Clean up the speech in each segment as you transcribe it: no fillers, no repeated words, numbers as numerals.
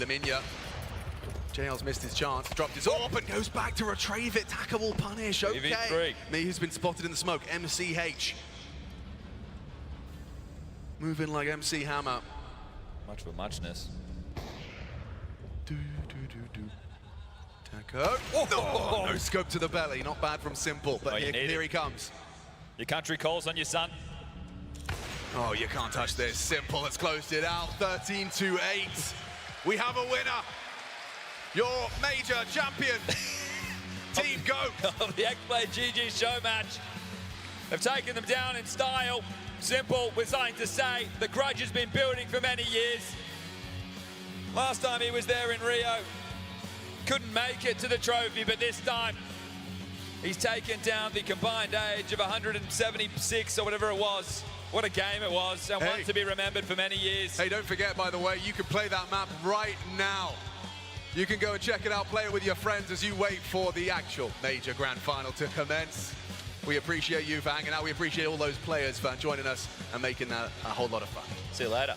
Minya. JL's missed his chance, dropped his AWP and goes back to retrieve it. Tackable punish, okay. Me who's been spotted in the smoke, MCH. Moving like MC Hammer. Much for muchness. Taco. Oh, no scope to the belly, not bad from Simple, but here he comes. Your country calls on your son. Oh, you can't touch this. Simple has closed it out, 13-8. We have a winner. Your major champion, Team GOAT. Of the X-Play GG show match. They've taken them down in style. Simple with something to say. The grudge has been building for many years. Last time he was there in Rio, couldn't make it to the trophy, but this time he's taken down the combined age of 176 or whatever it was. What a game it was, and one to be remembered for many years. Hey, don't forget, by the way, you can play that map right now. You can go and check it out, play it with your friends as you wait for the actual major grand final to commence. We appreciate you for hanging out. We appreciate all those players for joining us and making that a whole lot of fun. See you later.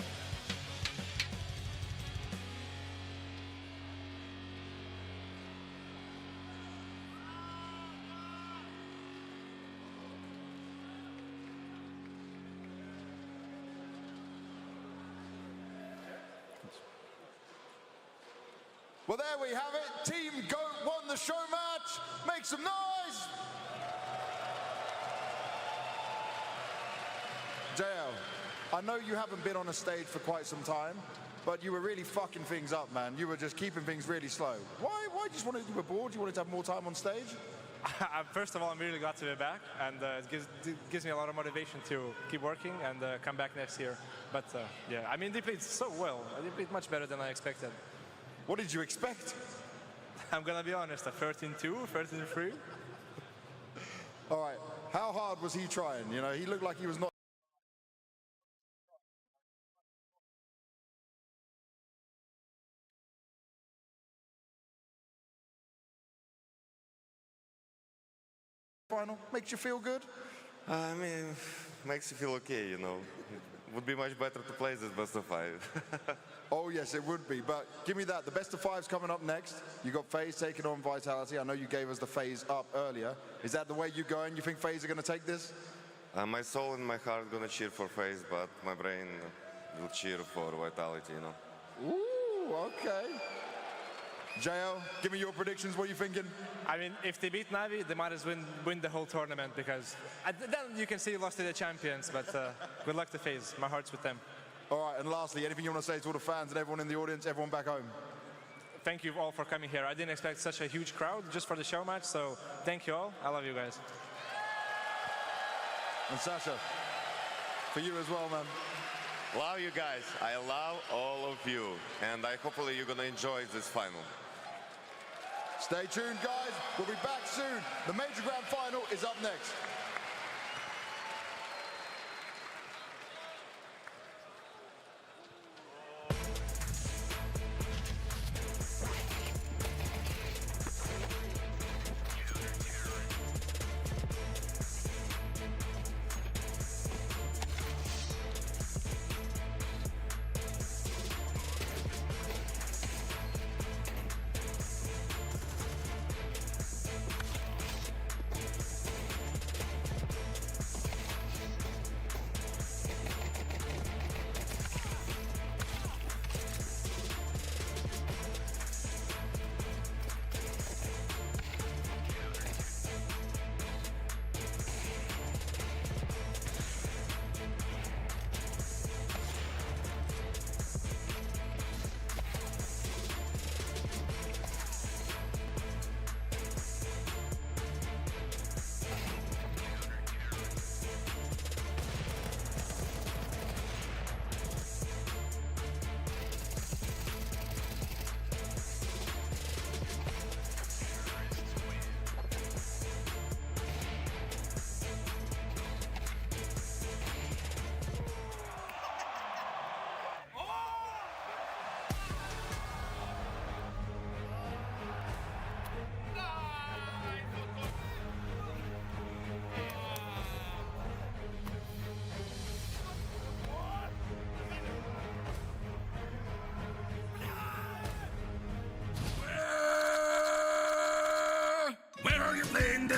Well, there we have it. Team GOAT won the show match. Make some noise. JL, I know you haven't been on a stage for quite some time, but you were really fucking things up, man. You were just keeping things really slow. Why just wanted you were bored? You wanted to have more time on stage? First of all, I'm really glad to be back, and it gives me a lot of motivation to keep working and come back next year. But yeah, I mean, they played so well. They played much better than I expected. What did you expect? I'm gonna be honest, a 13-2, 13-3. All right, how hard was he trying? You know, he looked like he was not. Final makes you feel good? I mean, makes you feel okay, you know. It would be much better to play this best of 5. Oh yes, it would be, but give me that. The best of 5's coming up next. You got FaZe taking on Vitality. I know you gave us the FaZe up earlier. Is that the way you're going? You think FaZe are going to take this? My soul and my heart gonna cheer for FaZe, but my brain will cheer for Vitality, you know. Ooh, okay. JL, give me your predictions. What are you thinking? I mean, if they beat Navi, they might as well win the whole tournament, because then you can see lost to the champions, but good luck to FaZe. My heart's with them. All right, and lastly, anything you want to say to all the fans and everyone in the audience, everyone back home? Thank you all for coming here. I didn't expect such a huge crowd just for the show match, so thank you all. I love you guys. And Sasha, for you as well, man. Love you guys. I love all of you. And hopefully you're gonna enjoy this final. Stay tuned, guys. We'll be back soon. The major grand final is up next.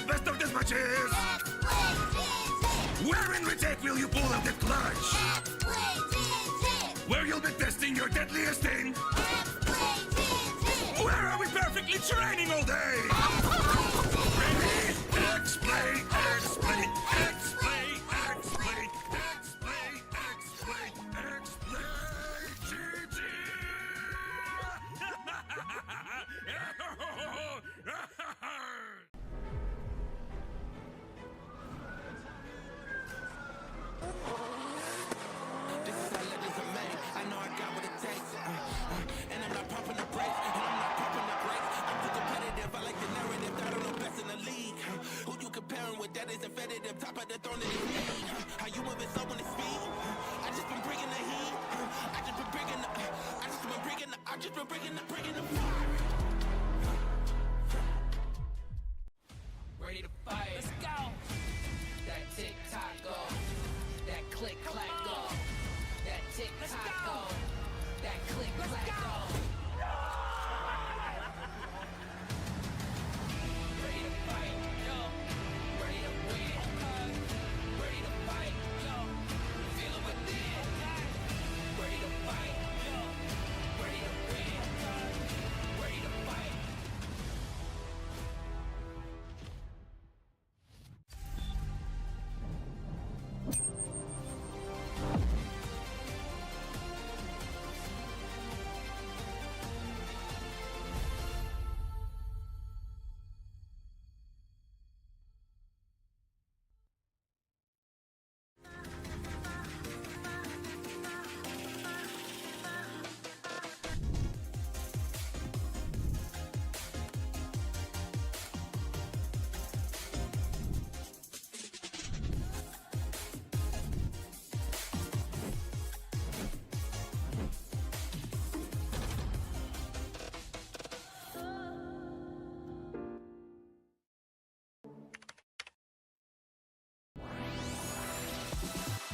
best of dispatches. Where in retake will you pull out the clutch? Where you'll be testing your deadliest thing. Where are we perfectly training all day? Ready? X-play, X-play, X-play, X-play, X-play, X-play, X-play, GG! This is how legends are made. I know I got what it takes. And I'm not pumping the brakes. And I'm not pumping the brakes. I'm too competitive. I like the narrative. I don't know best in the league. Who you comparing with? That is competitive. Top of the throne in the league. How you moving slow when it's speed? I just been bringing the heat. I just been bringing the. I just been bringing the. I just been bringing the fire. Ready to fight. Let's go. That tick tock go. That click clack go. That tick tock go. That click clack go. Ready to fight, yo. Ready to win. Ready to fight, yo. Feel it within. Ready to fight, yo. Ready to win. Ready to fight.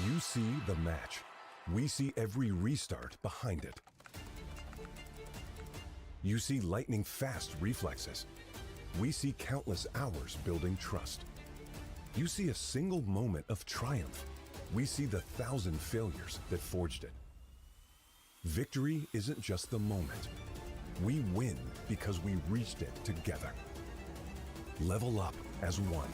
You see the match. We see every restart behind it. You see lightning-fast reflexes. We see countless hours building trust. You see a single moment of triumph. We see the 1,000 failures that forged it. Victory isn't just the moment. We win because we reached it together. Level up as one.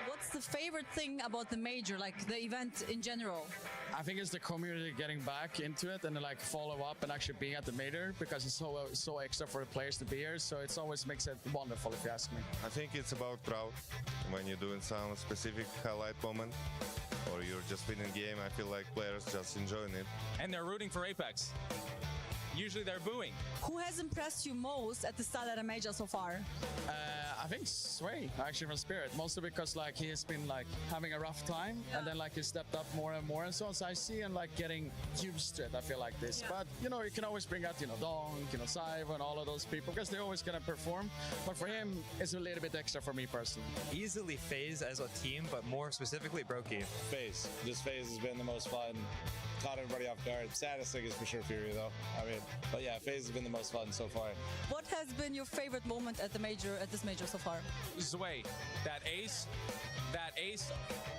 What's the favorite thing about the major, like the event in general? I think it's the community getting back into it and then, like, follow up and actually being at the major, because it's so extra for the players to be here. So it always makes it wonderful, if you ask me. I think it's about crowd. When you're doing some specific highlight moment or you're just winning game, I feel like players just enjoying it. And they're rooting for Apex. Usually they're booing. Who has impressed you most at the STARLADDER major so far? I think Sway, actually, from Spirit, mostly because, like, he has been, like, having a rough time, and then, like, he stepped up more and more and so on. So I see him, like, getting used to it, I feel like this. But, you know, you can always bring out, you know, Donk, you know, Saivo and all of those people, because they're always going to perform. But for him, it's a little bit extra for me personally. Easily FaZe as a team, but more specifically Brokey. FaZe. This FaZe has been the most fun caught everybody off guard. Saddest thing is for sure Fury, though. I mean, but yeah, FaZe has been the most fun so far. What has been your favorite moment at this major so far? Zwei, that ace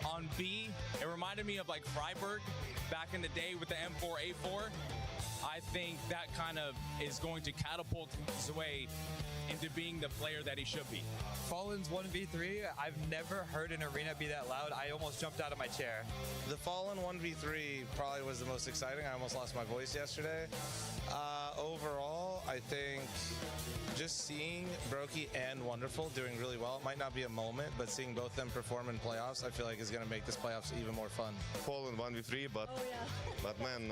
on B, it reminded me of like Freiburg back in the day with the M4A4. I think that kind of is going to catapult Zwei into being the player that he should be. Fallen's 1v3, I've never heard an arena be that loud. I almost jumped out of my chair. The Fallen 1v3 probably was the most exciting. I almost lost my voice yesterday. Overall, I think just seeing Brokey and Wonderful doing really well, it might not be a moment, but seeing both them perform in playoffs, I feel like is going to make this playoffs even more fun. Fallen 1v3, but but man,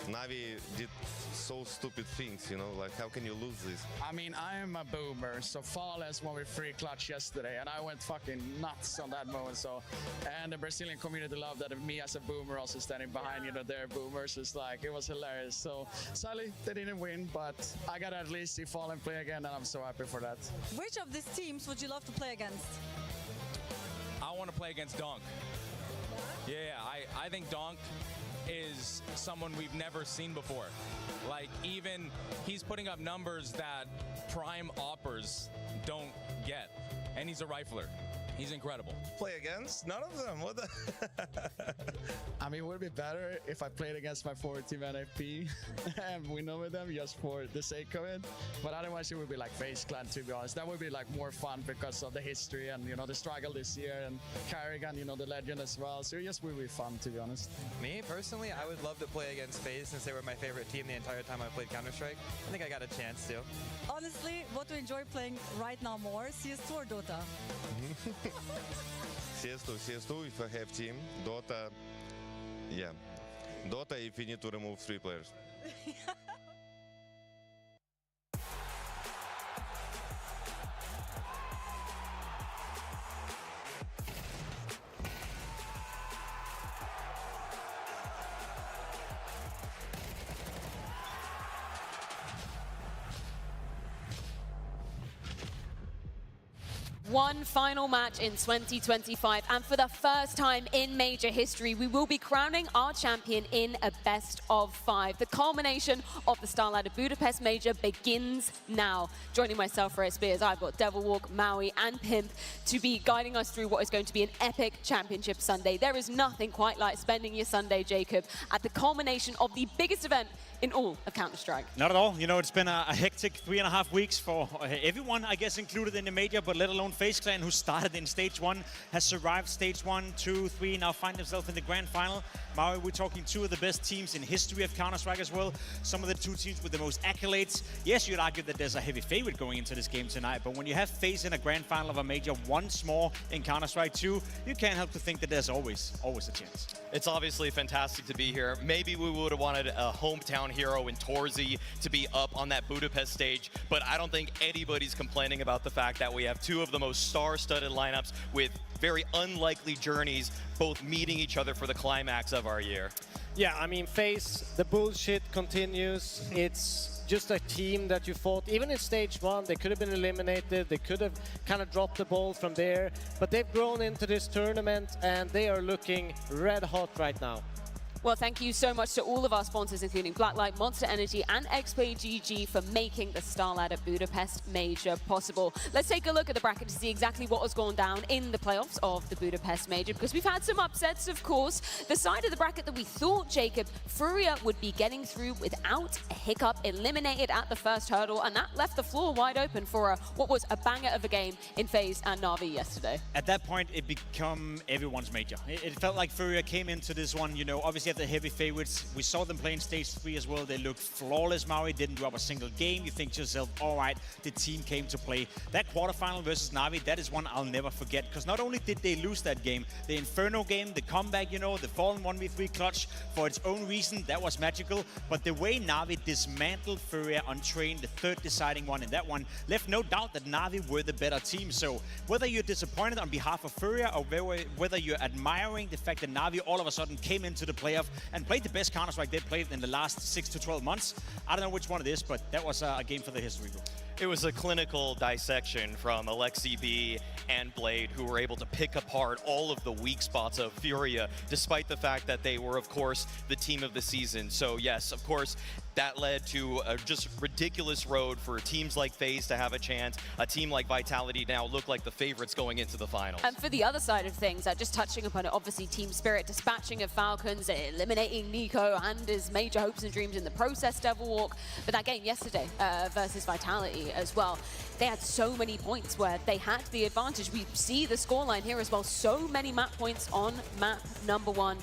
Navi did so stupid things, you know, like how can you lose this? I mean, I'm a boomer, so Flawless won with free clutch yesterday, and I went fucking nuts on that moment. So, and the Brazilian community loved that. Me as a boomer also standing behind, you know, their boomers. It's like, it was hilarious. So, sadly, they didn't win, but I got to at least see Fallen play again, and I'm so happy for that. Which of these teams would you love to play against? I want to play against Donk. Yeah, I think Donk is someone we've never seen before. Like, even he's putting up numbers that prime oppers don't get, and he's a rifler. He's incredible. Play against? None of them. What the? I mean, would it be better if I played against my forward team NFP and win over them just for the sake of it? But otherwise, it would be like FaZe Clan, to be honest. That would be like more fun because of the history and, you know, the struggle this year, and Carrigan, you know, the legend as well. So it just would be fun, to be honest. Me, personally, I would love to play against FaZe since they were my favorite team the entire time I played Counter-Strike. I think I got a chance to. Honestly, what do you enjoy playing right now more, CS2 or Dota? CS2 if I have team. Dota, yeah. Dota if you need to remove 3 players. One final match in 2025, and for the first time in major history, we will be crowning our champion in a best of 5. The culmination of the STARLADDER Budapest major begins now. Joining myself for Spears, I've got Devilwalk, Maui, and Pimp to be guiding us through what is going to be an epic championship Sunday. There is nothing quite like spending your Sunday, Jacob, at the culmination of the biggest event in all of Counter-Strike. Not at all. You know, it's been a hectic 3.5 weeks for everyone, I guess, included in the major, but let alone FaZe Clan, who started in stage 1, has survived stage 1, 2, 3, now find themselves in the grand final. Maui, we're talking 2 of the best teams in history of Counter-Strike as well. Some of the 2 teams with the most accolades. Yes, you'd argue that there's a heavy favorite going into this game tonight, but when you have FaZe in a grand final of a major once more in Counter-Strike 2, you can't help to think that there's always a chance. It's obviously fantastic to be here. Maybe we would have wanted a hometown hero in Torzy to be up on that Budapest stage, but I don't think anybody's complaining about the fact that we have 2 of the most star-studded lineups with very unlikely journeys, both meeting each other for the climax of our year. Yeah, I mean, FaZe, the bullshit continues. It's just a team that you fought. Even in stage 1, they could have been eliminated. They could have kind of dropped the ball from there. But they've grown into this tournament, and they are looking red hot right now. Well, thank you so much to all of our sponsors, including Blacklight, Monster Energy, and XPlay GG for making the STARLADDER Budapest major possible. Let's take a look at the bracket to see exactly what has gone down in the playoffs of the Budapest major, because we've had some upsets, of course. The side of the bracket that we thought, Jacob, Furia would be getting through without a hiccup, eliminated at the first hurdle, and that left the floor wide open for what was a banger of a game in FaZe and Na'Vi yesterday. At that point, it became everyone's major. It felt like Furia came into this one, you know, obviously the heavy favorites. We saw them play in stage 3 as well. They looked flawless. Maui didn't drop a single game. You think to yourself, all right, the team came to play. That quarterfinal versus Na'Vi, that is one I'll never forget, because not only did they lose that game, the Inferno game, the comeback, you know, the Fallen 1v3 clutch for its own reason, that was magical. But the way Na'Vi dismantled Furia Untrained, the 3rd deciding one in that one, left no doubt that Na'Vi were the better team. So whether you're disappointed on behalf of Furia or whether you're admiring the fact that Na'Vi all of a sudden came into the playoff and played the best Counter-Strike they've played in the last 6 to 12 months. I don't know which one it is, but that was a game for the history book. It was a clinical dissection from Alexi B and Blade, who were able to pick apart all of the weak spots of Furia, despite the fact that they were, of course, the team of the season. So yes, of course, that led to a just ridiculous road for teams like FaZe to have a chance. A team like Vitality now look like the favorites going into the finals. And for the other side of things, just touching upon it, obviously Team Spirit dispatching of Falcons, eliminating Nico and his major hopes and dreams in the process Devil Walk. But that game yesterday versus Vitality as well, they had so many points where they had the advantage. We see the scoreline here as well, so many map points on map number 1.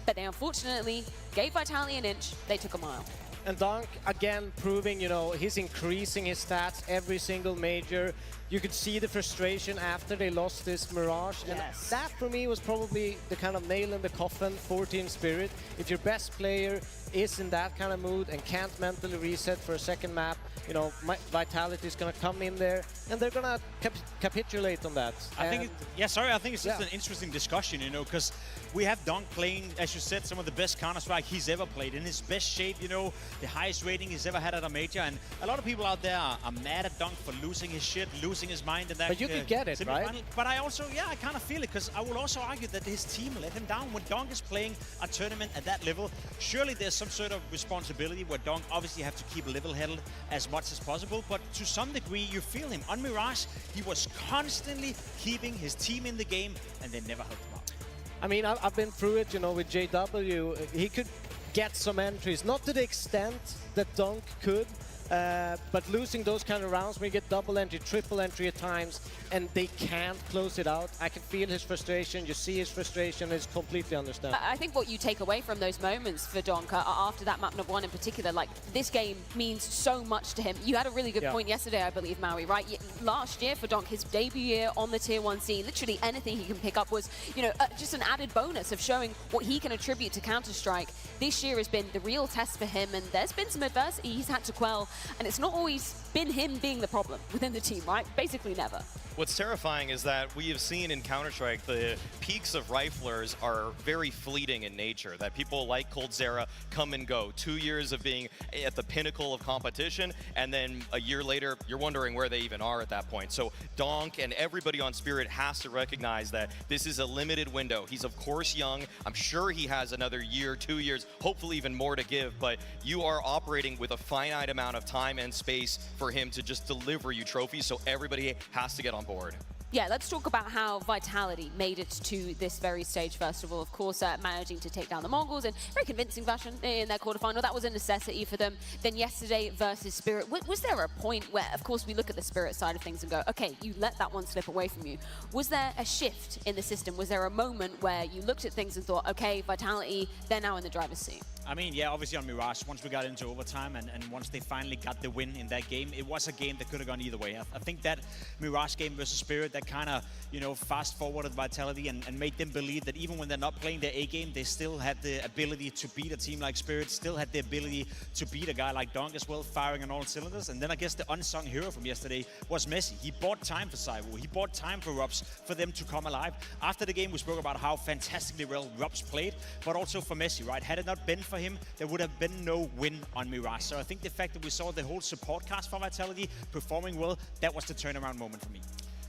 But they unfortunately gave Vitality an inch, they took a mile. And Dunk, again, proving, you know, he's increasing his stats every single major. You could see the frustration after they lost this Mirage. And that, for me, was probably the kind of nail in the coffin for Team Spirit. If your best player is in that kind of mood and can't mentally reset for a second map, you know, Vitality is going to come in there and they're going to capitulate on that. I think, I think it's just an interesting discussion, you know, because we have Dunk playing, as you said, some of the best Counter-Strike he's ever played, in his best shape, you know, the highest rating he's ever had at a major. And a lot of people out there are mad at Dunk for losing his shit, losing his mind in that. But you could get it, right? But I also, I kind of feel it, because I will also argue that his team let him down. When Dunk is playing a tournament at that level, surely there's some sort of responsibility where Dunk obviously have to keep level-headed as much as possible. But to some degree, you feel him. On Mirage, he was constantly keeping his team in the game, and they never helped him out. I mean, I've been through it, you know, with JW. He could get some entries, not to the extent that Dunk could, but losing those kind of rounds when you get double entry, triple entry at times, and they can't close it out. I can feel his frustration. You see his frustration. It's completely understandable. I think what you take away from those moments for Donka after that map number 1 in particular, like, this game means so much to him. You had a really good point yesterday, I believe, Maui, right? Last year for Donk, his debut year on the tier 1 scene, literally anything he can pick up was, you know, just an added bonus of showing what he can attribute to Counter-Strike. This year has been the real test for him, and there's been some adversity he's had to quell, and it's not always been him being the problem within the team, right? Basically never. What's terrifying is that we have seen in Counter-Strike the peaks of riflers are very fleeting in nature, that people like coldzera come and go. 2 years of being at the pinnacle of competition, and then a year later, you're wondering where they even are at that point. So Donk and everybody on Spirit has to recognize that this is a limited window. He's of course young. I'm sure he has another year, 2 years, hopefully even more to give, but you are operating with a finite amount of time and space for him to just deliver you trophies, so everybody has to get on board. Yeah, let's talk about how Vitality made it to this very stage, first of all. Of course, managing to take down the Mongols in very convincing fashion in their quarterfinal. That was a necessity for them. Then yesterday versus Spirit, was there a point where, of course, we look at the Spirit side of things and go, okay, you let that one slip away from you. Was there a shift in the system? Was there a moment where you looked at things and thought, okay, Vitality, they're now in the driver's seat? I mean, yeah, obviously on Mirage, once we got into overtime and once they finally got the win in that game, it was a game that could have gone either way. I think that Mirage game versus Spirit, that kind of, you know, fast-forwarded Vitality and made them believe that even when they're not playing their A game, they still had the ability to beat a team like Spirit, still had the ability to beat a guy like Donk as well, firing on all cylinders. And then I guess the unsung hero from yesterday was Messi. He bought time for Cyber. He bought time for Rups for them to come alive. After the game, we spoke about how fantastically well Rups played, but also for Messi, right? Had it not been for him, there would have been no win on Mirage. So I think the fact that we saw the whole support cast for Vitality performing well, that was the turnaround moment for me.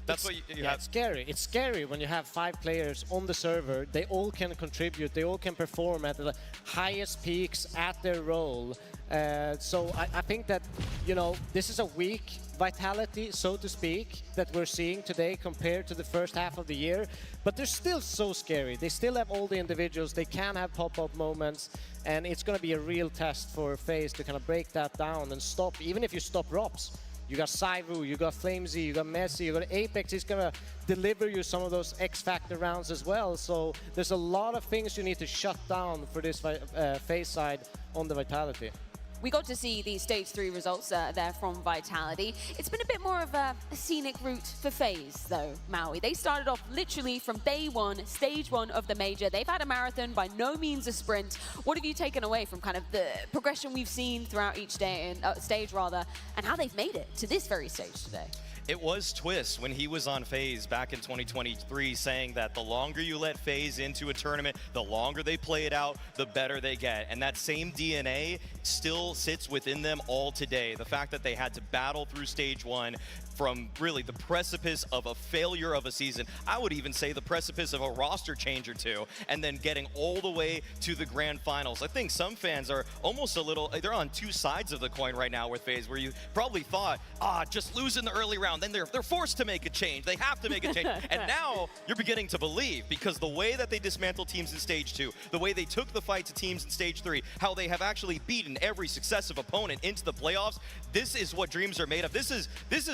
That's what you have. It's scary. It's scary when you have 5 players on the server. They all can contribute. They all can perform at the highest peaks at their role. So I think that, you know, this is a weak Vitality, so to speak, that we're seeing today compared to the first half of the year. But they're still so scary. They still have all the individuals. They can have pop-up moments. And it's going to be a real test for FaZe to kind of break that down and stop. Even if you stop Rops, you got Saivu, you got FlameZ, you got Messi, you got Apex. He's going to deliver you some of those X-Factor rounds as well. So there's a lot of things you need to shut down for this FaZe side on the Vitality. We got to see the Stage 3 results there from Vitality. It's been a bit more of a scenic route for FaZe, though, Maui. They started off literally from day 1, Stage 1 of the Major. They've had a marathon, by no means a sprint. What have you taken away from kind of the progression we've seen throughout each day, stage, and how they've made it to this very stage today? It was Twist when he was on FaZe back in 2023 saying that the longer you let FaZe into a tournament, the longer they play it out, the better they get. And that same DNA still still sits within them all today. The fact that they had to battle through stage 1 from really the precipice of a failure of a season. I would even say the precipice of a roster change or two, and then getting all the way to the grand finals. I think some fans are almost a little, they're on two sides of the coin right now with FaZe, where you probably thought, just lose in the early round, then they're forced to make a change. They have to make a change. And now you're beginning to believe, because the way that they dismantled teams in stage 2, the way they took the fight to teams in stage 3, how they have actually beaten every successive opponent into the playoffs, this is what dreams are made of. This is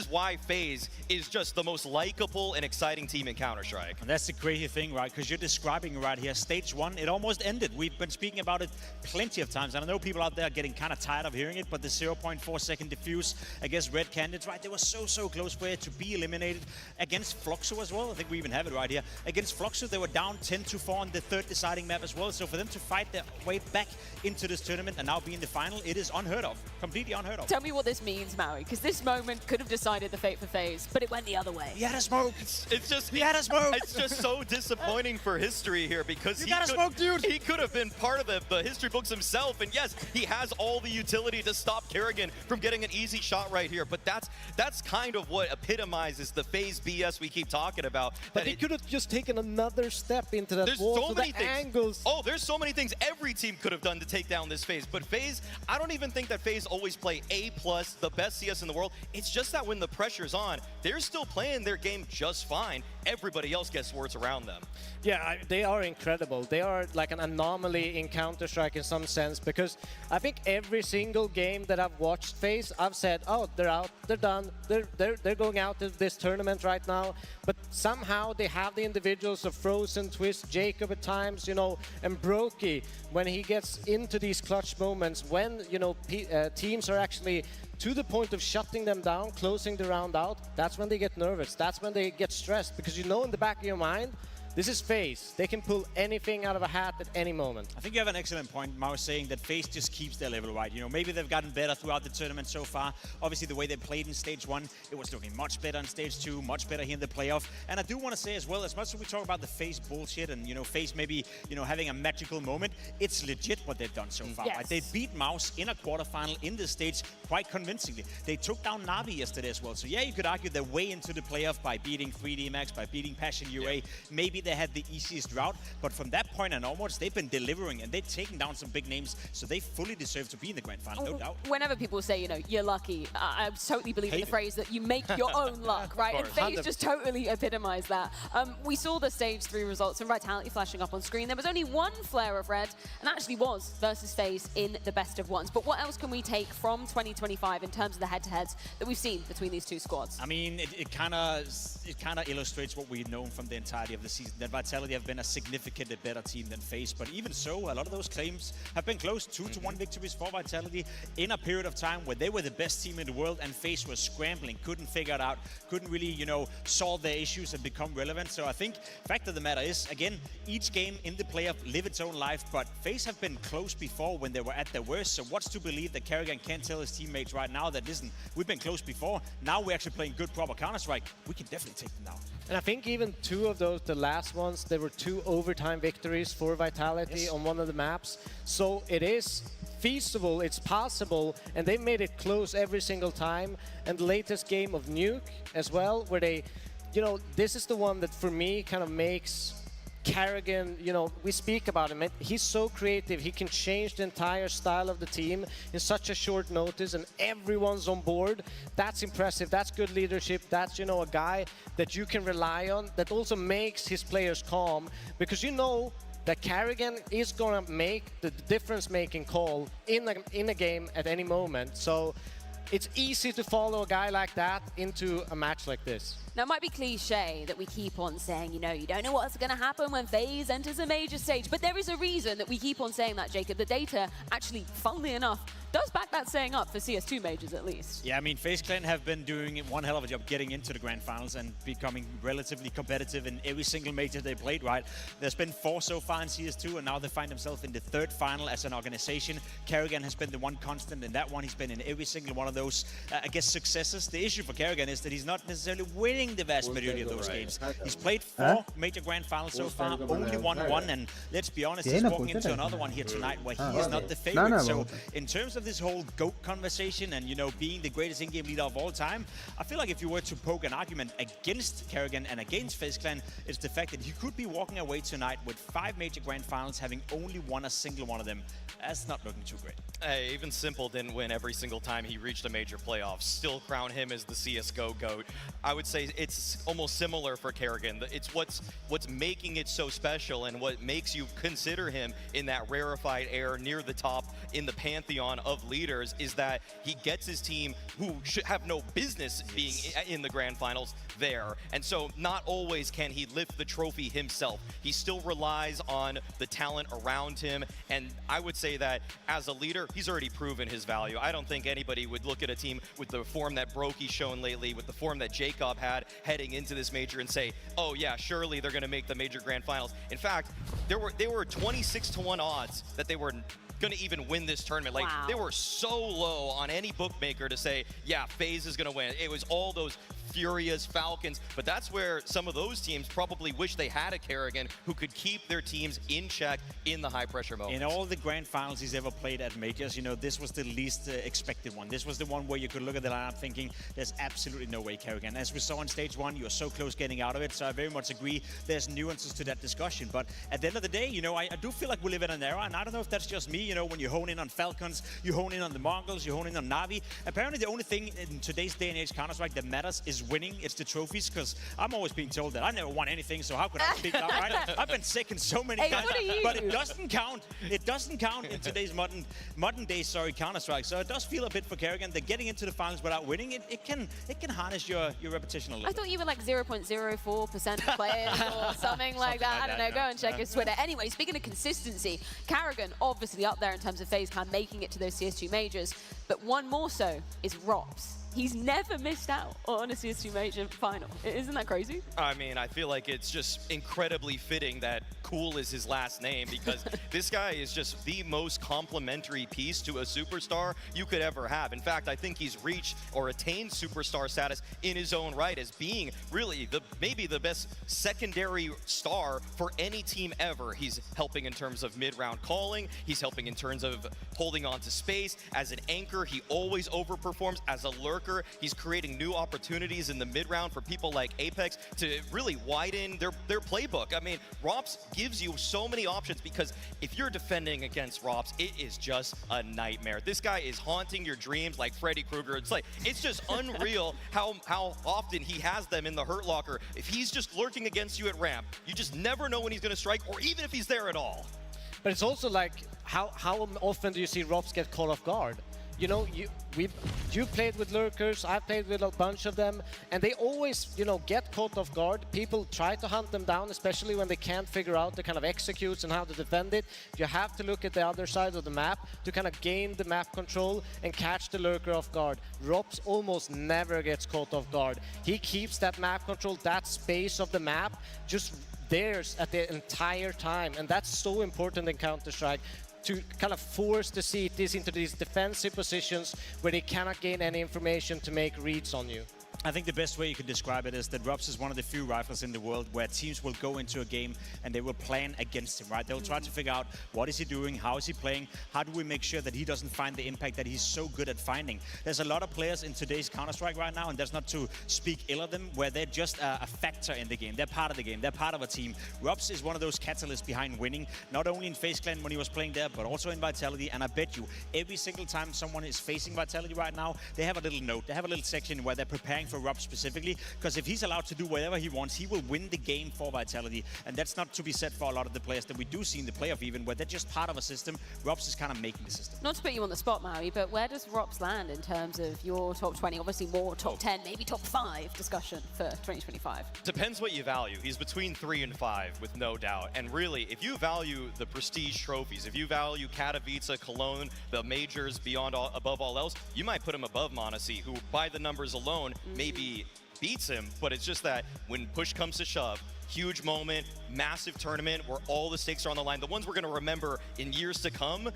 why FaZe is just the most likable and exciting team in Counter-Strike. And that's the crazy thing, right? Because you're describing right here, stage 1, it almost ended. We've been speaking about it plenty of times, and I know people out there are getting kind of tired of hearing it, but the 0.4 second diffuse against Red Candidates, right? They were so close for it to be eliminated against Fluxo as well. I think we even have it right here. Against Fluxo, they were down 10-4 on the third deciding map as well. So for them to fight their way back into this tournament and now be in the final, it is unheard of. Completely unheard of. Tell me what this means, Maui, because this moment could have decided the fate for FaZe, but it went the other way. He had a smoke. It's just he had a smoke. It's just so disappointing for history here, because he got a smoke, dude. He could have been part of the history books himself, and yes, he has all the utility to stop Kerrigan from getting an easy shot right here. But that's kind of what epitomizes the FaZe BS we keep talking about. But he could have just taken another step into that wall. There's so many things. Angles. Oh, there's so many things every team could have done to take down this FaZe. But FaZe, I don't even think that FaZe always play A+, the best CS in the world. It's just that when the pressure's on, they're still playing their game just fine. Everybody else gets words around them. Yeah, they are incredible. They are like an anomaly in Counter-Strike in some sense, because I think every single game that I've watched FaZe, I've said, oh, they're out, they're done, they're going out of this tournament right now. But somehow they have the individuals of Frozen, Twist, Jacob at times, you know, and Brokey, when he gets into these clutch moments, when, you know, teams are actually to the point of shutting them down, closing the round out, that's when they get nervous. That's when they get stressed, because you know in the back of your mind, this is FaZe. They can pull anything out of a hat at any moment. I think you have an excellent point, Mao, saying that FaZe just keeps their level right. You know, maybe they've gotten better throughout the tournament so far. Obviously, the way they played in stage 1, it was looking much better in stage 2, much better here in the playoff. And I do want to say as well, as much as we talk about the FaZe bullshit and, you know, FaZe maybe, you know, having a magical moment, it's legit what they've done so far. Yes. Right? They beat Mouse in a quarterfinal in this stage quite convincingly. They took down Navi yesterday as well. So yeah, you could argue they're way into the playoff by beating 3D Max, by beating Passion UA. Yeah. Maybe they had the easiest route, but from that point and onwards, they've been delivering and they've taken down some big names, so they fully deserve to be in the grand final, no doubt. Whenever people say, you know, you're lucky, I totally believe in the phrase that you make your own luck, right? And FaZe just totally epitomized that. We saw the stage 3 results and Vitality flashing up on screen. There was only one flare of red, and actually was versus FaZe in the best of ones. But what else can we take from 2025 in terms of the head-to-heads that we've seen between these two squads? I mean, it kind of illustrates what we've known from the entirety of the season, that Vitality have been a significantly better team than FaZe. But even so, a lot of those claims have been close. 2-1 victories for Vitality in a period of time where they were the best team in the world and FaZe was scrambling, couldn't figure it out, couldn't really, you know, solve their issues and become relevant. So I think fact of the matter is, again, each game in the playoff live its own life, but FaZe have been close before when they were at their worst. So what's to believe that Kerrigan can't tell his teammates right now that, listen, we've been close before, now we're actually playing good proper Counter-Strike, we can definitely take them down. And I think even 2 of those, the last ones, there were 2 overtime victories for Vitality on one of the maps. So it is feasible, it's possible, and they made it close every single time. And the latest game of Nuke as well, where they, you know, this is the one that for me kind of makes Kerrigan, you know, we speak about him. He's so creative. He can change the entire style of the team in such a short notice, and everyone's on board. That's impressive. That's good leadership. That's, you know, a guy that you can rely on, that also makes his players calm, because you know that Kerrigan is going to make the difference-making call in a game at any moment. So it's easy to follow a guy like that into a match like this. Now, it might be cliche that we keep on saying, you know, you don't know what's going to happen when FaZe enters a major stage, but there is a reason that we keep on saying that, Jacob. The data, actually, funnily enough, does back that saying up for CS2 majors at least. Yeah, I mean, FaZe Clan have been doing one hell of a job getting into the grand finals and becoming relatively competitive in every single major they played, right? There's been 4 so far in CS2, and now they find themselves in the 3rd final as an organization. Kerrigan has been the one constant in that one. He's been in every single one of those, I guess, successes. The issue for Kerrigan is that he's not necessarily winning the vast majority of those games. He's played 4 major grand finals so far, only won one, and let's be honest, he's walking into another one here tonight where he is not the favorite. So in terms of this whole GOAT conversation and, you know, being the greatest in-game leader of all time, I feel like if you were to poke an argument against Kerrigan and against FaceClan, it's the fact that he could be walking away tonight with 5 major grand finals, having only won a single one of them. That's not looking too great. Hey, even Simple didn't win every single time he reached a major playoff. Still crown him as the CSGO GOAT. I would say it's almost similar for Kerrigan. It's what's making it so special and what makes you consider him in that rarefied air near the top in the pantheon of leaders is that he gets his team, who should have no business being in the grand finals, there. And so not always can he lift the trophy himself. He still relies on the talent around him. And I would say that as a leader, he's already proven his value. I don't think anybody would look at a team with the form that Brokey's shown lately, with the form that Jacob had heading into this major and say, oh yeah, surely they're going to make the major grand finals. In fact, they were 26-1 odds that they were going to even win this tournament. Like, they were so low on any bookmaker to say, yeah, FaZe is going to win. It was all those Furious, Falcons, but that's where some of those teams probably wish they had a Kerrigan who could keep their teams in check in the high-pressure moments. In all the grand finals he's ever played at majors, you know, this was the least expected one. This was the one where you could look at the lineup thinking, there's absolutely no way Kerrigan. As we saw in stage 1, you're so close getting out of it, so I very much agree there's nuances to that discussion. But at the end of the day, you know, I do feel like we live in an era, and I don't know if that's just me, you know, when you hone in on Falcons, you hone in on the Mongols, you hone in on Na'Vi. Apparently the only thing in today's day and age Counter-Strike that matters is winning. It's the trophies, because I'm always being told that I never won anything, so how could I speak out, right? I've been second so many times, but it doesn't count. It doesn't count in today's modern day, Counter-Strike. So it does feel a bit for Kerrigan that getting into the finals without winning, it can harness your reputation a little bit. I thought you were like 0.04% players or something like that. I don't know. Go and check his Twitter. Anyway, speaking of consistency, Kerrigan obviously up there in terms of FaceCam making it to those CS2 majors, but one more so is Rops. He's never missed out on a CS2 major final. Isn't that crazy? I mean, I feel like it's just incredibly fitting that Cool is his last name, because this guy is just the most complimentary piece to a superstar you could ever have. In fact, I think he's reached or attained superstar status in his own right as being really maybe the best secondary star for any team ever. He's helping in terms of mid-round calling. He's helping in terms of holding on to space. As an anchor, he always overperforms. As a lurker, he's creating new opportunities in the mid-round for people like Apex to really widen their playbook. I mean, Rops gives you so many options, because if you're defending against Rops, it is just a nightmare. This guy is haunting your dreams like Freddy Krueger. It's just unreal how often he has them in the Hurt Locker. If he's just lurking against you at ramp, you just never know when he's going to strike, or even if he's there at all. But it's also like, how often do you see Rops get caught off guard? You know, you played with lurkers, I've played with a bunch of them, and they always, you know, get caught off guard. People try to hunt them down, especially when they can't figure out the kind of executes and how to defend it. You have to look at the other side of the map to kind of gain the map control and catch the lurker off guard. Rops almost never gets caught off guard. He keeps that map control, that space of the map, just theirs at the entire time, and that's so important in Counter-Strike, to kind of force the CTs into these defensive positions where they cannot gain any information to make reads on you. I think the best way you could describe it is that Rops is one of the few rifles in the world where teams will go into a game and they will plan against him, right? They'll try to figure out, what is he doing, how is he playing, how do we make sure that he doesn't find the impact that he's so good at finding. There's a lot of players in today's Counter-Strike right now, and that's not to speak ill of them, where they're just a factor in the game. They're part of the game, they're part of a team. Rops is one of those catalysts behind winning, not only in FaceClan when he was playing there, but also in Vitality. And I bet you, every single time someone is facing Vitality right now, they have a little note, they have a little section where they're preparing for Rops specifically, because if he's allowed to do whatever he wants, he will win the game for Vitality. And that's not to be said for a lot of the players that we do see in the playoff even, where they're just part of a system. Rops is kind of making the system. Not to put you on the spot, Maui, but where does Rops land in terms of your top 20? Obviously more top 10, maybe top 5 discussion for 2025. Depends what you value. He's between 3 and 5, with no doubt. And really, if you value the prestige trophies, if you value Katowice, Cologne, the majors above all else, you might put him above m0NESY, who by the numbers alone maybe beats him, but it's just that when push comes to shove, huge moment, massive tournament where all the stakes are on the line, the ones we're going to remember in years to come,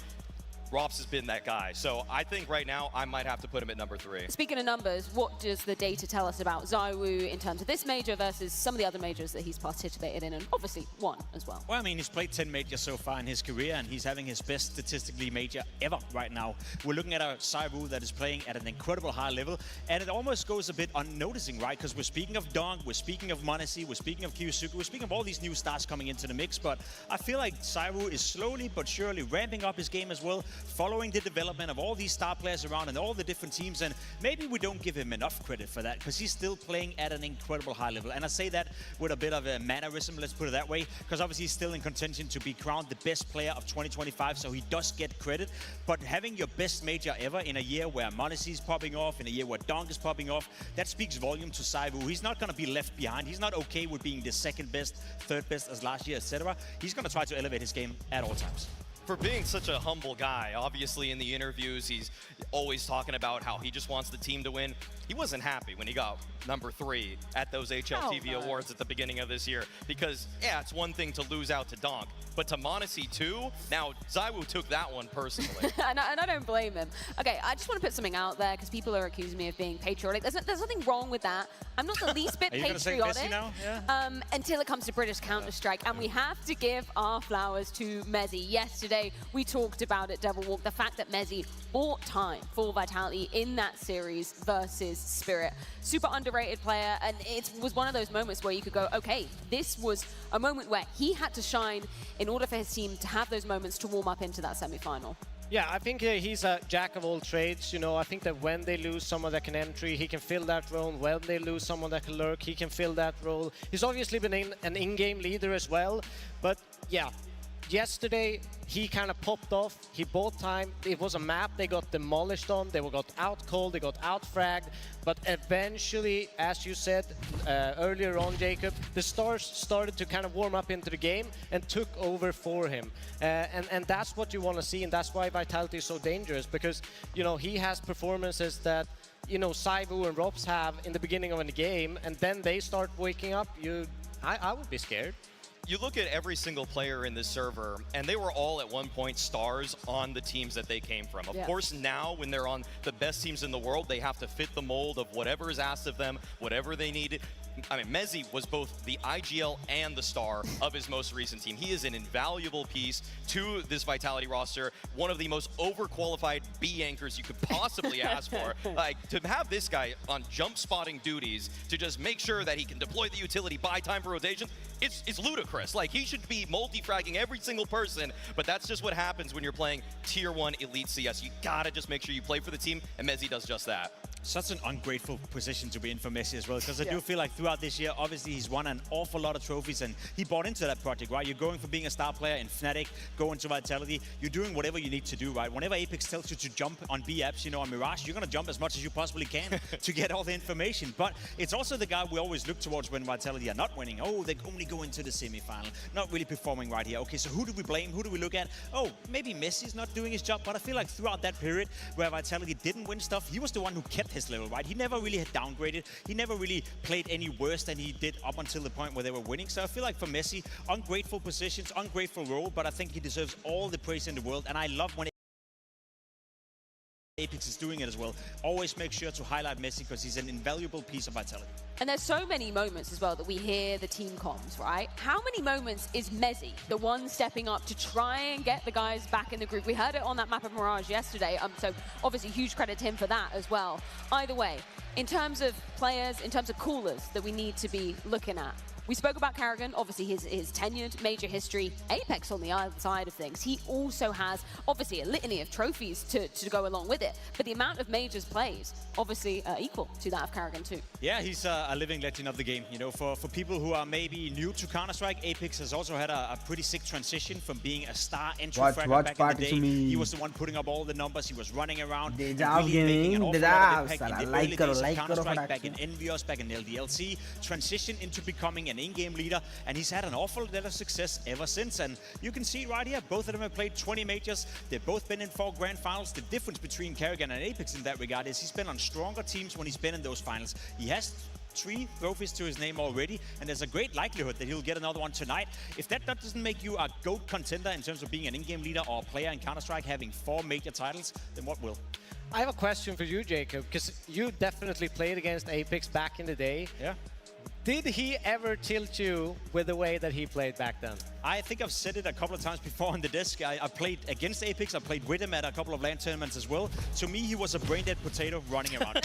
Rops has been that guy. So I think right now I might have to put him at number 3. Speaking of numbers, what does the data tell us about ZywOo in terms of this major versus some of the other majors that he's participated in, and obviously won as well? Well, I mean, he's played 10 majors so far in his career, and he's having his best statistically major ever right now. We're looking at a ZywOo that is playing at an incredible high level, and it almost goes a bit unnoticing, right? Because we're speaking of Dong, we're speaking of Monesi, we're speaking of Kyosuke, we're speaking of all these new stars coming into the mix, but I feel like ZywOo is slowly but surely ramping up his game as well, following the development of all these star players around and all the different teams, and maybe we don't give him enough credit for that because he's still playing at an incredible high level. And I say that with a bit of a mannerism, let's put it that way, because obviously he's still in contention to be crowned the best player of 2025, so he does get credit. But having your best major ever in a year where Monesi is popping off, in a year where Dong is popping off, that speaks volume to ZywOo. He's not going to be left behind. He's not okay with being the second best, third best as last year, etc. He's going to try to elevate his game at all times. For being such a humble guy, obviously in the interviews, he's always talking about how he just wants the team to win. He wasn't happy when he got number 3 at those HLTV awards at the beginning of this year. Because, yeah, it's one thing to lose out to Donk, but to Monesi too? Now, ZywOo took that one personally. and I don't blame him. Okay, I just want to put something out there because people are accusing me of being patriotic. There's nothing wrong with that. I'm not the least bit patriotic now? Yeah. until it comes to British Counter-Strike. And we have to give our flowers to Mezzy. Yesterday, we talked about it, Devil Walk, the fact that Mezzy bought time for Vitality in that series versus Spirit. Super underrated player, and it was one of those moments where you could go, okay, this was a moment where he had to shine in order for his team to have those moments to warm up into that semi-final. Yeah, I think he's a jack of all trades. You know, I think that when they lose someone that can entry, he can fill that role. When they lose someone that can lurk, he can fill that role. He's obviously been an in-game leader as well, but yeah. Yesterday, he kind of popped off. He bought time. It was a map they got demolished on. They got out-called. They got out-fragged. But eventually, as you said earlier on, Jacob, the stars started to kind of warm up into the game and took over for him. And that's what you want to see, and that's why Vitality is so dangerous, because, you know, he has performances that, you know, ZywOo and Rops have in the beginning of a game, and then they start waking up. I would be scared. You look at every single player in this server, and they were all at one point stars on the teams that they came from. Of course, now when they're on the best teams in the world, they have to fit the mold of whatever is asked of them, whatever they need. I mean, Mezzy was both the IGL and the star of his most recent team. He is an invaluable piece to this Vitality roster, one of the most overqualified B anchors you could possibly ask for. Like, to have this guy on jump spotting duties to just make sure that he can deploy the utility, buy time for rotations, it's ludicrous. Like, he should be multi-fragging every single person, but that's just what happens when you're playing Tier 1 Elite CS. You gotta just make sure you play for the team, and Mezzy does just that. Such an ungrateful position to be in for Messi as well, because I do feel like throughout this year, obviously he's won an awful lot of trophies, and he bought into that project, right? You're going from being a star player in Fnatic, going to Vitality, you're doing whatever you need to do, right? Whenever Apex tells you to jump on B apps, you know, on Mirage, you're going to jump as much as you possibly can to get all the information. But it's also the guy we always look towards when Vitality are not winning. Oh, they only go into the semi-final, not really performing right here. Okay, so who do we blame? Who do we look at? Oh, maybe Messi's not doing his job, but I feel like throughout that period where Vitality didn't win stuff, he was the one who kept his level, right? He never really had downgraded. He never really played any worse than he did up until the point where they were winning. So I feel like for Messi, ungrateful positions, ungrateful role, but I think he deserves all the praise in the world. And I love when Apex is doing it as well. Always make sure to highlight Messi because he's an invaluable piece of Vitality. And there's so many moments as well that we hear the team comms, right? How many moments is Mezzy the one stepping up to try and get the guys back in the group? We heard it on that map of Mirage yesterday, so obviously huge credit to him for that as well. Either way, in terms of players, in terms of callers that we need to be looking at, we spoke about Karrigan, obviously his tenured major history. Apex on the other side of things, he also has obviously a litany of trophies to go along with it, but the amount of majors plays obviously equal to that of Karrigan too. Yeah, he's a living legend of the game. You know, for people who are maybe new to Counter-Strike, Apex has also had a pretty sick transition from being a star entry fragger back in the day. He was the one putting up all the numbers, he was running around, really making an awful lot of impact in the early days of Counter-Strike, back in Envios, back in LDLC, transition into becoming an in-game leader, and he's had an awful lot of success ever since. And you can see right here, both of them have played 20 majors. They've both been in 4 grand finals. The difference between Karrigan and Apex in that regard is he's been on stronger teams when he's been in those finals. He has 3 trophies to his name already, and there's a great likelihood that he'll get another one tonight. If that doesn't make you a GOAT contender in terms of being an in-game leader or a player in Counter-Strike having 4 major titles, then what will? I have a question for you, Jacob, because you definitely played against Apex back in the day. Yeah. Did he ever tilt you with the way that he played back then? I think I've said it a couple of times before on the disc. I played against Apex. I played with him at a couple of LAN tournaments as well. To me, he was a brain-dead potato running around.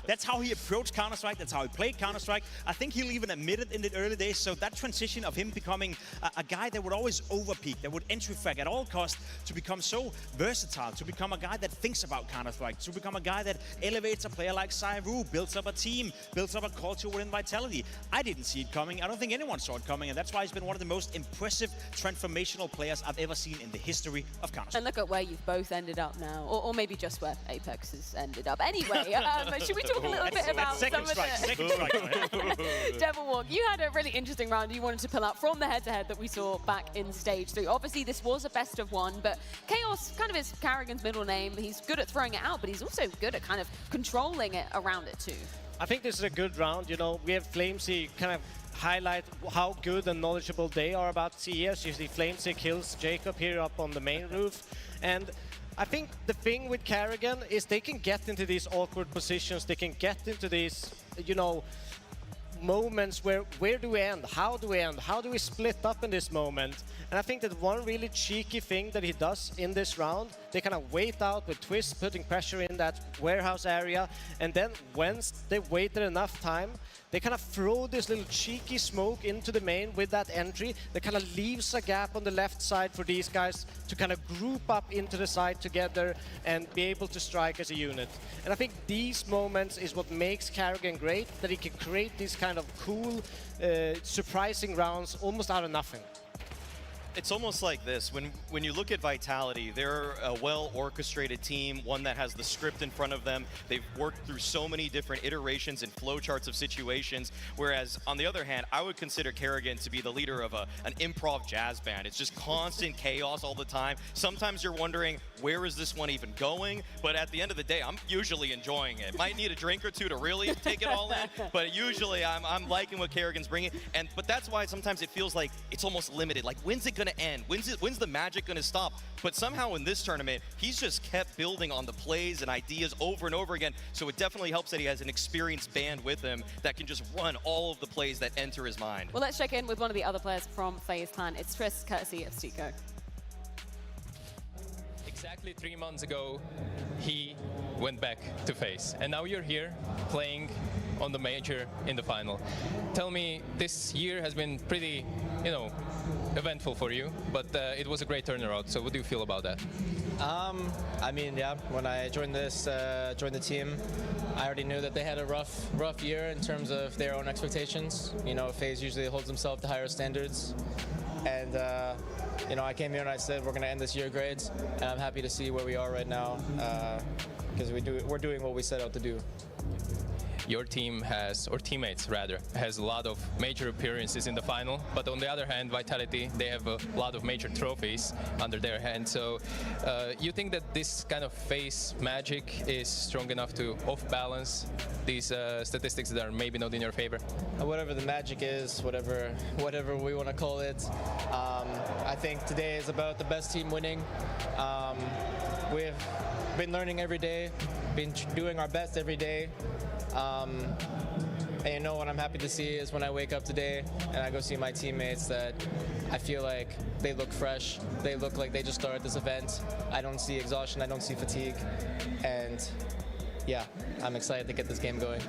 That's how he approached Counter-Strike. That's how he played Counter-Strike. I think he'll even admit it in the early days. So that transition of him becoming a guy that would always overpeak, that would entry frag at all costs, to become so versatile, to become a guy that thinks about Counter-Strike, to become a guy that elevates a player like Cyru, builds up a team, builds up a culture within Vitality. I didn't see it coming. I don't think anyone saw it coming, and that's why he's been one of the most impressive transformational players I've ever seen in the history of Counter-Strike. And look at where you've both ended up now, or maybe just where Apex has ended up. Anyway, should we talk a little bit about some of the... Devil Walk, you had a really interesting round you wanted to pull out from the head-to-head that we saw back in Stage 3. Obviously, this was a best of one, but Chaos kind of is Karrigan's middle name. He's good at throwing it out, but he's also good at kind of controlling it around it too. I think this is a good round. You know, we have Flamesy kind of highlight how good and knowledgeable they are about CS. You see Flamesy kills Jacob here up on the main roof. And I think the thing with Karrigan is they can get into these awkward positions. They can get into these, you know, moments where do we end? How do we end? How do we split up in this moment? And I think that one really cheeky thing that he does in this round, they kind of wait out with Twist, putting pressure in that warehouse area, and then once they've waited enough time, they kind of throw this little cheeky smoke into the main with that entry that kind of leaves a gap on the left side for these guys to kind of group up into the side together and be able to strike as a unit. And I think these moments is what makes Karrigan great, that he can create these kind of cool, surprising rounds almost out of nothing. It's almost like this. When you look at Vitality, they're a well-orchestrated team, one that has the script in front of them. They've worked through so many different iterations and flowcharts of situations, whereas on the other hand, I would consider Karrigan to be the leader of an improv jazz band. It's just constant chaos all the time. Sometimes you're wondering, where is this one even going? But at the end of the day, I'm usually enjoying it. Might need a drink or two to really take it all in, but usually I'm liking what Karrigan's bringing. But that's why sometimes it feels like it's almost limited. Like, when's it gonna end? When's the magic gonna stop? But somehow in this tournament, he's just kept building on the plays and ideas over and over again. So it definitely helps that he has an experienced band with him that can just run all of the plays that enter his mind. Well, let's check in with one of the other players from FaZe Clan. It's Tris, courtesy of Stico. Exactly 3 months ago, he went back to FaZe, and now you're here playing on the major in the final. Tell me, this year has been pretty, you know, eventful for you, but it was a great turnaround. So what do you feel about that? I mean, yeah, when I joined the team, I already knew that they had a rough year in terms of their own expectations. You know, FaZe usually holds himself to higher standards. And, you know, I came here and I said, we're going to end this year great. And I'm happy to see where we are right now, because we're doing what we set out to do. Your team has, or teammates rather, has a lot of major appearances in the final, but on the other hand, Vitality, they have a lot of major trophies under their hand. So you think that this kind of FaZe magic is strong enough to off-balance these statistics that are maybe not in your favor? Whatever the magic is, whatever we want to call it, I think today is about the best team winning. We've been learning every day, been doing our best every day. And you know what I'm happy to see is when I wake up today and I go see my teammates that I feel like they look fresh. They look like they just started this event. I don't see exhaustion, I don't see fatigue. And yeah, I'm excited to get this game going.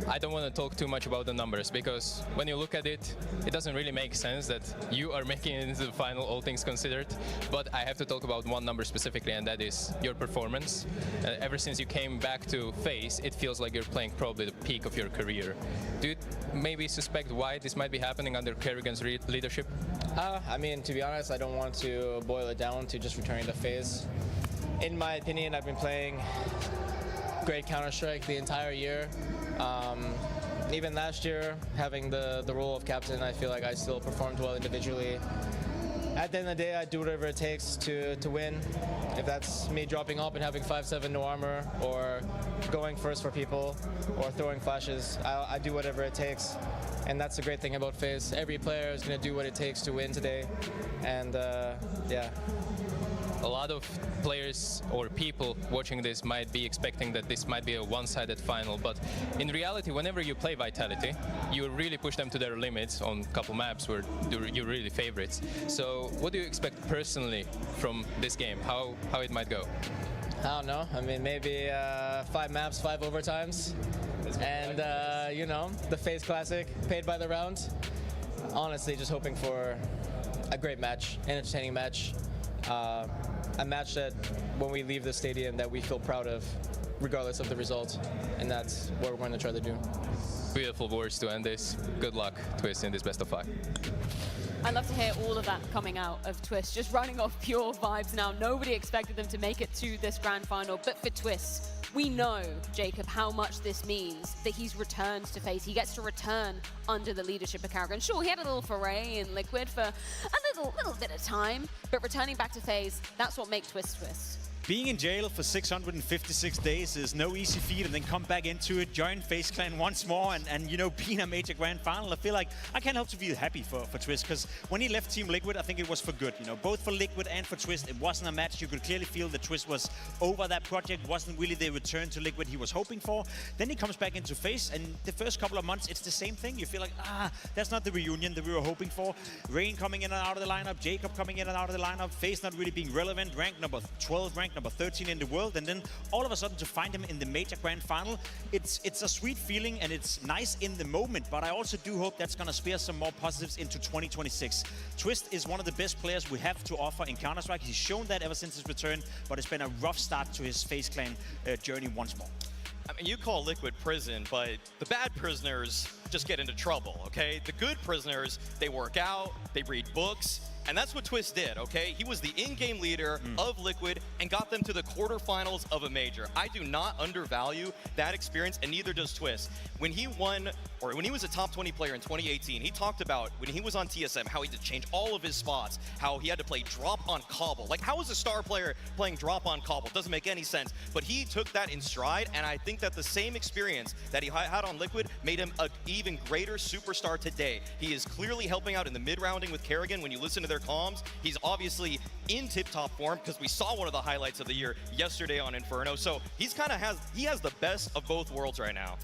I don't want to talk too much about the numbers, because when you look at it, it doesn't really make sense that you are making it into the final, all things considered. But I have to talk about one number specifically, and that is your performance. Ever since you came back to FaZe, it feels like you're playing probably the peak of your career. Do you maybe suspect why this might be happening under Karrigan's leadership? I mean, to be honest, I don't want to boil it down to just returning to FaZe. In my opinion, I've been playing great Counter-Strike the entire year. Even last year, having the role of captain, I feel like I still performed well individually. at the end of the day, I do whatever it takes to win. If that's me dropping up and having 5-7 no armor, or going first for people, or throwing flashes, I do whatever it takes. And that's the great thing about FaZe. Every player is going to do what it takes to win today. And yeah. A lot of players or people watching this might be expecting that this might be a one-sided final, but in reality, whenever you play Vitality, you really push them to their limits on a couple maps where you're really favorites. So what do you expect personally from this game? How it might go? I don't know. I mean, maybe 5 maps, 5 overtimes. And, you know, the FaZe Classic, paid by the round. Honestly, just hoping for a great match, an entertaining match. A match that, when we leave the stadium, that we feel proud of, regardless of the result. And that's what we're going to try to do. Beautiful words to end this. Good luck, Twist, in this best of 5. I'd love to hear all of that coming out of Twist, just running off pure vibes now. Nobody expected them to make it to this grand final, but for Twist, we know, Jacob, how much this means that he's returned to FaZe. He gets to return under the leadership of Karrigan. Sure, he had a little foray in Liquid for a little bit of time, but returning back to FaZe, that's what makes Twist Twist. Being in jail for 656 days is no easy feat, and then come back into it, join FaZe Clan once more, and you know, being a major grand final. I feel like I can't help to feel happy for Twist, because when he left Team Liquid, I think it was for good. You know, both for Liquid and for Twist, it wasn't a match. You could clearly feel that Twist was over that project, wasn't really the return to Liquid he was hoping for. Then he comes back into FaZe, and the first couple of months, it's the same thing. You feel like, that's not the reunion that we were hoping for. Rain coming in and out of the lineup, Jacob coming in and out of the lineup, FaZe not really being relevant, ranked number 12, ranked number 13 in the world, and then all of a sudden to find him in the major grand final, it's a sweet feeling, and it's nice in the moment, but I also do hope that's going to spare some more positives into 2026. Twist is one of the best players we have to offer in Counter-Strike. He's shown that ever since his return, but it's been a rough start to his FaZe Clan journey once more. I mean, you call Liquid prison, but the bad prisoners just get into trouble, okay? The good prisoners, they work out, they read books, and that's what Twist did, okay? He was the in-game leader of Liquid and got them to the quarterfinals of a major. I do not undervalue that experience, and neither does Twist. When he won, or when he was a top 20 player in 2018, he talked about when he was on TSM, how he had to change all of his spots, how he had to play drop on cobble. Like, how is a star player playing drop on cobble? Doesn't make any sense. But he took that in stride, and I think that the same experience that he had on Liquid made him an even greater superstar today. He is clearly helping out in the mid-rounding with Karrigan. When you listen to their comms, he's obviously in tip-top form, because we saw one of the highlights of the year yesterday on Inferno. So he's he has the best of both worlds right now.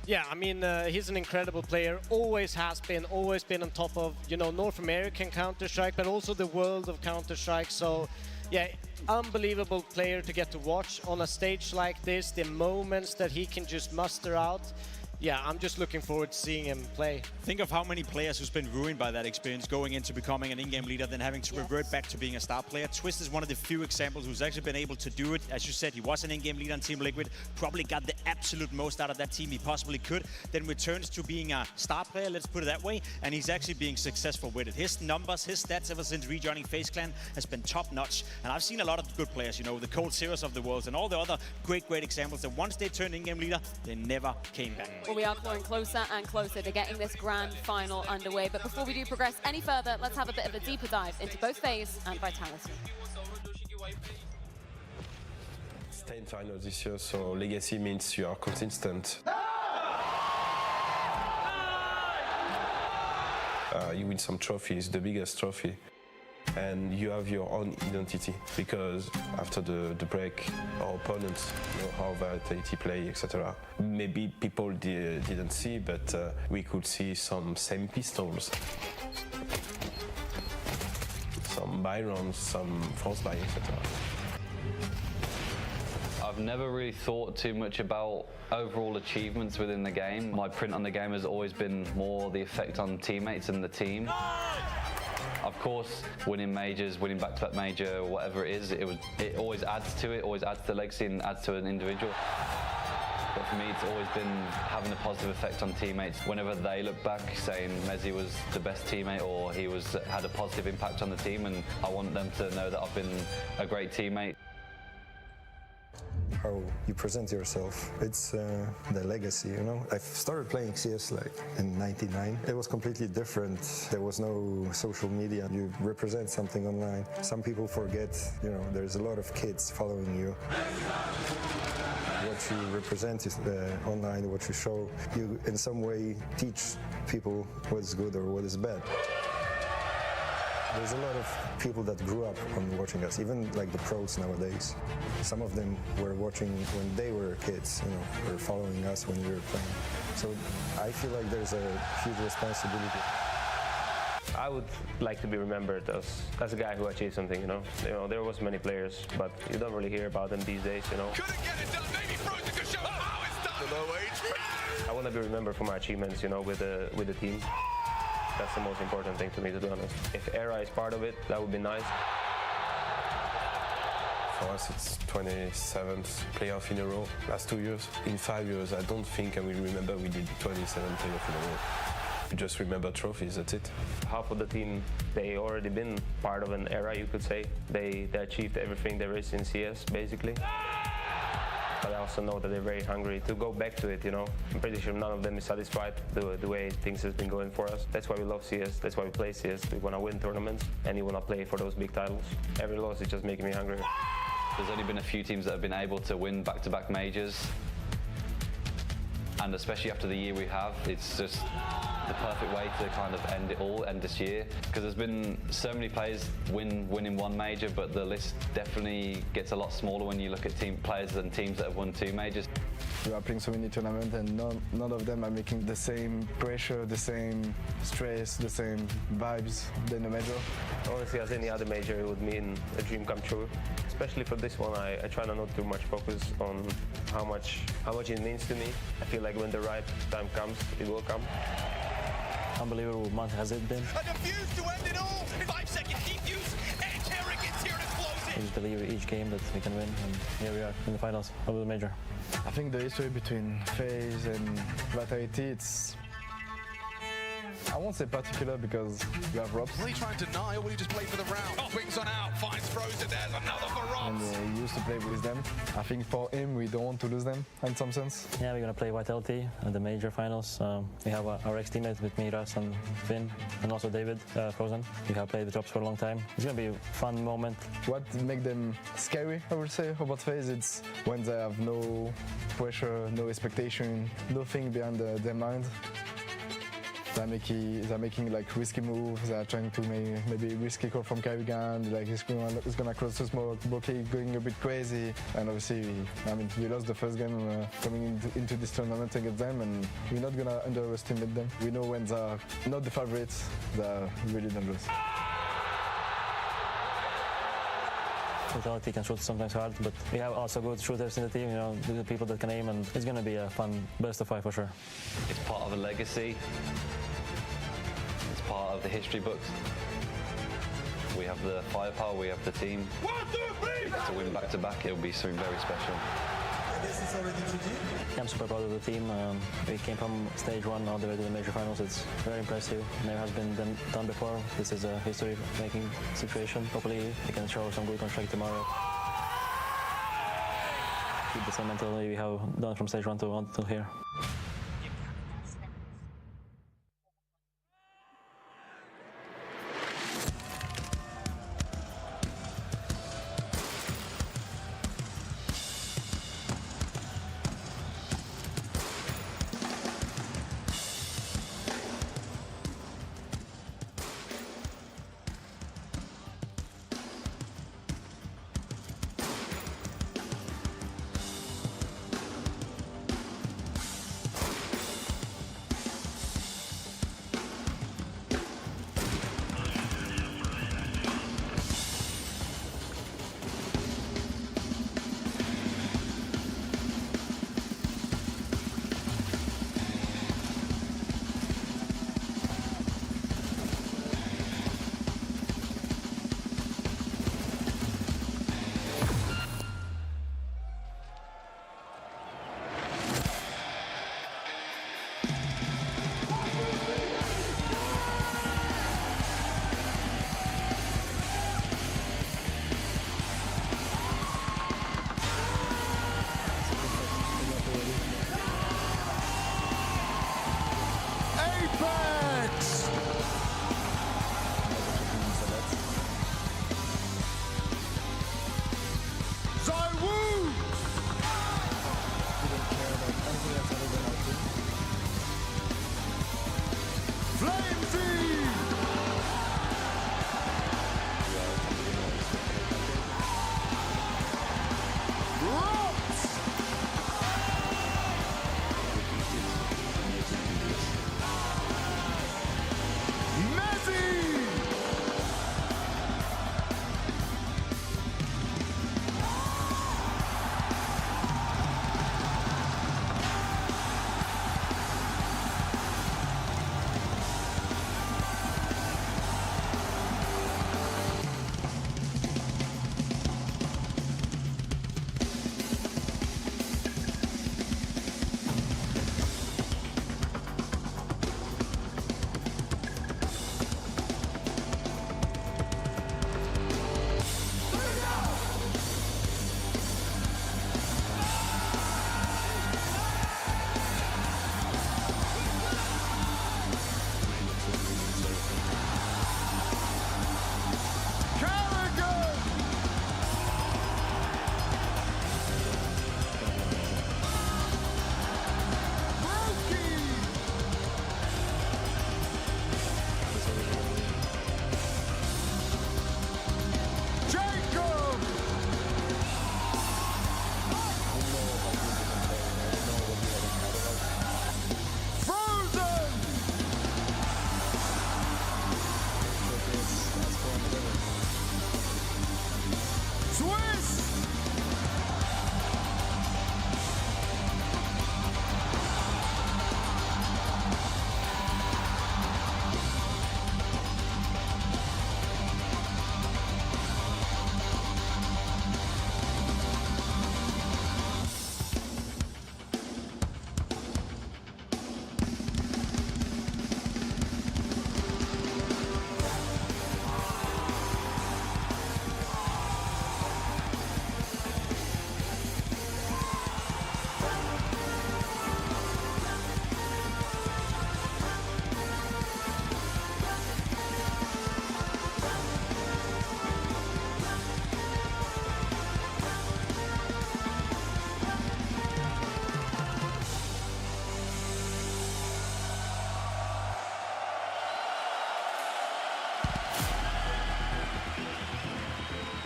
Yeah, I mean, he's an incredible player, always has been, always been on top of, you know, North American Counter-Strike, but also the world of Counter-Strike. So, yeah, unbelievable player to get to watch on a stage like this, the moments that he can just muster out. Yeah, I'm just looking forward to seeing him play. Think of how many players who's been ruined by that experience, going into becoming an in-game leader, then having to revert back to being a star player. Twist is one of the few examples who's actually been able to do it. As you said, he was an in-game leader on Team Liquid, probably got the absolute most out of that team he possibly could, then returns to being a star player, let's put it that way, and he's actually being successful with it. His numbers, his stats ever since rejoining FaZe Clan has been top-notch, and I've seen a lot of good players, you know, the Corsair of the world and all the other great examples that once they turned in-game leader, they never came back. Well, we are growing closer and closer to getting this grand final underway. But before we do progress any further, let's have a bit of a deeper dive into both FaZe and Vitality. Stay in final this year, so legacy means you are consistent. You win some trophies, the biggest trophy, and you have your own identity, because after the break, our opponents know how Vitality play, etc. Maybe people didn't see, but we could see some same pistols, some Byrons, some Frostbite, etc. I've never really thought too much about overall achievements within the game. My print on the game has always been more the effect on teammates and the team. Of course, winning majors, winning back-to-back major, whatever it is, it always adds to it, always adds to the legacy and adds to an individual. But for me, it's always been having a positive effect on teammates. Whenever they look back saying Mezzi was the best teammate, or he had a positive impact on the team, and I want them to know that I've been a great teammate. how you present yourself. It's the legacy, you know. I started playing CS like in '99. It was completely different. There was no social media. You represent something online. Some people forget, you know, there's a lot of kids following you. What you represent is online, what you show, you in some way teach people what is good or what is bad. There's a lot of people that grew up on watching us, even like the pros nowadays. Some of them were watching when they were kids, you know, were following us when we were playing. So I feel like there's a huge responsibility. I would like to be remembered as a guy who achieved something, you know. There was many players, but you don't really hear about them these days, you know. Couldn't get it done, maybe Frozen could show how it's done. The low age. I want to be remembered for my achievements, you know, with the team. That's the most important thing to me, to be honest. If ERA is part of it, that would be nice. For us, it's 27th playoff in a row, last 2 years. In 5 years, I don't think I will remember we did 27 playoff in a row. You just remember trophies, that's it. Half of the team, they already been part of an era, you could say. They achieved everything there is in CS, basically. But I also know that they're very hungry to go back to it, you know. I'm pretty sure none of them is satisfied the way things has been going for us. That's why we love CS, that's why we play CS. We want to win tournaments, and we want to play for those big titles. Every loss is just making me hungry. There's only been a few teams that have been able to win back-to-back majors. And especially after the year we have, it's just the perfect way to kind of end this year. Because there's been so many players winning one major, but the list definitely gets a lot smaller when you look at players and teams that have won 2 majors. We are playing so many tournaments and none of them are making the same pressure, the same stress, the same vibes than a major. Honestly, as any other major, it would mean a dream come true. Especially for this one, I try not too much focus on how much it means to me. I feel like when the right time comes, it will come. Unbelievable month has it been. A defuse to end it all. 5-second defuse, and Carrick is here to close it. We just believe each game that we can win, and here we are in the finals of the major. I think the history between FaZe and Vitality, it's... I won't say particular because you have Robs. Will he try and deny or will he just play for the round? Oh, wings on out, finds Frozen, there's another for Robs. And he used to play with them. I think for him, we don't want to lose them in some sense. Yeah, we're going to play Vitality at the major finals. We have our ex-teammates with me, Ras and Finn, and also David, Frozen. We have played with Drops for a long time. It's going to be a fun moment. What makes them scary, I would say, about FaZe, it's when they have no pressure, no expectation, nothing behind their mind. They're making like risky moves. They're trying to make maybe risky call from Carrigan. Like he's gonna cross the smoke. Boki going a bit crazy. And obviously, we lost the first game coming into this tournament against them, and we're not gonna underestimate them. We know when they're not the favorites, they're really dangerous. Vitality can shoot sometimes hard, but we have also good shooters in the team, you know, good people that can aim, and it's going to be a fun best of 5 for sure. It's part of a legacy. It's part of the history books. We have the firepower, we have the team. 1, 2, 3! We get to win back-to-back, it'll be something very special. I'm super proud of the team. We came from stage 1 all the way to the major finals. It's very impressive. Never has been done before. This is a history-making situation. Hopefully we can show some good construct tomorrow. Keep the same mentality we have done from stage 1 to here. Apex! Zaiwu! Flamesy! Rops! Messi!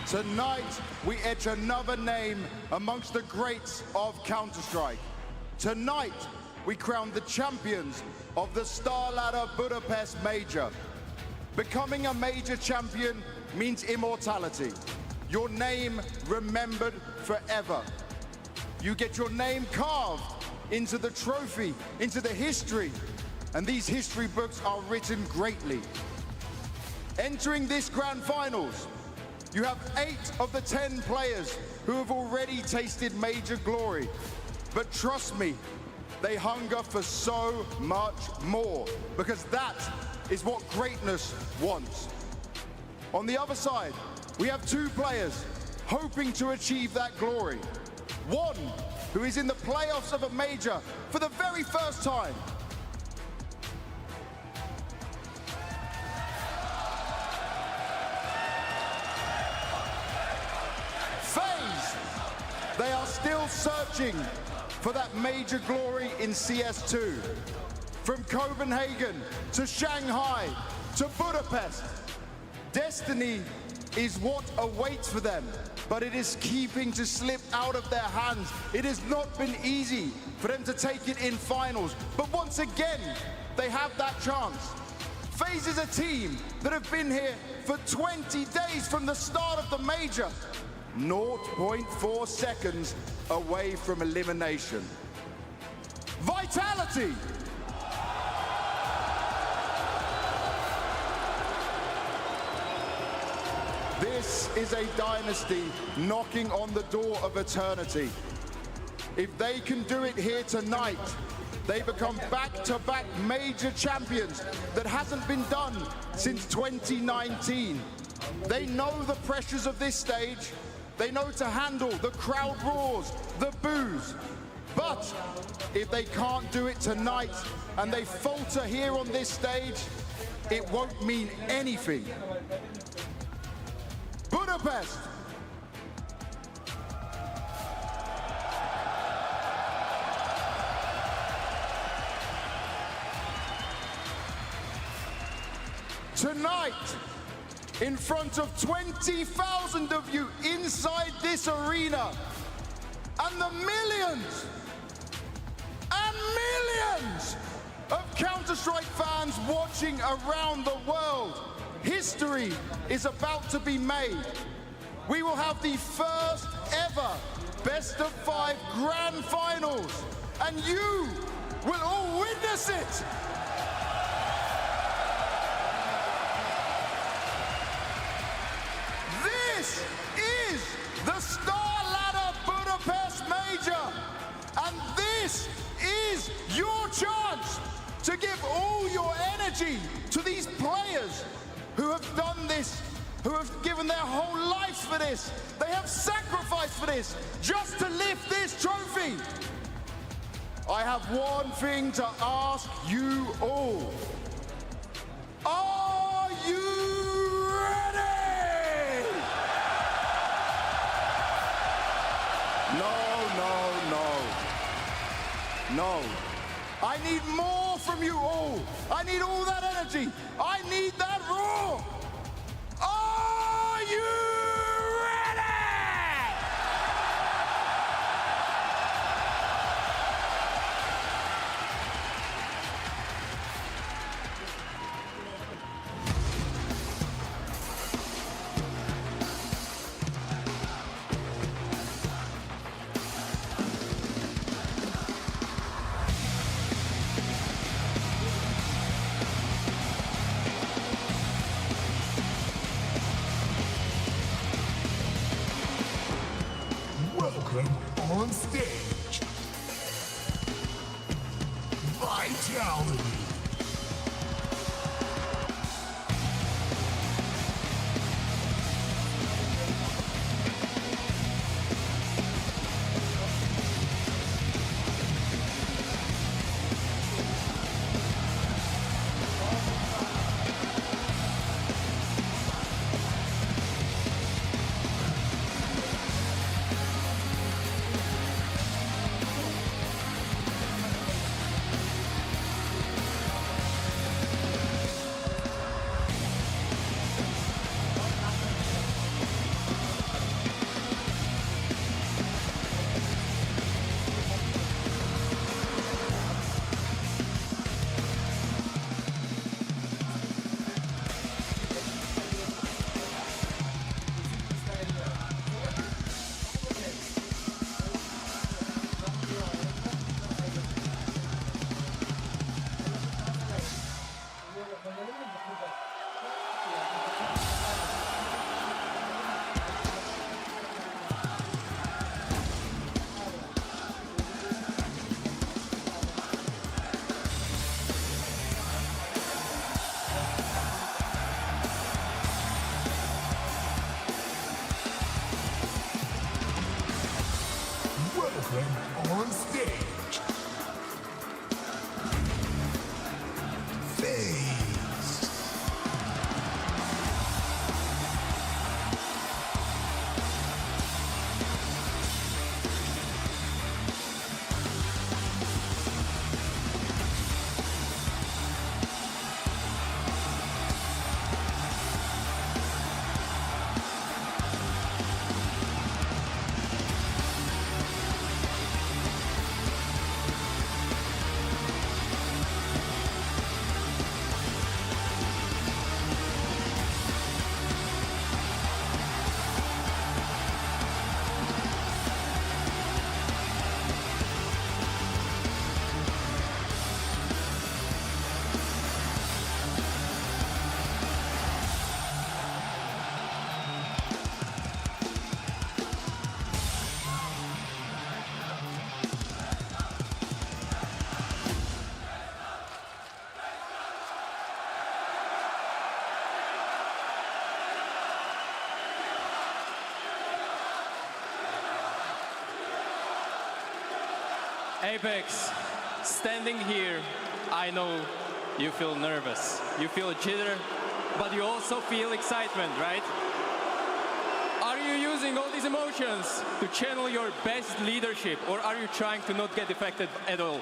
Tonight, we etch another name amongst the greats of Counter-Strike. Tonight, we crown the champions of the STARLADDER Budapest Major. Becoming a major champion means immortality. Your name remembered forever. You get your name carved into the trophy, into the history, and these history books are written greatly. Entering this grand finals, you have 8 of the 10 players who have already tasted major glory. But trust me, they hunger for so much more, because that is what greatness wants. On the other side, we have 2 players hoping to achieve that glory. One who is in the playoffs of a major for the very first time. FaZe, they are still searching for that major glory in CS2. From Copenhagen to Shanghai to Budapest, destiny is what awaits for them, but it is keeping to slip out of their hands. It has not been easy for them to take it in finals, but once again, they have that chance. FaZe is a team that have been here for 20 days from the start of the major. 0.4 seconds away from elimination. Vitality! This is a dynasty knocking on the door of eternity. If they can do it here tonight, they become back-to-back major champions that hasn't been done since 2019. They know the pressures of this stage. They know to handle the crowd roars, the boos. But if they can't do it tonight and they falter here on this stage, it won't mean anything. Budapest. Tonight, in front of 20,000 of you inside this arena, and the millions and millions of Counter-Strike fans watching around the world, history is about to be made. We will have the first ever best of 5 grand finals, and you will all witness it. This is the STARLADDER Budapest Major, and this is your chance to give all your energy to these players who have done this, who have given their whole lives for this. They have sacrificed for this, just to lift this trophy. I have one thing to ask you all. Are you ready? No. I need more from you all. I need all that energy. I need that roar. Are you ready? Welcome on stage, Vitality. Apex, standing here, I know you feel nervous, you feel jitter, but you also feel excitement, right? Are you using all these emotions to channel your best leadership, or are you trying to not get affected at all?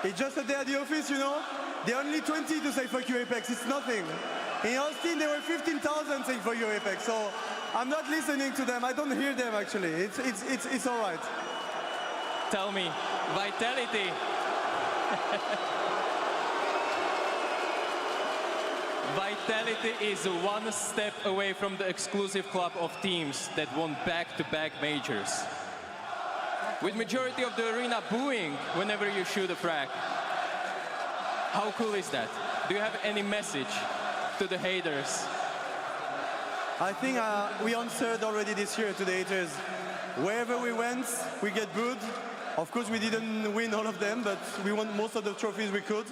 It's just a day at the office, you know? There are only 20 to say fuck you Apex, it's nothing. In Austin, there were 15,000 saying fuck you Apex, so I'm not listening to them, I don't hear them actually, it's all right. Tell me, Vitality. Vitality is one step away from the exclusive club of teams that won back-to-back majors. With majority of the arena booing whenever you shoot a frag. How cool is that? Do you have any message to the haters? I think we answered already this year to the haters. Wherever we went, we get booed. Of course, we didn't win all of them, but we won most of the trophies we could.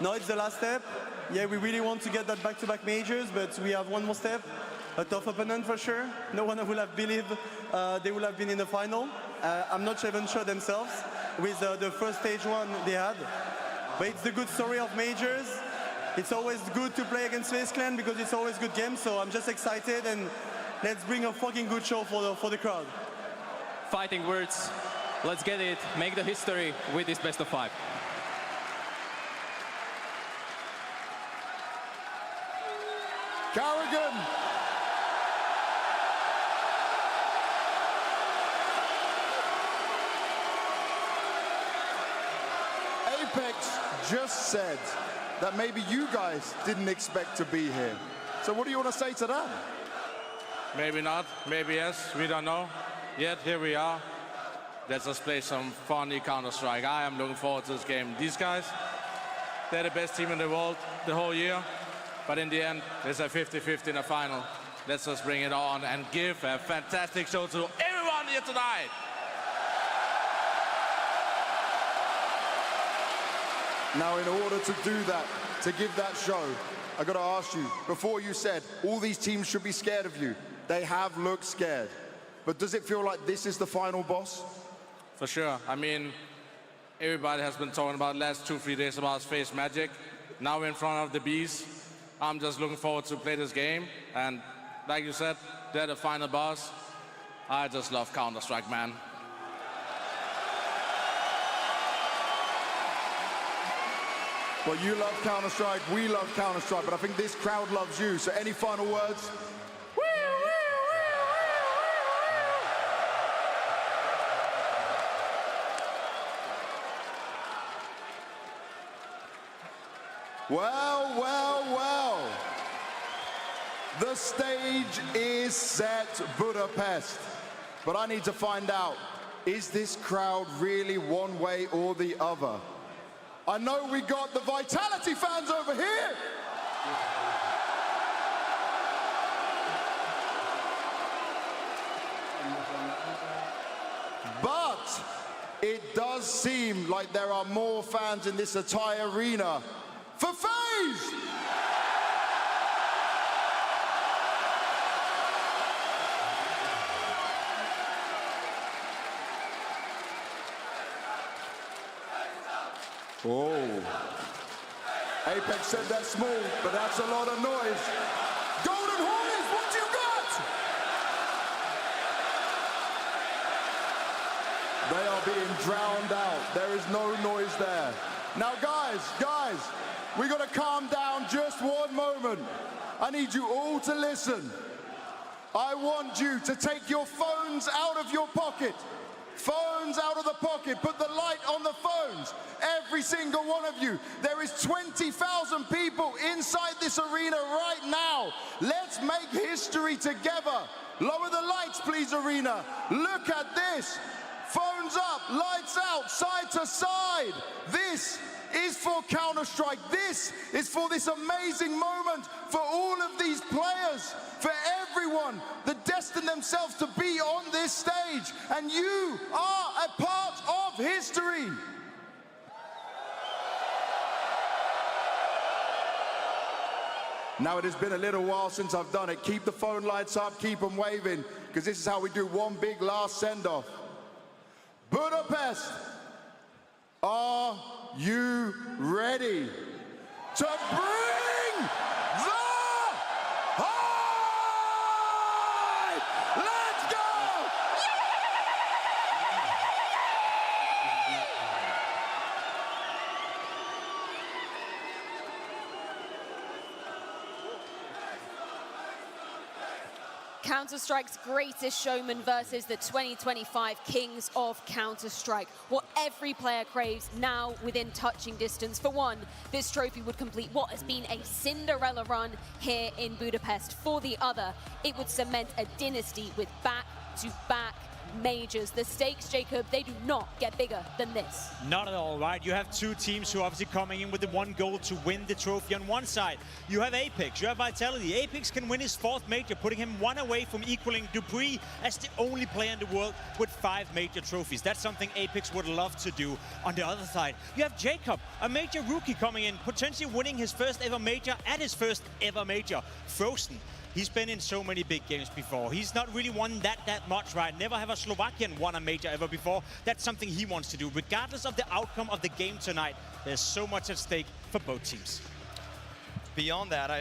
Now it's the last step. Yeah, we really want to get that back-to-back majors, but we have one more step. A tough opponent for sure. No one would have believed they would have been in the final. I'm not even sure themselves with the first stage one they had. But it's the good story of majors. It's always good to play against FaceCam because it's always good games, so I'm just excited and let's bring a fucking good show for the crowd. Fighting words. Let's get it. Make the history with this best of 5. Carrigan. Apex just said that maybe you guys didn't expect to be here. So what do you want to say to that? Maybe not, maybe yes, we don't know. Yet here we are. Let's just play some funny Counter-Strike. I am looking forward to this game. These guys, they're the best team in the world the whole year. But in the end, it's a 50-50 in the final. Let's just bring it on and give a fantastic show to everyone here tonight. Now, in order to do that, to give that show, I got to ask you, before you said all these teams should be scared of you, they have looked scared. But does it feel like this is the final boss? For sure. I mean, everybody has been talking about the last 2-3 days about FaZe Magic. Now we're in front of the bees. I'm just looking forward to play this game. And like you said, they're the final boss. I just love Counter-Strike, man. Well, you love Counter-Strike, we love Counter-Strike, but I think this crowd loves you. So any final words? Well, well, well. The stage is set, Budapest. But I need to find out, is this crowd really one way or the other? I know we got the Vitality fans over here. But it does seem like there are more fans in this entire arena for FaZe! Oh. Apex said that's small, but that's a lot of noise. Golden Hornets, what you got? They are being drowned out. There is no noise there. Now, guys, we got to calm down just one moment. I need you all to listen. I want you to take your phones out of your pocket. Phones out of the pocket. Put the light on the phones. Every single one of you. There is 20,000 people inside this arena right now. Let's make history together. Lower the lights, please, arena. Look at this. Phones up, lights out, side to side. This is for Counter-Strike. This is for this amazing moment for all of these players, for everyone that destined themselves to be on this stage. And you are a part of history. Now, it has been a little while since I've done it. Keep the phone lights up, keep them waving, because this is how we do one big last send-off. Budapest, are you ready to bring the hype? Let's go! Counter-Strike's greatest showman versus the 2025 Kings of Counter-Strike. What every player craves now within touching distance. For one, this trophy would complete what has been a Cinderella run here in Budapest. For the other, it would cement a dynasty with back-to-back majors. The stakes, Jacob, they do not get bigger than this. Not at all, right? You have two teams who are obviously coming in with the one goal to win the trophy. On one side, you have Apex, you have Vitality. Apex can win his 4th major, putting him one away from equaling Dupree as the only player in the world with 5 major trophies. That's something Apex would love to do. On the other side, you have Jacob, a major rookie coming in, potentially winning his 1st ever major at his 1st ever major. Frozen. He's been in so many big games before. He's not really won that much, right? Never have a Slovakian won a major ever before. That's something he wants to do. Regardless of the outcome of the game tonight, there's so much at stake for both teams. Beyond that, I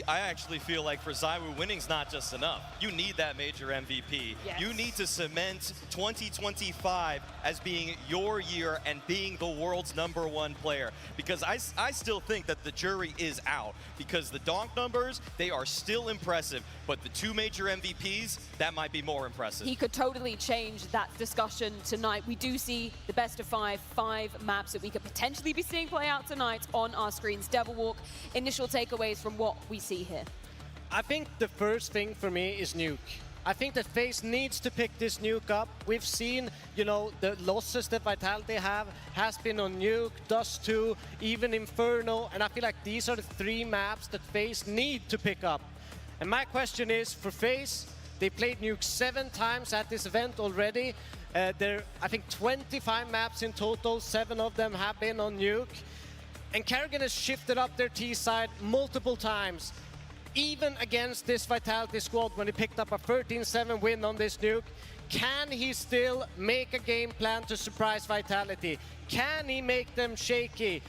actually feel like for ZywOo, winning's not just enough. You need that major MVP. Yes. You need to cement 2025 as being your year and being the world's #1 player. Because I still think that the jury is out. Because the donk numbers, they are still impressive. But the 2 major MVPs, that might be more impressive. He could totally change that discussion tonight. We do see the best of 5 maps that we could potentially be seeing play out tonight on our screens. Devil Walk, initial takeaways from what we see here. I think the first thing for me is nuke. I think that FaZe needs to pick this nuke up. We've seen, you know, the losses that Vitality has been on nuke, Dust 2, even Inferno, and I feel like these are the 3 maps that FaZe need to pick up. And my question is, for FaZe, they played nuke 7 times at this event already. There are, I think, 25 maps in total, 7 of them have been on nuke. And Karrigan has shifted up their T side multiple times, even against this Vitality squad when he picked up a 13-7 win on this nuke. Can he still make a game plan to surprise Vitality? Can he make them shaky?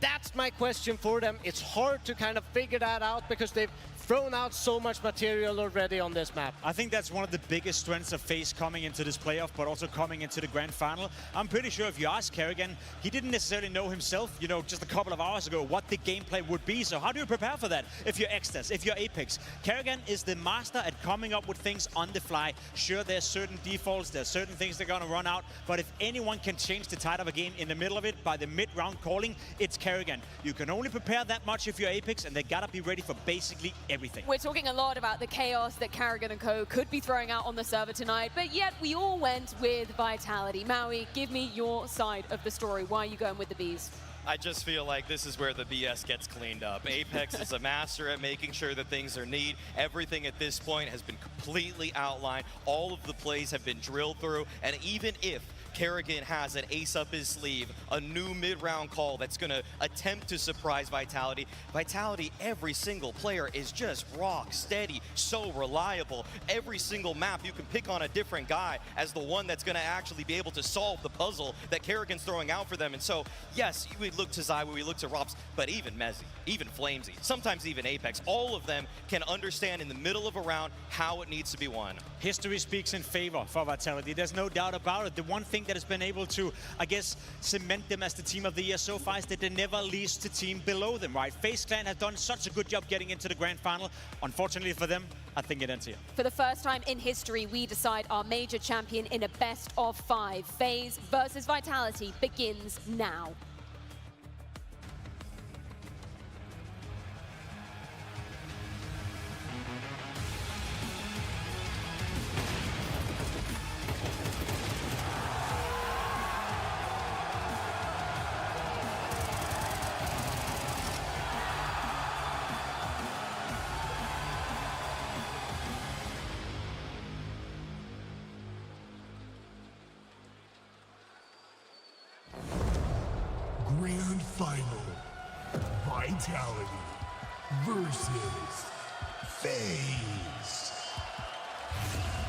That's my question for them. It's hard to kind of figure that out because they've thrown out so much material already on this map. I think that's one of the biggest strengths of FaZe coming into this playoff, but also coming into the grand final. I'm pretty sure if you ask Karrigan, he didn't necessarily know himself, you know, just a couple of hours ago what the gameplay would be. So how do you prepare for that? If you're Extas, if you're Apex, Karrigan is the master at coming up with things on the fly. Sure, there's certain defaults, there's certain things they're gonna run out, but if anyone can change the tide of a game in the middle of it by the mid-round calling, it's Karrigan. You can only prepare that much if you're Apex, and they gotta be ready for basically everything. We're talking a lot about the chaos that Karrigan and co could be throwing out on the server tonight, but yet we all went with Vitality. Maui, give me your side of the story. Why are you going with the Bees? I just feel like this is where the BS gets cleaned up. Apex is a master at making sure that things are neat. Everything at this point has been completely outlined. All of the plays have been drilled through, and even if Karrigan has an ace up his sleeve, a new mid-round call that's going to attempt to surprise Vitality. Vitality, every single player is just rock steady, so reliable. Every single map, you can pick on a different guy as the one that's going to actually be able to solve the puzzle that Karrigan's throwing out for them. And so, yes, we look to ZywOo, we look to Rops, but even Mezzy, even Flamesy, sometimes even Apex, all of them can understand in the middle of a round how it needs to be won. History speaks in favor for Vitality. There's no doubt about it. The one thing that has been able to, I guess, cement them as the team of the year so far is that they never lose to team below them, right? FaZe Clan has done such a good job getting into the grand final. Unfortunately for them, I think it ends here. For the first time in history, we decide our major champion in a best of 5. FaZe versus Vitality begins now. Grand Final. Vitality versus FaZe.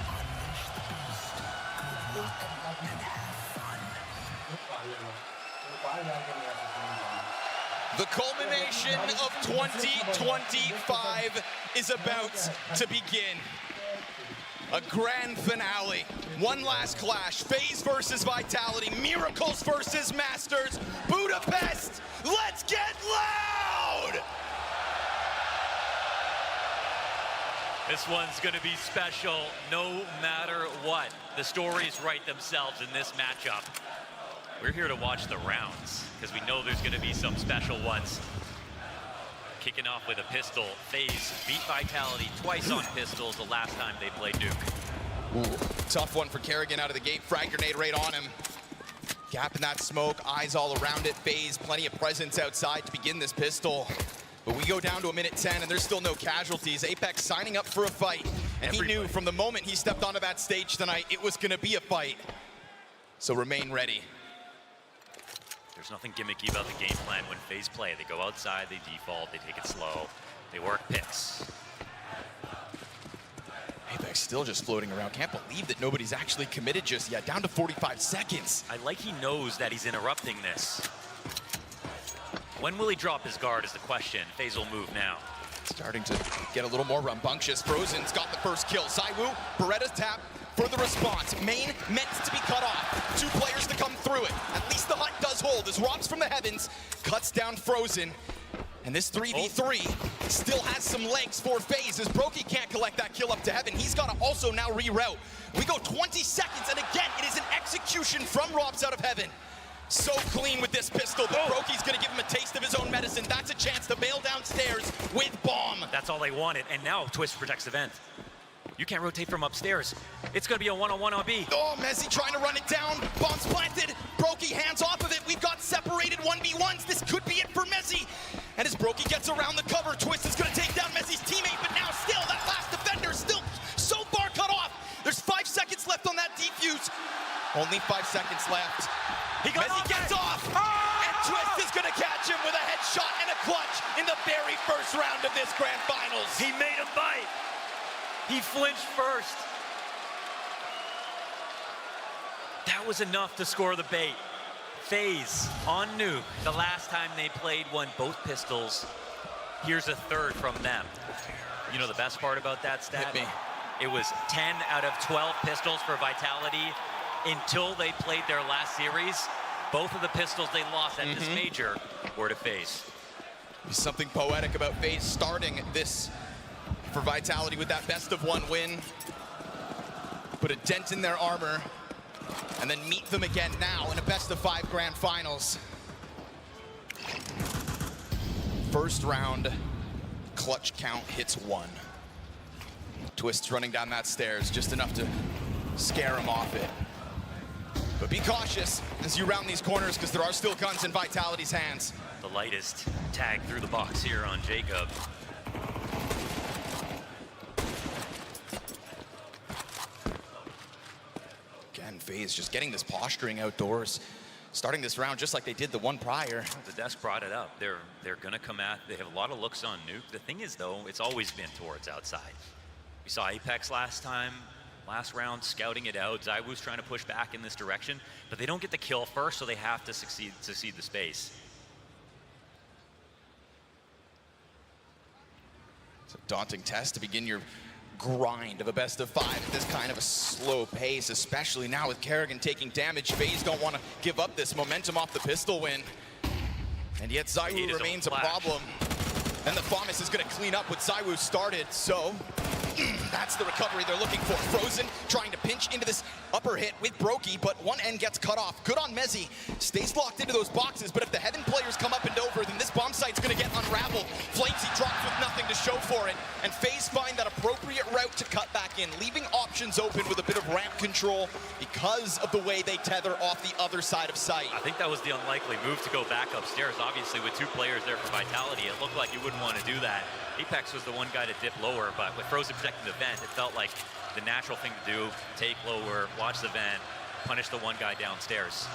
Unleash the beast. Good luck and have The culmination of 2025 is about to begin. A grand finale. One last clash. FaZe versus Vitality. Miracles versus Masters. Budapest, let's get loud! This one's going to be special no matter what. The stories write themselves in this matchup. We're here to watch the rounds because we know there's going to be some special ones. Kicking off with a pistol. FaZe beat Vitality twice on pistols the last time they played Duke. Ooh, tough one for Kerrigan out of the gate. Frag grenade right on him. Gap in that smoke, eyes all around it. FaZe, plenty of presence outside to begin this pistol. But we go down to a minute 10 and there's still no casualties. Apex signing up for a fight. And he knew from the moment he stepped onto that stage tonight, it was gonna be a fight. So remain ready. There's nothing gimmicky about the game plan when FaZe play. They go outside, they default, they take it slow, they work picks. Apex still just floating around. Can't believe that nobody's actually committed just yet. Down to 45 seconds. I like he knows that he's interrupting this. When will he drop his guard is the question. FaZe will move now. Starting to get a little more rambunctious. Frozen's got the first kill. ZywOo, Beretta's tap for the response. Main meant to be cut off. 2 players to come through it. At least the hunt does hold as Robs from the heavens cuts down Frozen. And this 3v3 still has some legs for FaZe as Brokey can't collect that kill up to heaven. He's got to also now reroute. We go 20 seconds, and again, it is an execution from Robs out of heaven. So clean with this pistol, but Brokey's going to give him a taste of his own medicine. That's a chance to bail downstairs with bomb. That's all they wanted, and now Twist protects the vent. You can't rotate from upstairs. It's going to be a one-on-one on B. Oh, Mezzi trying to run it down. Bomb's planted. Brokey hands off of it. We've got separated 1v1s. This could be it for Mezzi. And as Brokey gets around the cover, Twist is going to take down Mezzi's teammate, but now still, that last defender still so far cut off. There's 5 seconds left on that defuse. Only 5 seconds left. Mezzi gets off, and Twist is going to catch him with a headshot and a clutch in the very first round of this grand finals. He made him bite. He flinched first. That was enough to score the bait. FaZe on Nuke. The last time they played won both pistols. Here's a third from them. You know the best part about that stat? Hit me. It was 10 out of 12 pistols for Vitality until they played their last series. Both of the pistols they lost at this major were to FaZe. There's something poetic about FaZe starting this for Vitality with that best-of-1 win. Put a dent in their armor, and then meet them again now in a best-of-5 grand finals. First round, clutch count hits 1. Twist's running down that stairs, just enough to scare him off it. But be cautious as you round these corners, because there are still guns in Vitality's hands. The lightest tag through the box here on Jacob. Again, FaZe just getting this posturing outdoors, starting this round just like they did the one prior. The desk brought it up. They're gonna come at, they have a lot of looks on Nuke. The thing is though, it's always been towards outside. We saw Apex last round, scouting it out. ZywOo's trying to push back in this direction, but they don't get the kill first, so they have to succeed the space. It's a daunting test to begin your grind of a best-of-5 at this kind of a slow pace, especially now with Kerrigan taking damage. FaZe don't want to give up this momentum off the pistol win. And yet ZywOo remains a problem. And the FAMAS is going to clean up what ZywOo started, so that's the recovery they're looking for. Frozen trying to pinch into this upper hit with Brokey, but one end gets cut off. Good on Mezzi. Stays locked into those boxes, but if the Heaven players come up and over, then this bomb site's going to get unraveled. Flamesy drops with nothing to show for it, and FaZe find that appropriate route to cut back in, leaving options open with a bit of ramp control because of the way they tether off the other side of sight. I think that was the unlikely move to go back upstairs. Obviously, with 2 players there for Vitality, it looked like you wouldn't want to do that. Apex was the one guy to dip lower, but with Frozen protecting the vent, it felt like the natural thing to do. Take lower, watch the vent, punish the one guy downstairs.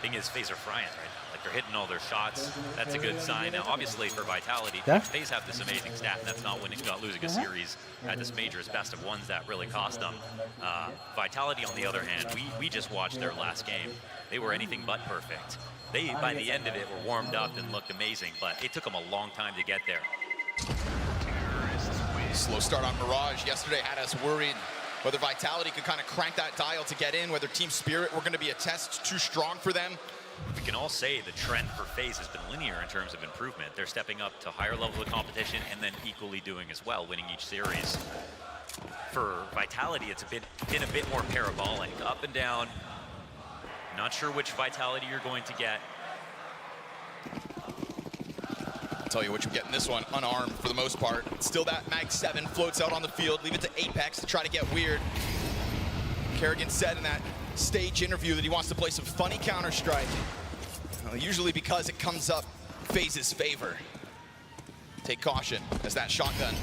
Thing is, FaZe are frying right now. Like, they're hitting all their shots. That's a good sign. Now, obviously, for Vitality, FaZe have this amazing stat, and that's not losing a series at this major. It's best of ones that really cost them. Vitality, on the other hand, we just watched their last game. they were anything but perfect. They, by the end of it, were warmed up and looked amazing, but it took them a long time to get there. Slow start on Mirage yesterday had us worried whether Vitality could kind of crank that dial to get in, whether Team Spirit were going to be a test too strong for them. We can all say the trend for FaZe has been linear in terms of improvement. They're stepping up to higher levels of competition and then equally doing as well, winning each series. For Vitality, it's been a bit more parabolic, up and down. Not sure which Vitality you're going to get. I'll tell you what you get in this one, unarmed for the most part. Still that Mag 7 floats out on the field, leave it to Apex to try to get weird. Kerrigan said in that stage interview that he wants to play some funny Counter-Strike. Usually because it comes up FaZe's favor. Take caution as that shotgun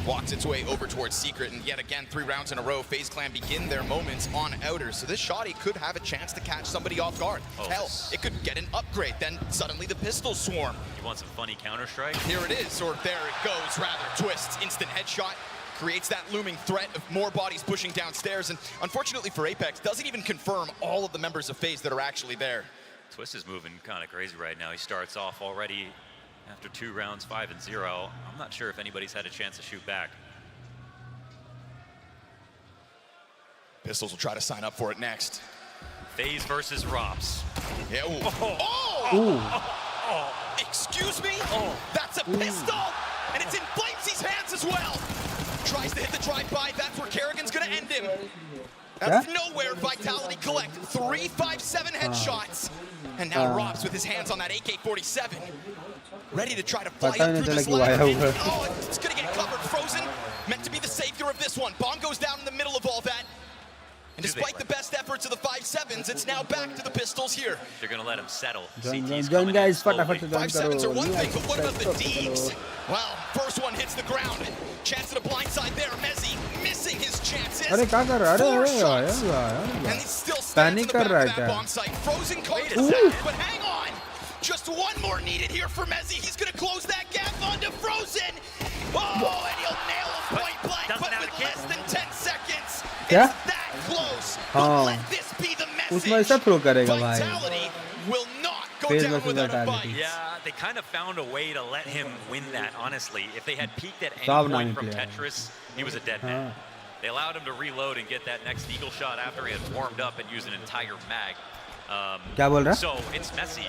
walks its way over towards Secret, and yet again, 3 rounds in a row, FaZe Clan begin their moments on Outers. So this shotty could have a chance to catch somebody off guard. Hell, it could get an upgrade, then suddenly the pistol swarm. You want some funny Counter-Strike? Here it is, or there it goes, rather. Twist, instant headshot, creates that looming threat of more bodies pushing downstairs, and unfortunately for Apex, doesn't even confirm all of the members of FaZe that are actually there. Twist is moving kind of crazy right now. He starts off already after 2 rounds, 5-0. I'm not sure if anybody's had a chance to shoot back. Pistols will try to sign up for it next. FaZe versus Rops. Yeah, ooh. Oh! Excuse me? That's a pistol! And it's in Flamesy's hands as well! Tries to hit the drive-by, that's where Kerrigan's gonna end him. Out of nowhere, Vitality collect 3 5-7 headshots. And now Rops with his hands on that AK-47. Ready to try to fly up through this ladder. Oh, it's gonna get covered. Frozen, meant to be the savior of this one. Bomb goes down in the middle of all that. And despite the best efforts of the 5-7s, it's now back to the pistols here. They're gonna let him settle. Join guys, फटाफट join 5-7s are one thing, but what about the Deegs? Well, first one hits the ground. Chance at a blindside there. Mezzi missing his chances. अरे क्या कर रहा है? अरे यार And he's still standing in the back of that bomb site. Frozen caught a second, but hang on. Just one more needed here for Mezzi. He's going to close that gap onto Frozen. Oh, and he'll nail him point blank, but with less than 10 seconds. क्या? It's that close. हाँ. Let this be the message. उसमें ऐसा throw करेगा भाई. Vitality will not go FaZe down versus without a Vitality. fight. Yeah, they kind of found a way to let him win that, honestly. If they had peaked at any Top point 9 from player. Tetris, he was a dead man. They allowed him to reload and get that next eagle shot after he had warmed up and used an entire mag. क्या बोल रहा? So it's messy,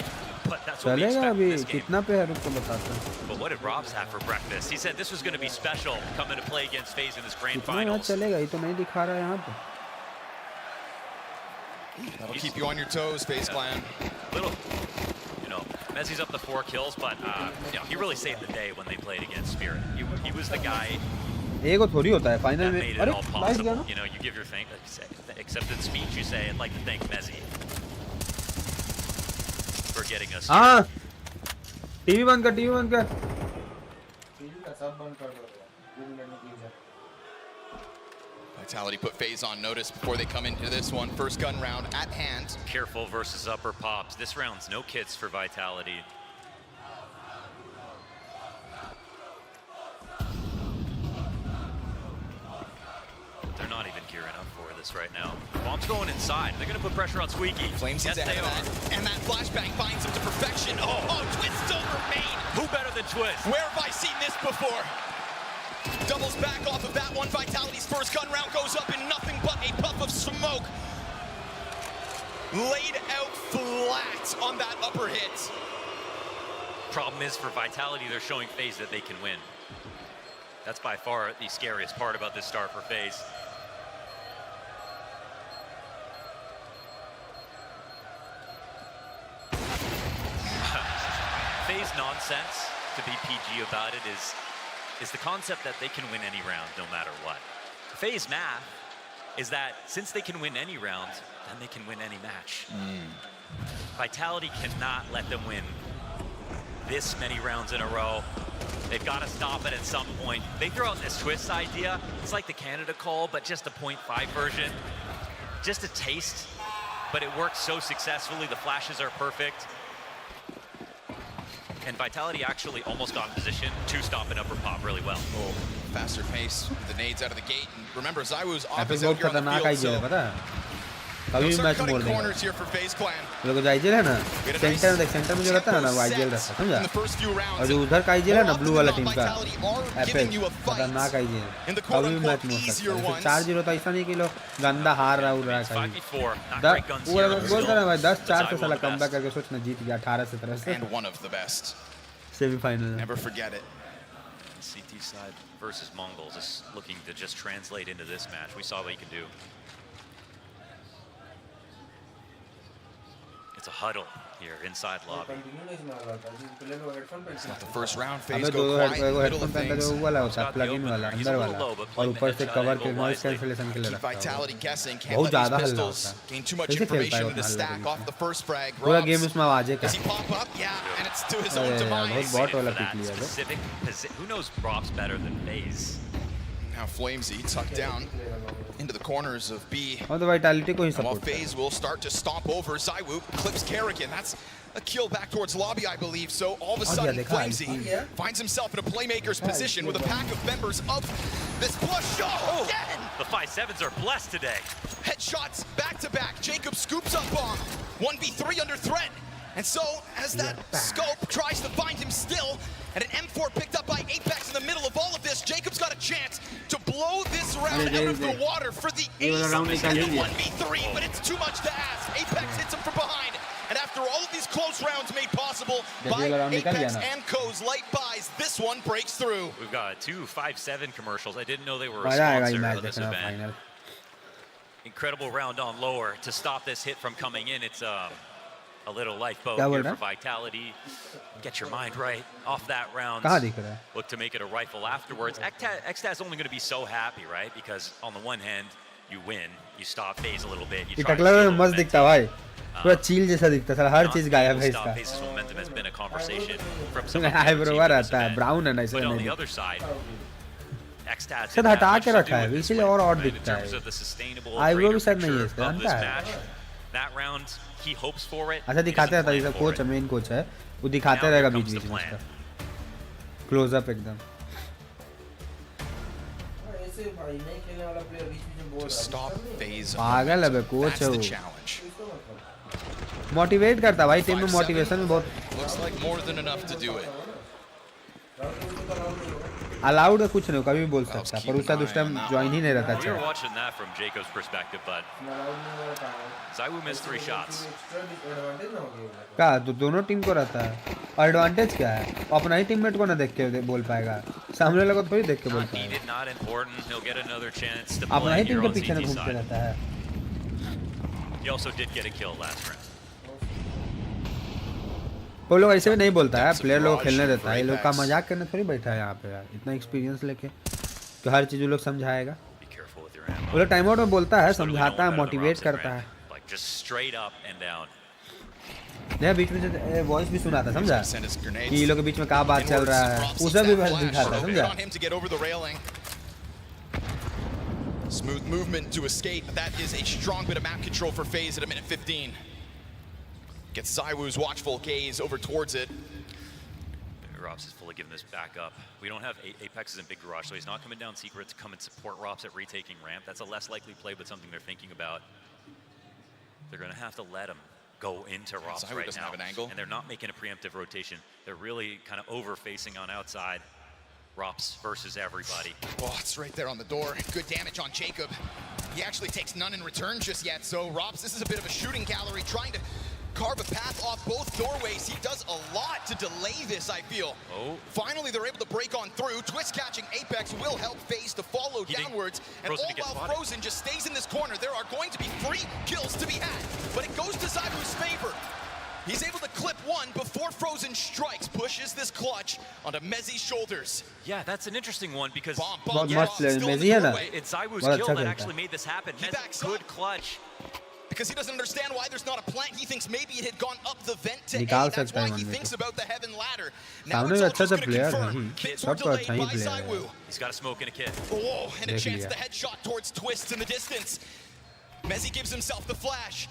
but that's what we चलेगा expect अभी in this game. कितना पे है रुक तो बताता हूँ. But what did Robs have for breakfast? He said this was going to be special coming to play against FaZe in this grand कितना मैच finals. चलेगा ये तो नहीं दिखा रहा है यहाँ पे. That'll keep you on your toes, FaZe Clan. Little, Mezzi's up to 4 kills, but he really saved the day when they played against Spirit. He was the guy एगो थोड़ी होता है फाइनल that में. made it अरे all light गया possible. ना. You give your acceptance speech. You say, "I'd like to thank Mezzi for getting us." हाँ. TV बंद कर, टीवी बंद कर. Vitality put FaZe on notice before they come into this one. First gun round at hand. Careful versus upper pops. This round's no kits for Vitality. They're not even gearing up for this right now. Bomb's going inside. They're going to put pressure on Squeaky. Flames yes, ahead they of are. that. And that flashbang finds him to perfection. Oh, Twist over main. Who better than Twist? Where have I seen this before? Doubles back off of that one. Vitality's first gun round goes up in nothing but a puff of smoke. Laid out flat on that upper hit. Problem is for Vitality, they're showing FaZe that they can win. That's by far the scariest part about this start for FaZe. FaZe nonsense, to be PG about it, is the concept that they can win any round no matter what. FaZe math is that since they can win any round, then they can win any match. Vitality cannot let them win this many rounds in a row. They've got to stop it at some point. They throw out this Twist idea. It's like the Canada call, but just a 0.5 version. Just a taste, but it works so successfully. The flashes are perfect. And Vitality actually almost got in position to stop an upper pop really well. Oh, faster pace with the nades out of the gate. And remember, Zywoo's off his out here on the field, so कभी भी match मोड़ देगा लोगों को IGL है ना centre में देख सेंटर में जो रहता है ना वो आईजीएल रहता है समझा और जो उधर का आईजीएल है ना ब्लू वाला टीम का एपेक्स खतरनाक आईजीएल कभी भी मैच मोड़ सकता है 4-0 तो ऐसा नहीं कि लोग गंदा हार रहा उड़ रहा है कभी वो बोलता ना भाई 10-4 से साला कमबैक करके सोचना जीत गया 18-17 से semifinal Never forget it. CT side versus Mongols is looking to just translate into this match. We saw what he can do. It's a huddle here inside lobby. It's not the first round. FaZe go quiet in the middle of things. और ऊपर से cover के noise cancellation के लिए Keep Vitality guessing. Can't बहुत let ज्यादा these हल्ला pistols होता है gain too much information in the stack off the first frag. पूरा गेम उसमें आवाज है Does he pop up? Yeah, and it's to his own बहुत demise. बॉट वाला पिक लिया है Specific who knows Rob's better than FaZe? Now Flamesy tucked down into the corners of B. और तो वाइटैलिटी को ही And while support FaZe will start to stomp over, Zywoo clips Kerrigan. That's a kill back towards lobby, I believe. So all of a sudden, Flamesy finds himself in a playmaker's position with a pack of members of this plus shot again. The 5-7s are blessed today. Headshots back to back. Jacob scoops up bomb. 1v3 under threat. And so, as that scope tries to find him still, and an M4 picked up by Apex in the middle of all of this, Jacob's got a chance to blow this round out of the water for the ace. 1v3, but it's too much to ask. Apex hits him from behind. And after all of these close rounds made possible by Apex and Co's light buys, this one breaks through. We've got 2 5-7 commercials. I didn't know they were a sponsor of this event. Incredible round on lower to stop this hit from coming in. It's a little lifeboat here for Vitality. Get your mind right off that round. Look to make it a rifle afterwards. Xtaz only going to be so happy, right? Because on the one hand, you win, you stop FaZe a little bit. You try to मस्त दिखता भाई पूरा चील जैसा दिखता है हर चीज गायब है इसका FaZe's momentum has been a conversation from some हाइब्रोवर आता है ब्राउन है ना but on the इसमें other side Xtaz शायद हटा के रखा है इसीलिए और दिखता है आईब्रो भी शायद नहीं है इसका जानता है that round he hopes for it. अच्छा दिखाते रहता है जैसा कोच है मेन कोच है वो दिखाते रहेगा बीच बीच में इसका क्लोज अप एकदम To stop FaZe. पागल है बे कोच है वो मोटिवेट करता भाई टीम में मोटिवेशन में बहुत Looks like more than enough to do it. Allowed है कुछ नहीं कभी भी बोल सकता पर उसका उस टाइम ज्वाइन ही नहीं रहता We were watching that from Jacob's perspective, but Zywoo missed 3 shots. क्या तो दोनों टीम को रहता है और एडवांटेज क्या है अपना ही टीममेट को ना देख के बोल पाएगा सामने वाले को थोड़ी देख के बोल पाएगा Needed, not important. He'll get another chance to अपना play ही टीम here के on पीछे ना CT घूमते side. रहता है He also did get a kill last round. वो लोग ऐसे भी नहीं बोलता है प्लेयर लोग खेलने देता है ये लोग का मजाक करने थोड़ी बैठा है यहाँ पे यार इतना एक्सपीरियंस लेके तो हर चीज वो लोग समझाएगा वो लोग टाइम आउट में बोलता है समझाता है मोटिवेट करता है Like just straight up and down. नहीं बीच में वॉइस भी सुना था समझा कि ये लोग के बीच में क्या बात चल रहा है उसे भी दिखाता समझा Smooth movement to escape. That is a strong bit of map control for FaZe at a minute 15. Gets Zywoo's watchful gaze over towards it. Rops is fully giving this back up. We don't have Apex is in big garage, so he's not coming down secret to come and support Rops at retaking ramp. That's a less likely play, but something they're thinking about. They're going to have to let him go into Rops Zywoo right doesn't now. have an angle. And they're not making a preemptive rotation. They're really kind of over-facing on outside. Rops versus everybody. Oh, it's right there on the door. Good damage on Jacob. He actually takes none in return just yet. So Rops, this is a bit of a shooting gallery, trying to carve a path off both doorways. He does a lot to delay this, I feel. Oh. Finally, they're able to break on through. Twist catching Apex will help FaZe to follow downwards. And all while Frozen just stays in this corner, there are going to be 3 kills to be had. But it goes to Zywoo's favor. He's able to clip one before Frozen strikes, pushes this clutch onto Mezzi's shoulders. Yeah, that's an interesting one because it's Zywoo's kill that actually made this happen. Mezzi, good clutch. Because he doesn't understand why there's not a plant. He thinks maybe it had gone up the vent to A. That's why he thinks about the heaven ladder. Now it's all just going to confirm. Bits were delayed by Zywoo. He's got a smoke and a kit. Oh, and a chance at the headshot towards Twist in the distance. Mezzi gives himself the flash.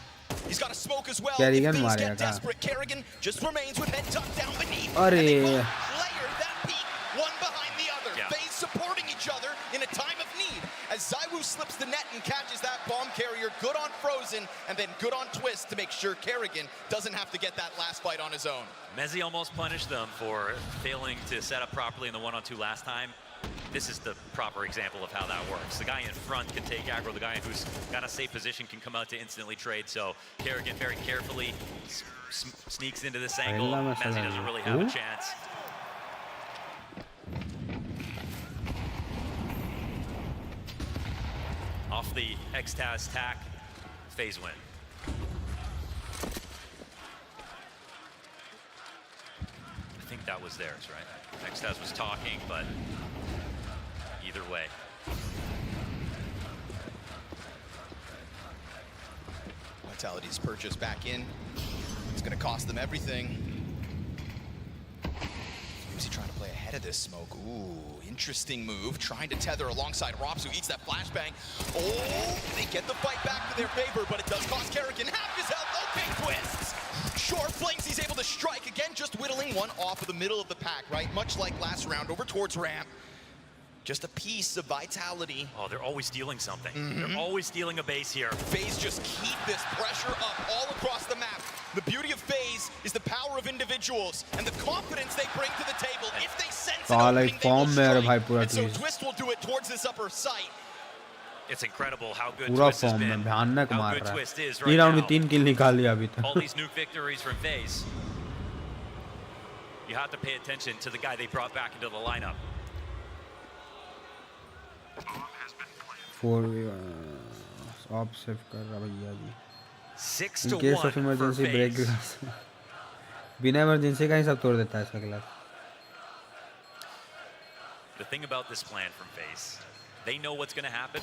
He's got a smoke as well. If things get desperate, Kerrigan just remains with head tucked down beneath. And they both layer that peak, one behind the other. FaZe supporting each other in a time of need. As Zywoo ZywOo slips the net and catches that bomb carrier. Good on Frozen, and then good on Twist to make sure Kerrigan doesn't have to get that last fight on his own. Mezzi almost punished them for failing to set up properly in the 1-on-2 last time. This is the proper example of how that works. The guy in front can take aggro. The guy who's got a safe position can come out to instantly trade. So Kerrigan very carefully sneaks into this angle. Mezzi doesn't really have a chance. Off the X-Taz tack, FaZe win. I think that was theirs, right? X-Taz was talking, but either way. Vitality's purchase back in. It's going to cost them everything. Is he trying to play ahead of this smoke? Ooh, interesting move. Trying to tether alongside Rops, who eats that flashbang. Oh, they get the fight back to their favor, but it does cost Kerrigan half his health. Okay, Twists. Short flanks, he's able to strike again, just whittling one off of the middle of the pack, right? Much like last round, over towards ramp. Just a piece of Vitality. Oh, they're always stealing something. They're always stealing a base here. FaZe just keep this pressure up all across the map. The beauty of FaZe is the power of individuals and the confidence they bring to the table. If they sense an opening, they will strike. And so Twist will do it towards this upper site. It's incredible how good Twist has been. How good Twist is right round now. में 3 kill निकाल लिया अभी तक. All these nuke victories from FaZe. You have to pay attention to the guy they brought back into the lineup. 4 of save कर रहा भैया जी. 6 In to case 1 of emergency, for break FaZe. glass. बिना emergency का ही सब तोड़ देता है इसका glass. The thing about this plan from FaZe, they know what's going to happen.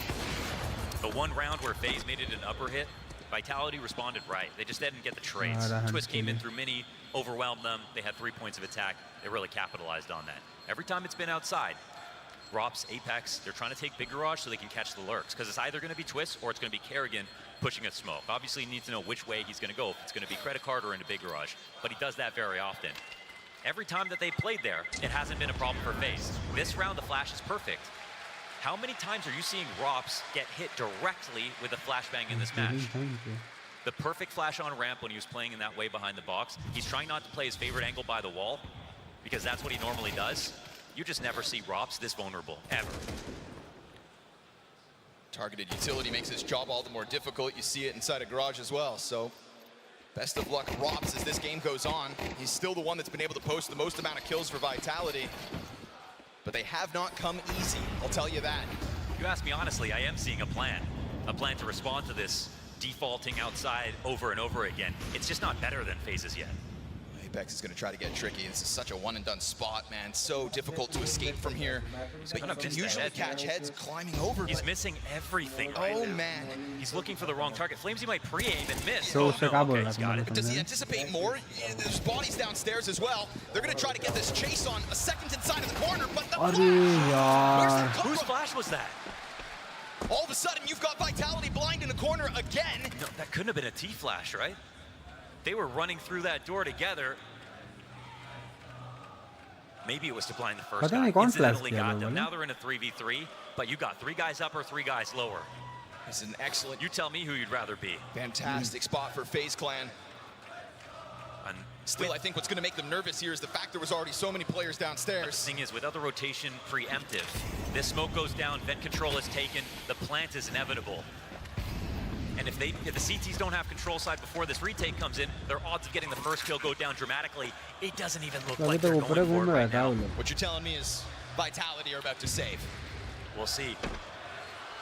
The one round where FaZe made it an upper hit, Vitality responded right. They just didn't get the trades. Twist came in through mini, overwhelmed them. They had 3 points of attack. They really capitalized on that. Every time it's been outside, Rops, Apex, they're trying to take Big Garage so they can catch the lurks, because it's either going to be Twist or it's going to be Kerrigan pushing a smoke. Obviously, you need to know which way he's going to go, if it's going to be Credit Card or into Big Garage, but he does that very often. Every time that they played there, it hasn't been a problem for FaZe. This round, the flash is perfect. How many times are you seeing Rops get hit directly with a flashbang in this match? The perfect flash on ramp when he was playing in that way behind the box. He's trying not to play his favorite angle by the wall, because that's what he normally does. You just never see Rops this vulnerable, ever. Targeted utility makes his job all the more difficult. You see it inside a garage as well. So best of luck, Rops, as this game goes on. He's still the one that's been able to post the most amount of kills for Vitality. But they have not come easy, I'll tell you that. You ask me honestly, I am seeing a plan to respond to this defaulting outside over and over again. It's just not better than FaZe's yet. Apex is going to try to get tricky. This is such a one-and-done spot, man. So difficult to escape from here. But you can usually catch heads climbing over. He's missing everything right now. Oh, man. He's looking for the wrong target. Flamesy might pre-aim and miss. So okay, he's got it. Does he anticipate more? Yeah, there's bodies downstairs as well. They're going to try to get this chase on. A second inside of the corner, but the flash! Whose flash was that? All of a sudden, you've got Vitality blind in the corner again. No, that couldn't have been a T-flash, right? They were running through that door together. Maybe it was to blind the first guy. Incidentally got them. Now they're in a 3v3, but you got 3 guys up or 3 guys lower. This is an excellent... You tell me who you'd rather be. Fantastic spot for FaZe Clan. And still, I think what's going to make them nervous here is the fact there was already so many players downstairs. But the thing is, without the rotation preemptive, this smoke goes down, vent control is taken, the plant is inevitable. And if the CTs don't have control side before this retake comes in, their odds of getting the first kill go down dramatically. It doesn't even look like they're going for it right now. What you're telling me is Vitality are about to save. We'll see.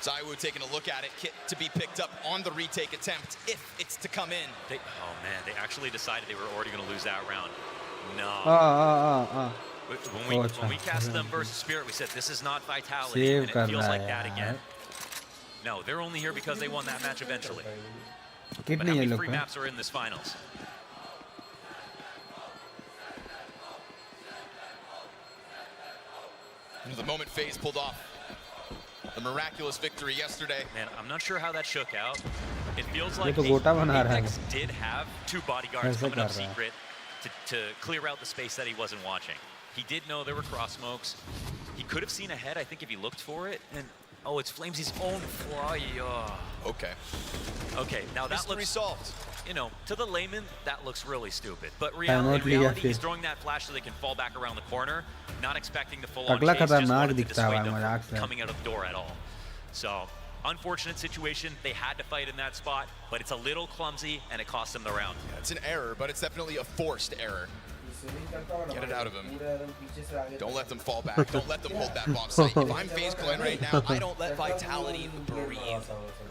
ZywOo taking a look at it, kit to be picked up on the retake attempt, if it's to come in. Oh man, they actually decided they were already going to lose that round. No. When we cast them versus Spirit, we said this is not Vitality, and it feels like that again. No, they're only here because they won that match eventually. But how many free maps are in this finals? The moment FaZe pulled off the miraculous victory yesterday. Man, I'm not sure how that shook out. It feels like Apex did have 2 bodyguards coming up secret to clear out the space that he wasn't watching. He did know there were cross smokes. He could have seen ahead, I think, if he looked for it. And Oh, it's Flamesy's own fly. Okay. Okay, now that looks solved. You know, to the layman, that looks really stupid. But in reality, he's throwing that flash so they can fall back around the corner, not expecting the full-on chase, just wanted to dissuade them from coming out of the door at all. So, unfortunate situation. They had to fight in that spot, but it's a little clumsy, and it cost them the round. Yeah, it's an error, but it's definitely a forced error. Get it out of him. Don't let them fall back. Don't let them hold that bomb site. If I'm FaZe Clan right now, I don't let Vitality breathe.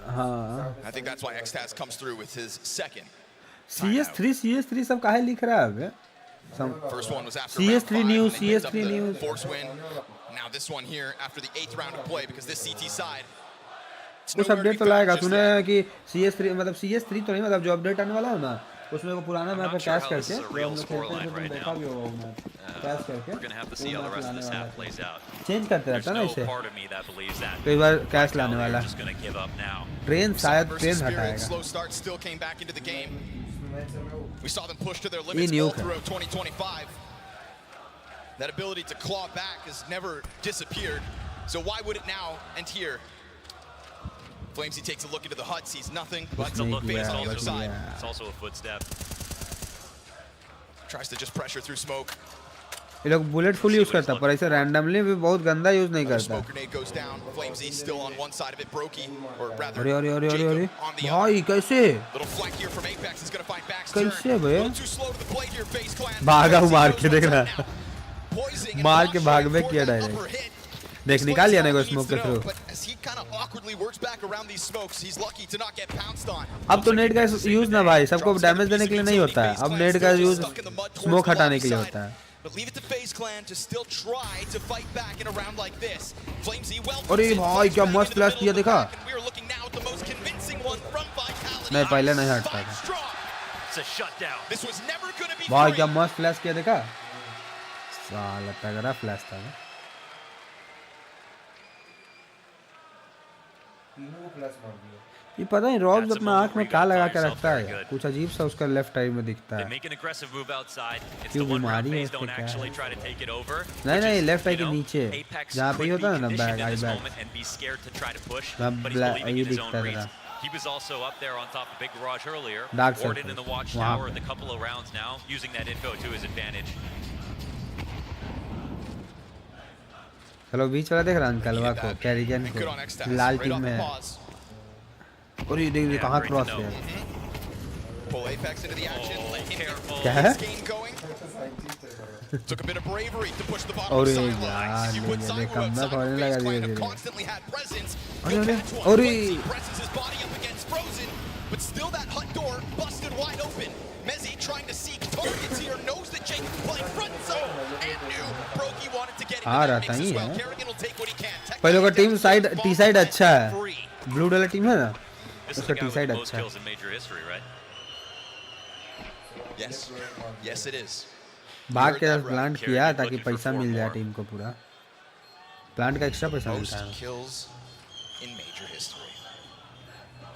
I think that's why Xtaz comes through with his second. CS3 सब काहे लिख रहा है? First one was after CS3 news, CS3 news. Force win. Now this one here after the 8th round of play because this CT side. कुछ update तो लाएगा तूने कि CS3 मतलब CS3 तो नहीं मतलब जो अपडेट आने वाला है ना उसमें को पुराना मैप पे कैश करके देखा भी होगा कैश करके चेंज करते रहता ना इसे कई बार कैश लाने वाला ट्रेन शायद train हटाएगा We saw them push to their limits all throughout 2025. That ability to claw back has never disappeared. So why would it now end here? Flamesy takes a look into the hut, sees nothing. It's a look phase on the other side. It's also a footstep. Tries to just pressure through smoke. ये लोग bullet full use करता पर ऐसे randomly भी बहुत गंदा use नहीं करता अरे भाई कैसे कैसे भाई भागा मार के देखना मार के भाग में किया डायरेक्ट देख निकाल लिया ना को स्मोक के थ्रू अब तो नेट का यूज ना भाई सबको डैमेज देने के लिए नहीं होता है अब नेट का यूज स्मोक हटाने के लिए होता है But leave it to FaZe Clan to still try to fight back in a round like this. Flamesy well. अरे भाई क्या मस्त फ्लैश किया देखा We are looking now at the most convincing one from Vitality. नहीं पहले नहीं हटता था It's a shutdown. This was never going to be. भाई क्या मस्त फ्लैश किया देखा साला तगड़ा फ्लैश था ये पता नहीं रॉब्स अपना आंख में क्या लगा के रखता है कुछ अजीब सा उसका लेफ्ट साइड में दिखता है क्यों बीमारी है उसको क्या है नहीं लेफ्ट आई के नीचे जहाँ पे होता है ना बैग आई बैग ये दिखता है He was also up there on top of Big Garage earlier. Warden in the watchtower in the couple of rounds now, using that info to his advantage. चलो बीच वाला देख रहा अंकलवा को कैरिगन को लाल टीम में और ये देख कहाँ क्रॉस है क्या है और यार ये कम ना पड़ने लगा धीरे धीरे अरे But still that hut door busted wide open. Mezzi trying to seek targets here, knows that Jake is playing front zone and knew Brokey wanted to get into that mix as well. Kerrigan will take what he can. पहले का team side T side अच्छा है blue वाला team है ना उसका T side अच्छा है Yes, yes it is. भाग के प्लांट किया ताकि पैसा मिल जाए टीम को पूरा प्लांट का एक्स्ट्रा पैसा मिलता है kills in major history.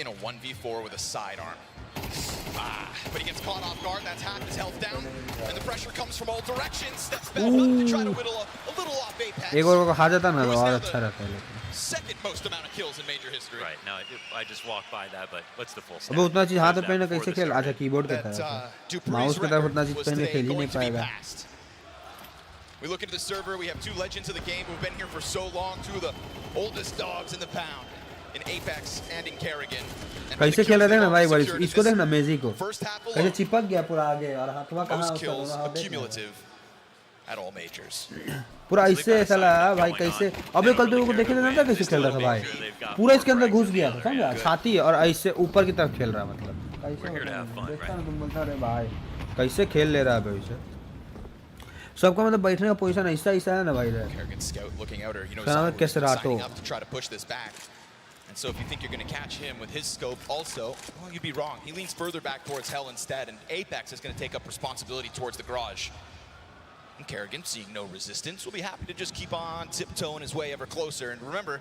In a 1v4 with a sidearm. But he gets caught off guard. That's half his health down. And the pressure comes from all directions. That's better to try to whittle a little off Apex. एक और को खा जाता ना और अच्छा रहता है लेकिन second most amount of kills in major history. Right. Now I just walked by that, but what's the full stat? अब उतना चीज हाथ में पहनना कैसे खेल अच्छा कीबोर्ड के तरफ माउस की तरफ उतना चीज पहनने खेल ही नहीं पाएगा We look into the server. We have two legends of the game who've been here for so long. Two of the oldest dogs in the pound. In Apex and in Kerrigan. कैसे खेल रहे हैं ना भाई बड़ी इसको देखना मेजी को कैसे चिपक गया पूरा आगे और हाथवा कहां accumulative at all majors. पूरा ऐसे साला भाई कैसे अबे कल तो को देखे ना था कैसे खेल रहा था भाई पूरा इसके अंदर घुस गया था समझा छाती और ऐसे ऊपर की तरफ खेल रहा मतलब कैसे देखता ना तुम बोलता रे भाई कैसे खेल ले रहा है भाई से सबका मतलब बैठने का पोजीशन ऐसा ऐसा है ना भाई कैसे रातो And so if you think you're going to catch him with his scope also, well, you'd be wrong. He leans further back towards Hell instead, and Apex is going to take up responsibility towards the garage. And Kerrigan, seeing no resistance, will be happy to just keep on tiptoeing his way ever closer. And remember,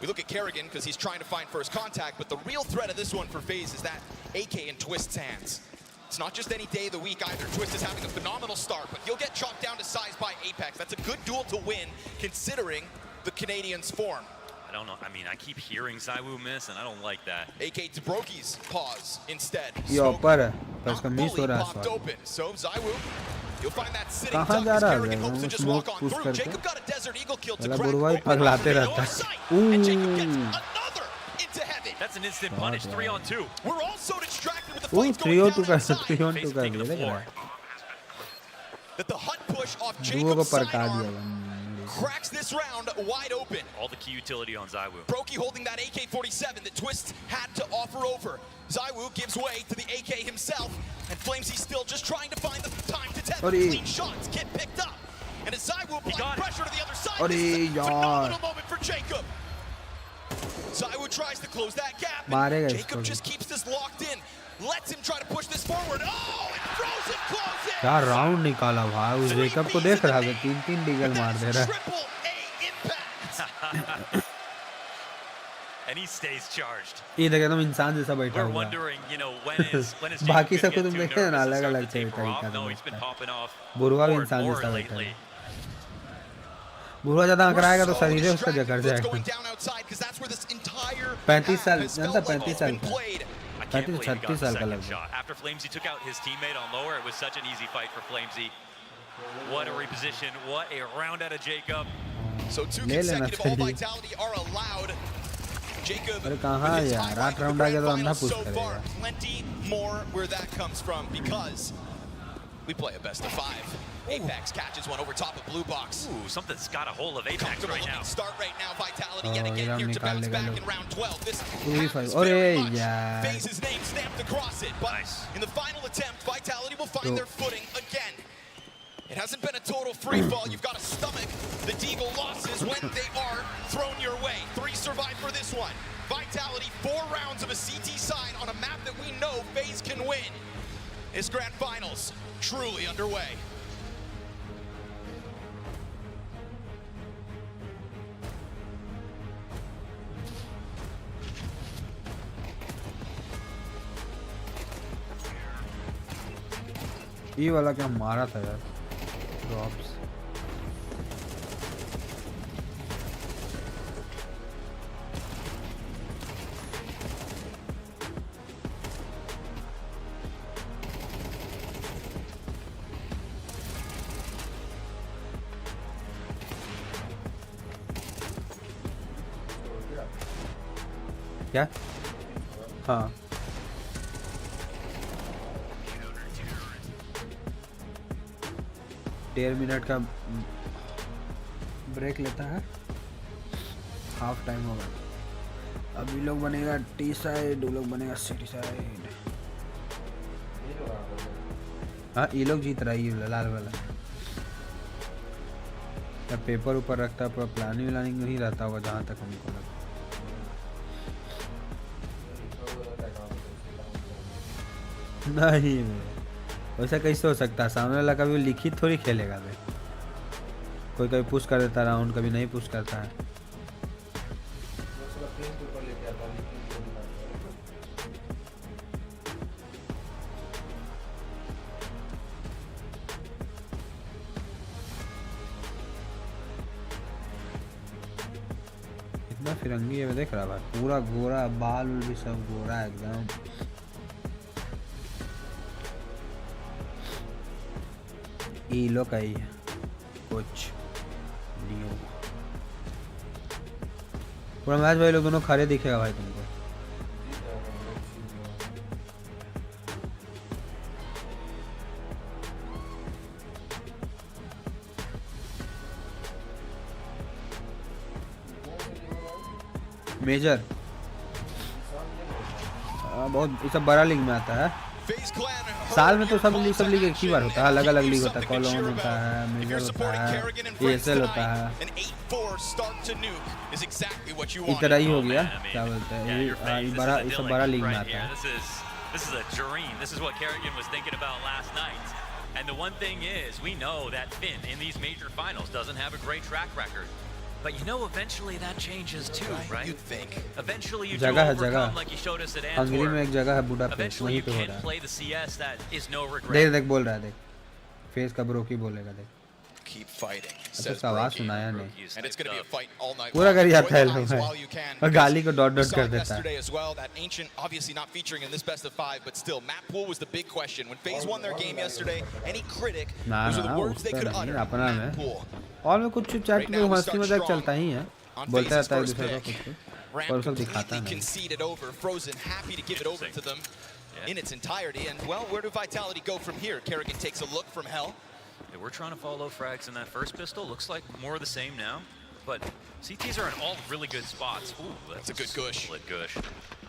we look at Kerrigan because he's trying to find first contact, but the real threat of this one for FaZe is that AK in Twist's hands. It's not just any day of the week either. Twist is having a phenomenal start, but he'll get chalked down to size by Apex. That's a good duel to win, considering the Canadians' form. I don't know. I mean, I keep hearing ZywOo miss, and I don't like that. AK to Broki's pause instead. ये ऊपर है पर इसका miss हो रहा है Popped open. So ZywOo, you'll find that sitting कहाँ duck जा as रहा है Kerrigan hopes to just smoke walk on push through. करके Jacob got a Desert Eagle kill to वाला crack बुरवाई open पगलाते the रहता है into heaven. That's an instant punish, 3-on-2. We're all so distracted with the O fights going 3-on-2 down का 3-on-2 का ये लग रहा है that the hut push off दुओ को Jacob's परका sidearm दिया cracks this round wide open. All the key utility on ZywOo. Brokey holding that AK-47 that Twist had to offer over. ZywOo gives way to the AK himself, and Flamesy still just trying to find the time to tether. Clean shots get picked up. And as ZywOo applies pressure to the other side, this is a phenomenal moment for Jacob. ZywOo tries to close that gap, and Jacob just keeps this locked in. Lets him try to push this forward. Oh, and Frozen closes! क्या round निकाला भाई उस Jacob को देख रहा है 3-3 Diggle मार दे रहा है And he stays charged. ये देखे तुम इंसान जैसा बैठा We're हुआ wondering, you know, when is बाकी Jacob सबको gonna तुम get देखे too ना nervous and अलग start अलग to taper तरीका off? से No, he's been popping off बुरवा भी more इंसान and more जैसा बैठा lately. है बुरवा ज्यादा आंकड़ा आएगा तो शरीर है उसका जकड़ जाएगा 35 साल जानता 35 साल का 35-36 साल का लगभग After Flamesy took out his teammate on lower, it was such an easy fight for Flamesy. What a reposition, what a round out of Jacob. So 2 consecutive all vitality are allowed. Jacob अरे कहाँ यार 8 round आ गया तो अंधा push करेगा plenty more where that comes from because we play a best of 5. Apex catches one over top of blue box. Ooh, something's got a hold of Apex right now. Start right now, Vitality yet again here to bounce back in round 12. This अरे यार FaZe's name stamped across it, but in the final attempt, Vitality will find their footing again. It hasn't been a total free fall. You've got to stomach the Deagle losses when they are thrown your way. 3 survive for this one. Vitality 4 rounds of a CT side on a map that we know FaZe can win. This grand finals truly underway. ये वाला क्या मारा था यार drops क्या हाँ डेढ़ minute का ब्रेक लेता है हाफ टाइम होगा अभी लोग बनेगा टी साइड वो लोग बनेगा सिटी साइड हाँ ये लोग जीत रहा है लाल वाला या पेपर ऊपर रखता पूरा प्लानिंग नहीं रहता होगा जहाँ तक हमको लगा नहीं वैसा कैसे हो सकता है सामने वाला कभी लिखित थोड़ी खेलेगा भाई कोई कभी पुश कर देता राउंड कभी नहीं पुश करता है इतना फिरंगी है देख रहा भाई पूरा गोरा बाल भी सब गोरा एकदम ये लोग आई है कुछ नहीं पूरा मैच भाई लोग दोनों खड़े दिखेगा भाई तुमको मेजर बहुत ये सब बड़ा लीग में आता है साल में तो सब लीग एक ही बार होता है अलग अलग लीग होता है कॉलोन होता है मेजर होता है एएसएल होता है इस तरह ही हो गया क्या बोलते हैं ये सब बड़ा लीग में आता है This is a dream. This is what Kerrigan was thinking about last night. And the one thing is, we know that Finn in these major finals doesn't have a great track record. But you know, eventually that changes too, right? You think. Eventually you do overcome like you showed us at Antwerp. Hungary में एक जगह है Budapest वहीं पे हो रहा है play the CS that is no regret. देख बोल रहा है देख फेस का ब्रोकी बोलेगा देख Keep fighting. अच्छा इसका आवाज सुनाया नहीं And it's going to be a fight all night. पूरा कर जाता है लोग while you can. और गाली को डॉट डॉट कर देता है Yesterday as well, that Ancient obviously not featuring in this best of 5, but still map pool was the big question. When FaZe won their game yesterday, any critic, those are the words they could utter. अपना में और में कुछ chat में मस्ती मजाक चलता ही है बोलता रहता है दूसरे को कुछ और सब दिखाता है conceded over. Frozen happy to give it over to them in its entirety. And well, where do Vitality go from here? Kerrigan takes a look from hell. Yeah, we're trying to follow frags in that first pistol. Looks like more of the same now. But CTs are in all really good spots. Ooh, that's a good gush. Gush.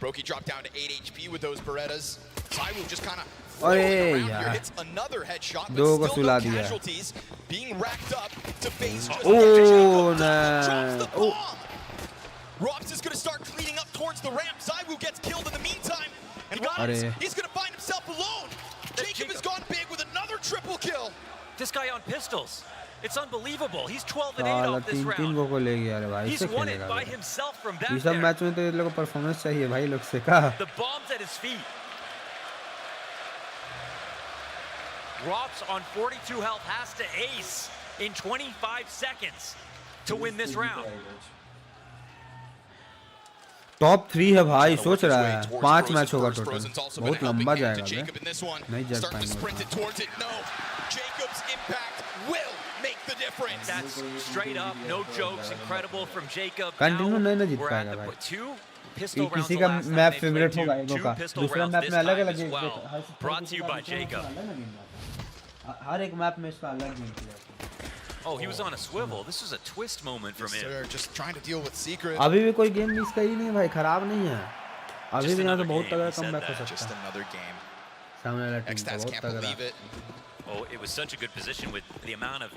Brokey dropped down to 8 HP with those Berettas. Zywoo just kind of around here. Hits another headshot, but still no casualties. Being racked up to FaZe. Oh, no. Rops is going to start cleaning up towards the ramp. Zywoo gets killed in the meantime. And he's going to find himself alone. Jacob has gone big with another triple kill. This guy on pistols. It's unbelievable. He's 12 and 8 off this round. He's won it by himself from back there. इस सब match में तो ये लोगों को performance चाहिए भाई लोग से का. The bombs at his feet. Rops on 42 health has to ace in 25 seconds to win this round. Top 3 है भाई सोच रहा है 5 मैच होगा टोटल बहुत लंबा जाएगा बे नहीं जा पाएंगे Jacob's impact will make the difference. That's straight up, no jokes, incredible from Jacob. Continue नहीं ना जीत पाएगा भाई किसी का मैप फेवरेट होगा एगो का दूसरा मैप में अलग अलग brought to you by Jacob. हर एक मैप में इसका अलग game play Oh, he was on a swivel. This was a twist moment from him. Just trying to deal with secret. अभी भी कोई गेम मिस करी नहीं भाई खराब नहीं है अभी भी यहाँ से बहुत तगड़ा कमबैक हो सकता है Just another game. सामने वाला टीम बहुत तगड़ा Oh, it was such a good position with the amount of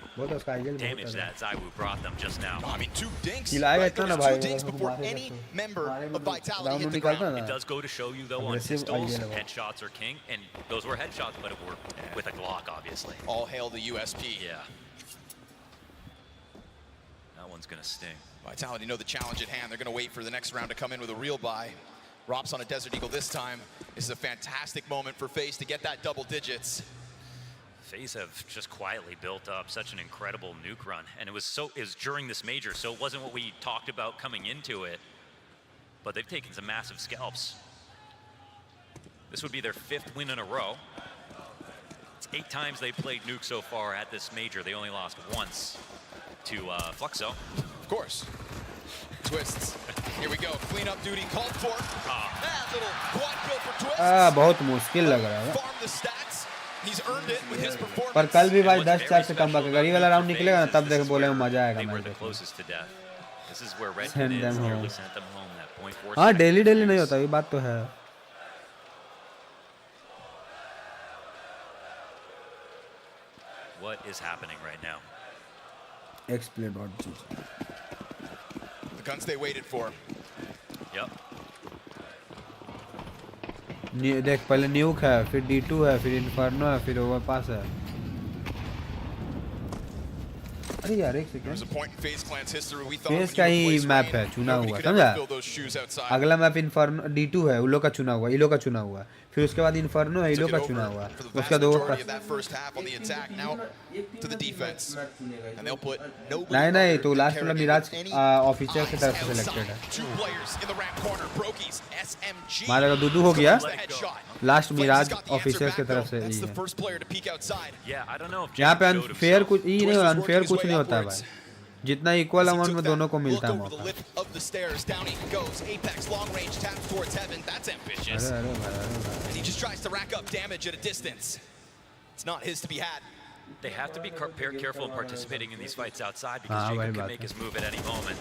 damage that Zywoo brought them just now. I mean, 2 dinks. खिलाएगा इतना ना भाई before any member of Vitality hit the ground. It does go to show you though on pistols, headshots are king, and those were headshots, but it worked with a Glock, obviously. All hail the USP. Yeah. That one's gonna sting. Vitality know the challenge at hand. They're gonna wait for the next round to come in with a real buy. Rops on a Desert Eagle this time. This is a fantastic moment for FaZe to get that double digits. FaZe have just quietly built up such an incredible nuke run, and it was during this major, so it wasn't what we talked about coming into it, but they've taken some massive scalps. This would be their 5th win in a row. It's 8 times they've played nuke so far at this major. They only lost once to Fluxo. Of course. Twists. Here we go. Cleanup duty called for. Little quad kill for Twists. बहुत मुश्किल लग रहा है Farm the stats. He's earned it with his performance. पर कल भी भाई 10-4 से कम अगर ये वाला राउंड निकलेगा ना तब देख बोले मजा आएगा मैच देखने This is where Red send them nearly sent them home. That 0.4. हाँ डेली नहीं होता ये बात तो है What is happening right now? Explain.gg The guns they waited for. Yep. देख पहले न्यूक है फिर D2 है फिर इन्फर्नो है फिर ओवरपास है अरे यार एक सेकंड फेस का ही मैप है चुना हुआ समझा अगला मैप इन्फर्नो D2 है उलो का चुना हुआ इलो का चुना हुआ फिर उसके बाद इन्फर्नो है इलो का चुना हुआ उसका दो नहीं तो लास्ट वाला मिराज ऑफिसर की तरफ से सिलेक्टेड है हमारा दूदू हो गया लास्ट मिराज ऑफिसर की तरफ से ही है यहाँ पे अनफेयर कुछ ही नहीं और अनफेयर कुछ नहीं होता भाई जितना इक्वल अमाउंट में दोनों को मिलता है मौका They have to be careful in participating in these fights outside because Jacob can make his move at any moment.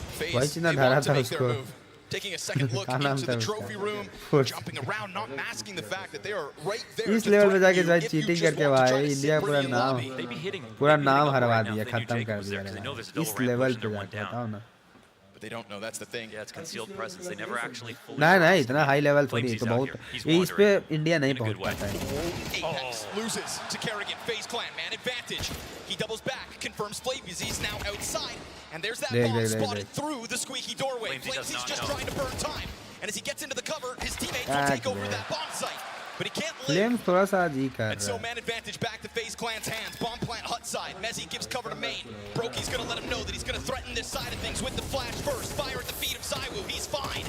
Taking a second look into the trophy room, jumping around, not masking the fact that they are right there. इस level पे जाके भाई cheating करके भाई India पूरा नाम हरवा दिया खत्म कर दिया इस लेवल पे जाके बताओ ना But they don't know that's the thing. Yeah, it's concealed presence. They never actually fully. नहीं इतना हाई लेवल थोड़ी तो बहुत इस पे इंडिया नहीं पहुंच पाता है Apex loses to Kerrigan. FaZe clan man advantage. He doubles back, confirms Flavius. He's now outside, and there's that bomb spotted through the squeaky doorway. Flavius just trying to burn time, and as he gets into the cover, his teammates will take over that bomb site. but he can't Flames थोड़ा सा अजीब कर And रहा so है. man advantage back to FaZe Clan's hands. Bomb plant hut side. Mezzy gives cover to main. Brokey's gonna let him know that he's gonna threaten this side of things with the flash first. Fire at the feet of ZywOo. He's fine.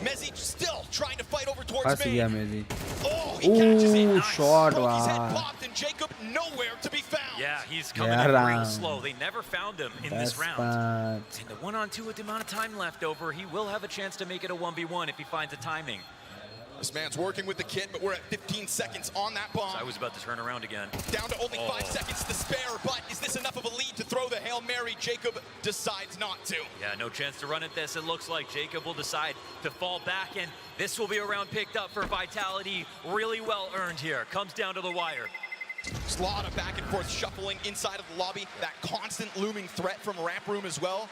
Mezzy still trying to fight over towards फंस गया main. मेरी. Oh, he catches it. Ooh, shot Brokey's head वाह. popped and Jacob nowhere to be found. Yeah, he's coming Yeah, in real round. slow. They never found him in this Best round. part. And the 1-on-2 with the amount of time left over, he will have a chance to make it a 1v1 if he finds the timing. This man's working with the kit, but we're at 15 seconds on that bomb. So I was about to turn around again. Down to only 5 seconds to spare, but is this enough of a lead to throw the Hail Mary? Jacob decides not to. Yeah, no chance to run at this. It looks like Jacob will decide to fall back, and this will be a round picked up for Vitality. Really well earned here. Comes down to the wire. SLADDER back and forth shuffling inside of the lobby. That constant looming threat from Ramp Room as well.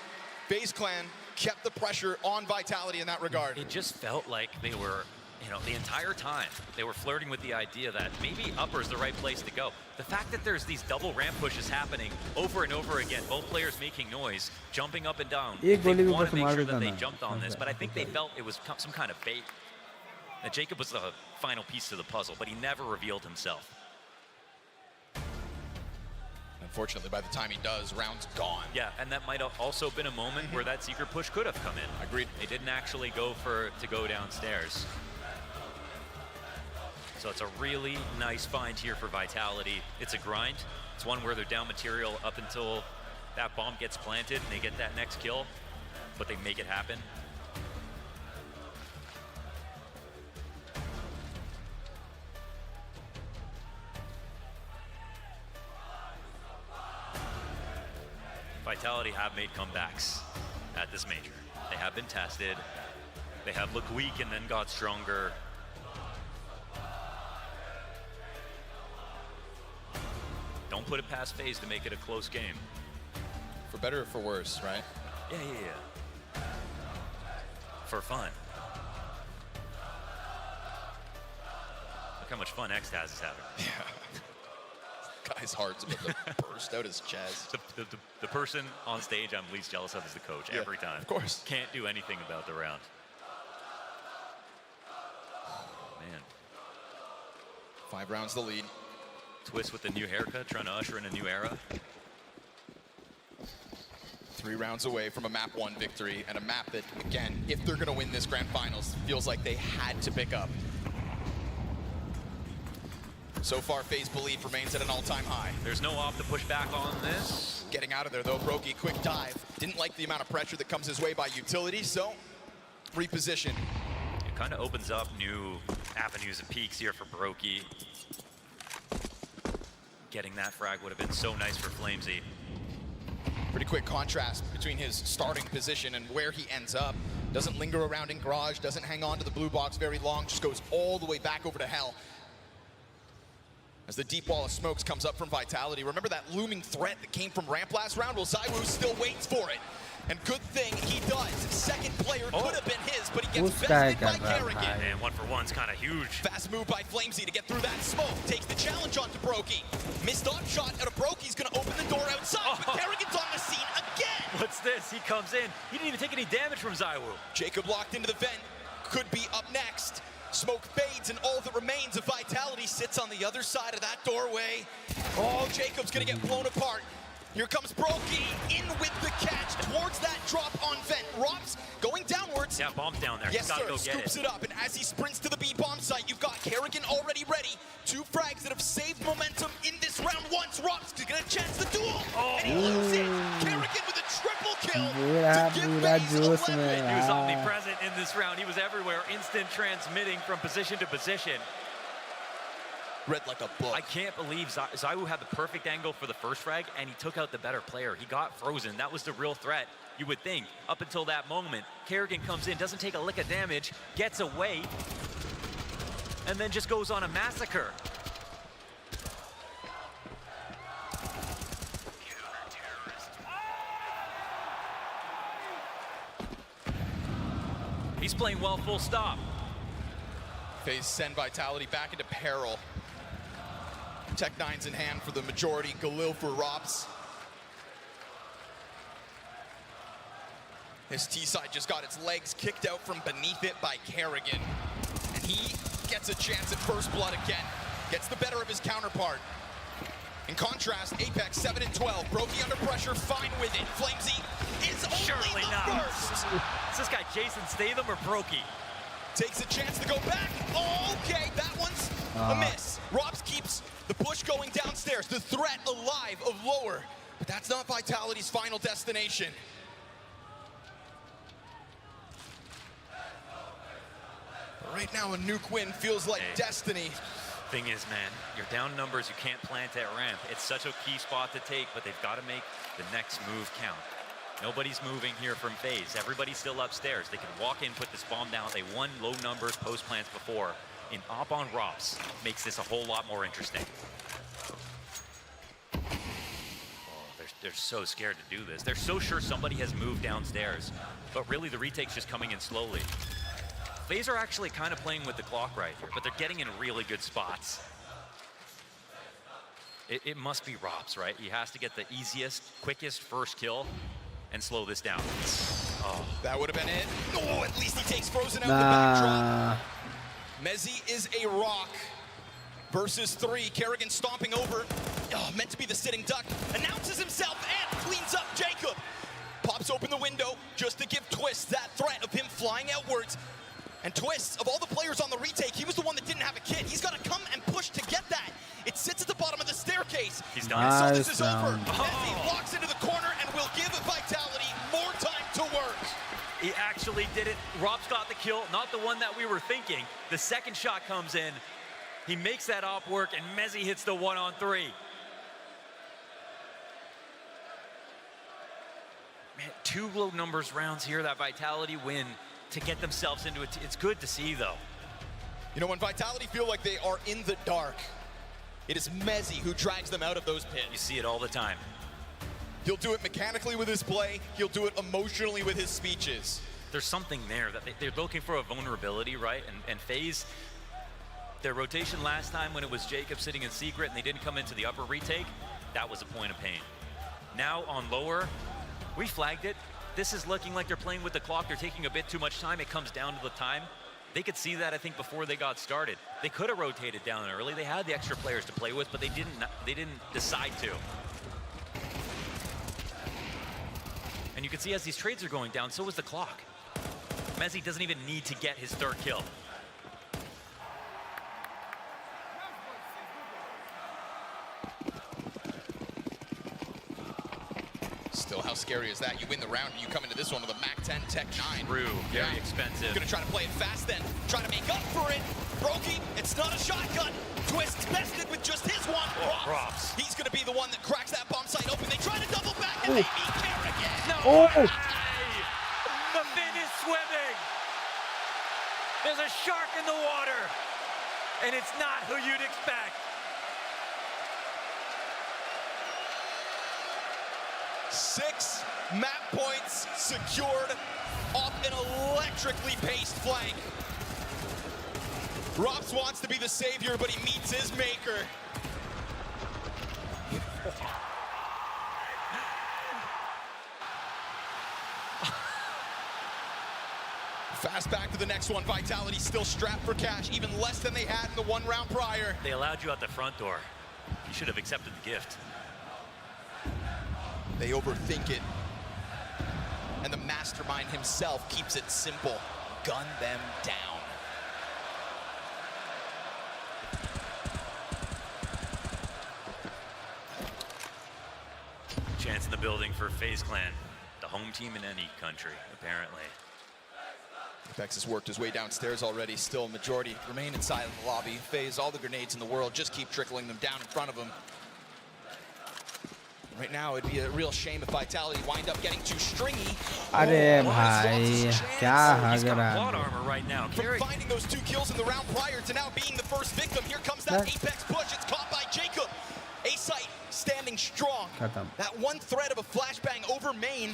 FaZe Clan kept the pressure on Vitality in that regard. It just felt like they were, you know, the entire time they were flirting with the idea that maybe upper is the right place to go. The fact that there's these double ramp pushes happening over and over again, both players making noise, jumping up and down. They एक गोली भी want ऊपर to से make मार sure देता that they ना. jumped on this, but I think they felt it was some kind of bait. That Jacob was the final piece to the puzzle, but he never revealed himself. Unfortunately, by the time he does, round's gone. Yeah, and that might have also been a moment where that secret push could have come in. Agreed. They didn't actually go to go downstairs. So it's a really nice find here for Vitality. It's a grind. It's one where they're down material up until that bomb gets planted and they get that next kill, but they make it happen. Vitality have made comebacks at this major. They have been tested. They have looked weak and then got stronger. Don't put it past FaZe to make it a close game. For better or for worse, right? Yeah. For fun. Look how much fun Xtaz is having. Yeah. Guy's heart's about to burst out his chest. The person on stage I'm least jealous of is the coach, Yeah, every time. of course. Can't do anything about the round. Man. 5 rounds the lead. Twist with the new haircut, trying to usher in a new era. 3 rounds away from a map 1 victory, and a map that, again, if they're going to win this grand finals, feels like they had to pick up. So far, FaZe belief remains at an all-time high. There's no off to push back on this. Getting out of there, though. Brokey, quick dive. Didn't like the amount of pressure that comes his way by utility, so reposition. It kind of opens up new avenues and peaks here for Brokey. Getting that frag would have been so nice for Flamesy. Pretty quick contrast between his starting position and where he ends up. Doesn't linger around in garage, doesn't hang on to the blue box very long, just goes all the way back over to hell. As the deep wall of smokes comes up from Vitality. Remember that looming threat that came from ramp last round? Well, ZywOo still waits for it. And good thing he does. Second player could have been his, but he gets bested by Kerrigan. And 1-for-1's kind of huge. Fast move by Flamesy to get through that smoke. Takes the challenge onto Brokey. Missed on shot out of Brokey's gonna open the door outside, but Kerrigan's on the scene again. What's this? He comes in. He didn't even take any damage from ZywOo. Jacob locked into the vent. Could be up next. Smoke fades, and all that remains of Vitality sits on the other side of that doorway. Oh, Jacob's gonna get blown apart. Here comes Brokey in with the catch towards that drop on vent. Rops going downwards. Yeah, bomb's down there. Yes, He's gotta sir. go get Scoops it up, and as he sprints to the B-bomb site, you've got Kerrigan already ready. 2 frags that have saved momentum in this round once. Rops to get a chance to duel, and he loses it. Kerrigan with a triple kill to give FaZe 11. He was omnipresent in this round. He was everywhere, instant transmitting from position to position. Read like a book. I can't believe ZywOo had the perfect angle for the first frag, and he took out the better player. He got frozen. That was the real threat, you would think, up until that moment. Kerrigan comes in, doesn't take a lick of damage, gets away, and then just goes on a massacre. He's playing well, full stop. FaZe send Vitality back into peril. Tech-9's in hand for the majority. Galil for Rops. His T-side just got its legs kicked out from beneath it by Kerrigan. And he gets a chance at first blood again. Gets the better of his counterpart. In contrast, Apex 7 and 12. Brokey under pressure, fine with it. Flamesy is only the first. Is this guy Jason Statham or Brokey? Takes a chance to go back. Oh, okay, that one's a miss. Robs keeps the push going downstairs. The threat alive of lower. But that's not Vitality's final destination. Right now, a nuke win feels like destiny. Thing is, man, you're down numbers, you can't plant that ramp. It's such a key spot to take, but they've got to make the next move count. Nobody's moving here from FaZe. Everybody's still upstairs. They can walk in, put this bomb down. They won low numbers post plants before. In op on Rops makes this a whole lot more interesting. Oh, they're so scared to do this. They're so sure somebody has moved downstairs, but really the retake's just coming in slowly. FaZe are actually kind of playing with the clock right here, but they're getting in really good spots. It must be Rops, right? He has to get the easiest, quickest first kill and slow this down. Oh. That would have been it. Oh, at least he takes Frozen out the backdrop. Mezzy is a rock. Versus 3. Kerrigan stomping over. Oh, meant to be the sitting duck. Announces himself and cleans up Jacob. Pops open the window just to give Twist that threat of him flying outwards. And Twist, of all the players on the retake, he was the one that didn't have a kit. He's got to come and push to get that. It sits at the bottom of the staircase. He's done. So this is over. Mezzy walks into the corner and will give Vitality more time to work. He actually did it. Rob's got the kill, not the one that we were thinking. The second shot comes in. He makes that op work, and Mezzy hits the 1-on-3. Man, 2 low numbers rounds here, that Vitality win to get themselves into it. It's good to see, though. You know, when Vitality feel like they are in the dark, it is Mezzy who drags them out of those pits. You see it all the time. He'll do it mechanically with his play. He'll do it emotionally with his speeches. There's something there that they're looking for a vulnerability, right? And FaZe, their rotation last time when it was Jacob sitting in secret and they didn't come into the upper retake, that was a point of pain. Now on lower, we flagged it. This is looking like they're playing with the clock. They're taking a bit too much time. It comes down to the time. They could see that, I think, before they got started. They could have rotated down early. They had the extra players to play with, but they didn't decide to. And you can see as these trades are going down, so is the clock. Mezzy doesn't even need to get his third kill. Still, how scary is that? You win the round and you come into this one with a Mac 10 Tech 9. True, very expensive. Gonna try to play it fast then. Try to make up for it. Brokey, it's not a shotgun. Twist bested with just his one. Rops. He's gonna be the one that cracks that bomb site open. They try to double back and they meet Kerrigan. No way! The fin is swimming. There's a shark in the water. And it's not who you'd expect. 6 map points secured off an electrically paced flank. Rops wants to be the savior, but he meets his maker. Fast back to the next one. Vitality still strapped for cash, even less than they had in the 1 round prior. They allowed you out the front door. You should have accepted the gift. They overthink it. And the mastermind himself keeps it simple. Gun them down. Chance in the building for FaZe Clan. The home team in any country, apparently. Apex has worked his way downstairs already. Still, majority remain inside of the lobby. FaZe, all the grenades in the world, just keep trickling them down in front of him. Right now, it'd be a real shame if Vitality wind up getting too stringy. अरे भाई क्या plot armor right now. From finding those 2 kills in the round prior to now being the first victim, here comes that Apex push. It's caught by Jacob. A-Site standing strong. That one threat of a flashbang over main,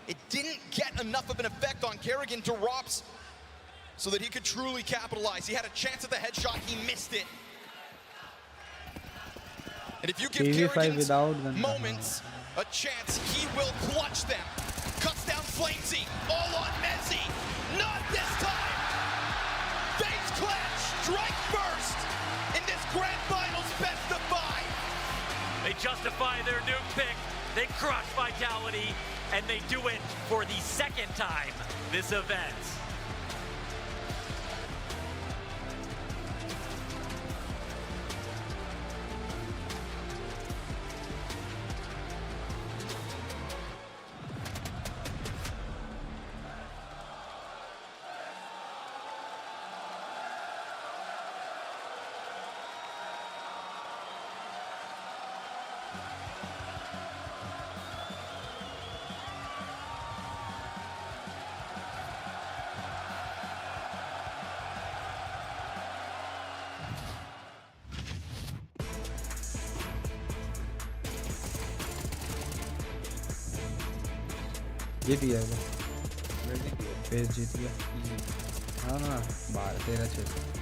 it didn't get enough of an effect on Kerrigan to Rops so that he could truly capitalize. He had a chance at the headshot, he missed it. And if you give Kerrigan's moments a chance, he will clutch them. Cuts down Flamesy, all on Mezzy. Not this time! FaZe Clan strike first in this Grand Finals best of 5. They justify their nuke pick. They crush Vitality, and they do it for the second time this event. जीत गया phase जीत गया हाँ ना 12-13-6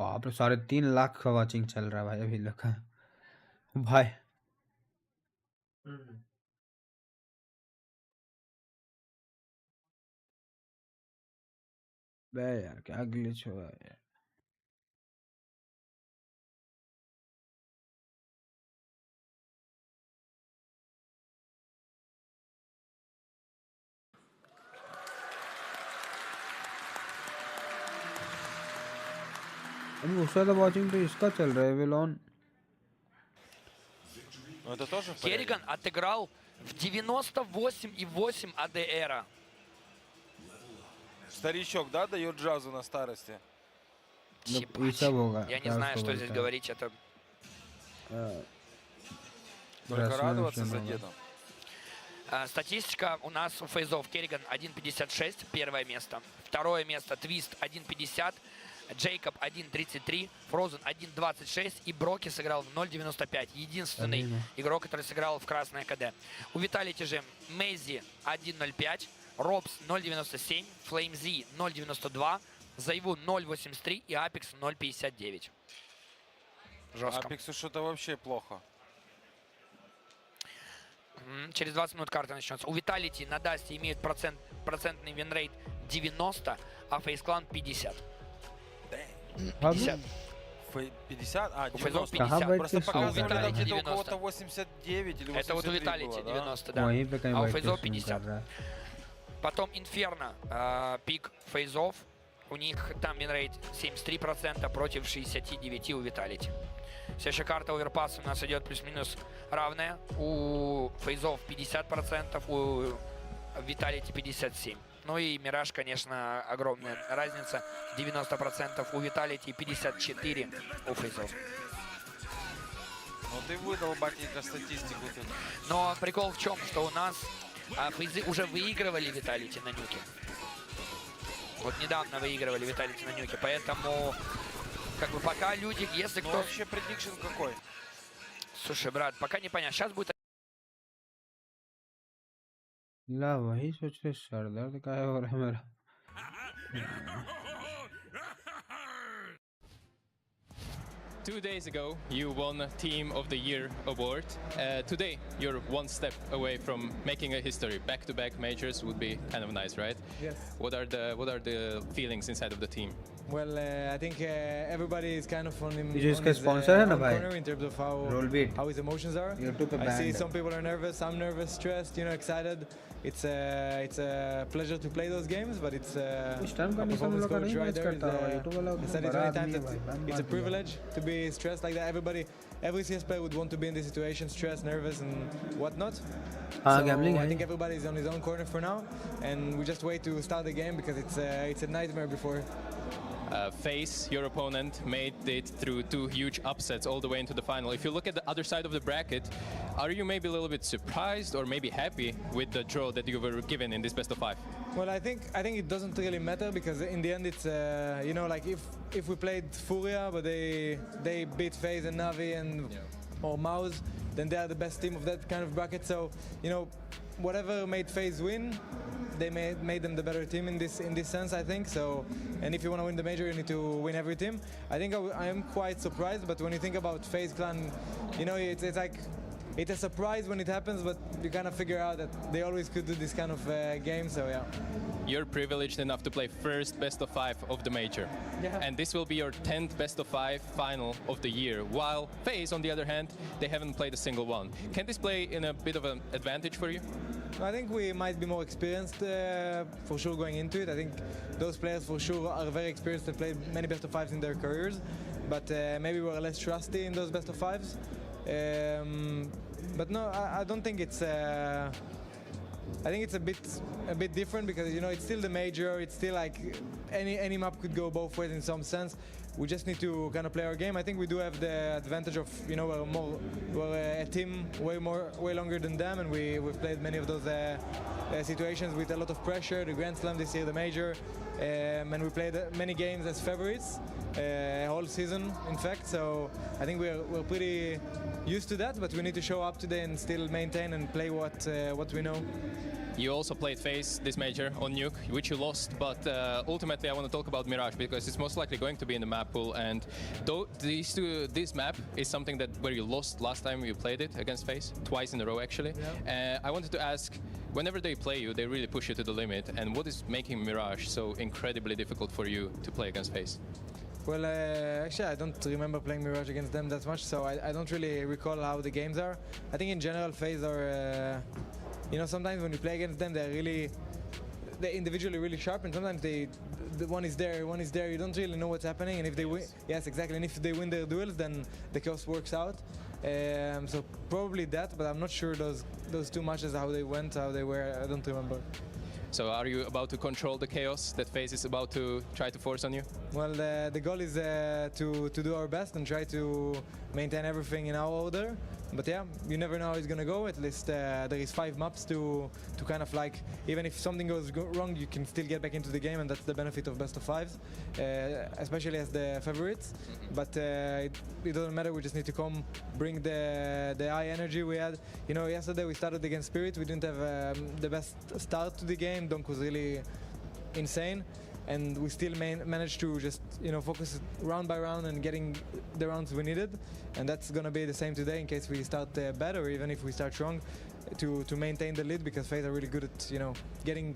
बाप रे 3.5 लाख का watching चल रहा है भाई अभी लोग का भाई बे यार क्या ग्लिच हुआ है अभी उसका तो वॉचिंग तो इसका चल रहा है विलोन Керриган отыграл в 98,8 ADR. Старичок, да, дает джазу на старости? Я не знаю, что здесь говорить. Это только радоваться за дедом. Статистика у нас у фейзов. Керриган 1.56, первое место. Второе место Твист 1.50. Джейкоб 1.33, Фроузен 1.26 и Броки сыграл в 0.95. Единственный игрок, который сыграл в красной КД. У Виталити же Мейзи 1.05, Робс 0.97, Флеймзи 0.92, Зайву 0.83 и Апекс 0.59. Жестко. Апексу что-то вообще плохо. Через 20 минут карта начнется. У Виталити на Дасте имеют процентный винрейт 90, а Фейсклан 50. 50? 50? А, 90. Просто показывали у кого-то 89 или 83. Это вот у Виталити 90, да. А у Фейзов 50. Потом Инферно, пик Фейзов. У них там винрейт 73% против 69 у Виталити. Следующая карта Оверпасс у нас идет плюс-минус равная. У Фейзов 50%, у Виталити 57%. Ну и Мираж, конечно, огромная разница. 90% у Виталити и 54% у Фейзов. Ну ты выдал, батенька, статистику тут. Но прикол в чем, что у нас Фейзы уже выигрывали Виталити на нюке. Вот недавно выигрывали Vitality на нюке, поэтому как бы пока люди, если кто... вообще предикшн какой? Слушай, брат, пока не понятно. Сейчас будет... ला वही सोच रहे सर दर्द का है और मेरा 2 days ago, you won Team of the Year award. Today, you're one step away from making a history. Back-to-back majors would be kind of nice, right? Yes. What are the feelings inside of the team? Well, I think everybody is kind of on him. ये जो इसका sponsor है ना भाई, in terms of how his emotions are. YouTube पे I see banned some people are nervous. I'm nervous, stressed, excited. It's a pleasure to play those games, but it's a performance coach right there. He said it many times that it's a privilege to be stressed like that. Every CS player would want to be in this situation, stressed, nervous, and whatnot. So I think everybody is on his own corner for now, and we just wait to start the game because it's a nightmare before. FaZe, your opponent, made it through 2 huge upsets all the way into the final. If you look at the other side of the bracket, are you maybe a little bit surprised or maybe happy with the draw that you were given in this best of 5? Well, I think it doesn't really matter because in the end it's like if we played Furia but they beat FaZe and Navi and or Mouse, then they are the best team of that kind of bracket. So whatever made FaZe win, they made them the better team in this sense, I think. So, and if you want to win the major, you need to win every team. I think I am quite surprised, but when you think about FaZe Clan, it's like it's a surprise when it happens, but you kind of figure out that they always could do this kind of game. So yeah. You're privileged enough to play first best of 5 of the major. Yeah. And this will be your 10th best of 5 final of the year. While FaZe, on the other hand, they haven't played a single one. Can this play in a bit of an advantage for you? I think we might be more experienced for sure going into it. I think those players for sure are very experienced. They've played many best of 5s in their careers, but maybe we're less trusty in those best of 5s. But no, I don't think it's. I think it's a bit different because it's still the major. It's still like any map could go both ways in some sense. We just need to kind of play our game. I think we do have the advantage of we're a team way longer than them, and we've played many of those situations with a lot of pressure. The Grand Slam this year, the major, and we played many games as favorites, whole season in fact. So I think we're pretty used to that, but we need to show up today and still maintain and play what we know. You also played FaZe this major on Nuke, which you lost, but ultimately I want to talk about Mirage because it's most likely going to be in the map pool, and this map is something where you lost last time you played it against FaZe, twice in a row actually. Yeah. I wanted to ask, whenever they play you, they really push you to the limit, and what is making Mirage so incredibly difficult for you to play against FaZe? Well, actually, I don't remember playing Mirage against them that much, so I don't really recall how the games are. I think in general, FaZe are, sometimes when you play against them, they're individually really sharp, and sometimes the one is there, you don't really know what's happening, and if they win, yes, exactly, and if they win their duels, then the chaos works out. So probably that, but I'm not sure those 2 matches, how they went, how they were, I don't remember. So are you about to control the chaos that FaZe is about to try to force on you? Well, the goal is to do our best and try to maintain everything in our order. But yeah, you never know how it's going to go. At least there is 5 maps to kind of like, even if something goes wrong, you can still get back into the game, and that's the benefit of best of 5s, especially as the favorites. But it doesn't matter, we just need to come, bring the high energy we had. Yesterday we started against Spirit, we didn't have the best start to the game. Donk was really insane, and we still managed to just focus round by round and getting the rounds we needed, and that's gonna be the same today in case we start bad or even if we start strong, to maintain the lead, because FaZe are really good at getting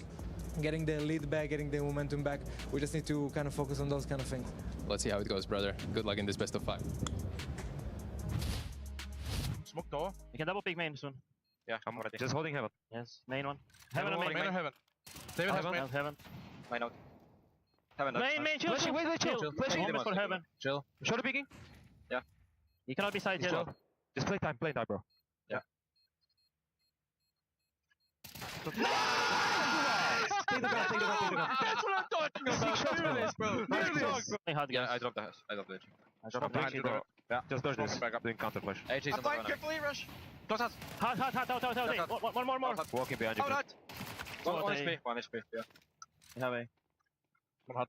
the lead back, getting the momentum back. We just need to kind of focus on those kind of things. Let's see how it goes, brother. Good luck in this best of 5. Smoke door. You can double peek main soon. Yeah, I'm ready. Just holding heaven. Yes, main one. Heaven and main. Main and heaven. David has main. Heaven. Mine out. Heaven. Main, chill. Wait, chill. Flashing limit for heaven. Chill. Shoulder peeking? Yeah. You cannot be side yellow. Just play time, bro. Yeah. Nice! Take the gun. That's what I'm talking about. Look at this, bro. Yeah, I dropped the house. I dropped the edge. I dropped the edge. Yeah. Just dodge this. Back up, doing counter flash. AJ's I'm fine, carefully, rush. Close out. Hot. One more. Walking behind you. Out. 1 HP. 1 HP, yeah. You have A. One hot.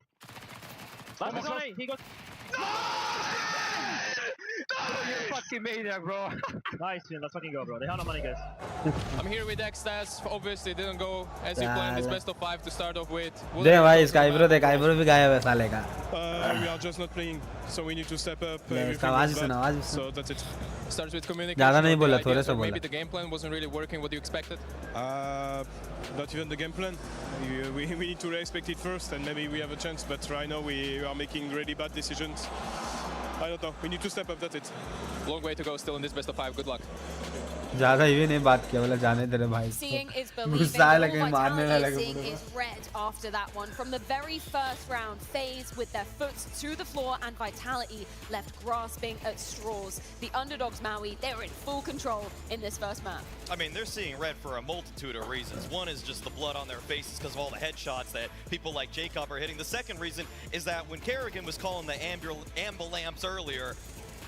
Last is on A. He goes. You fucking maniac, bro. Nice, man. Let's fucking go, bro. They have no money, guys. I'm here with Xtas. Obviously, didn't go as you planned this best of 5 to start off with. दे भाई इसका eyebrow देख eyebrow भी गायब है साले का We are just not playing, so we need to step up. इसका आवाज सुना आवाज So that's it. Starts with communication. ज़्यादा नहीं बोला the थोड़े ideas, सा or बोला Maybe the game plan wasn't really working what you expected. Not even the game plan. We need to respect it first, and maybe we have a chance. But right now we are making really bad decisions. I don't know. We need to step up. That's it. Long way to go still in this best of 5. Good luck. ज़्यादा ये नहीं बात किया बोला जाने दे रे भाई Seeing is believing. गुस्सा आए लगे All मारने Vitality लगे is seeing is red after that one. From the very first round, FaZe with their foot to the floor and Vitality left grasping at straws. The underdogs, Maui, they were in full control in this first map. I mean, they're seeing red for a multitude of reasons. One is just the blood on their faces because of all the headshots that people like Jacob are hitting. The second reason is that when Kerrigan was calling the ambulance earlier,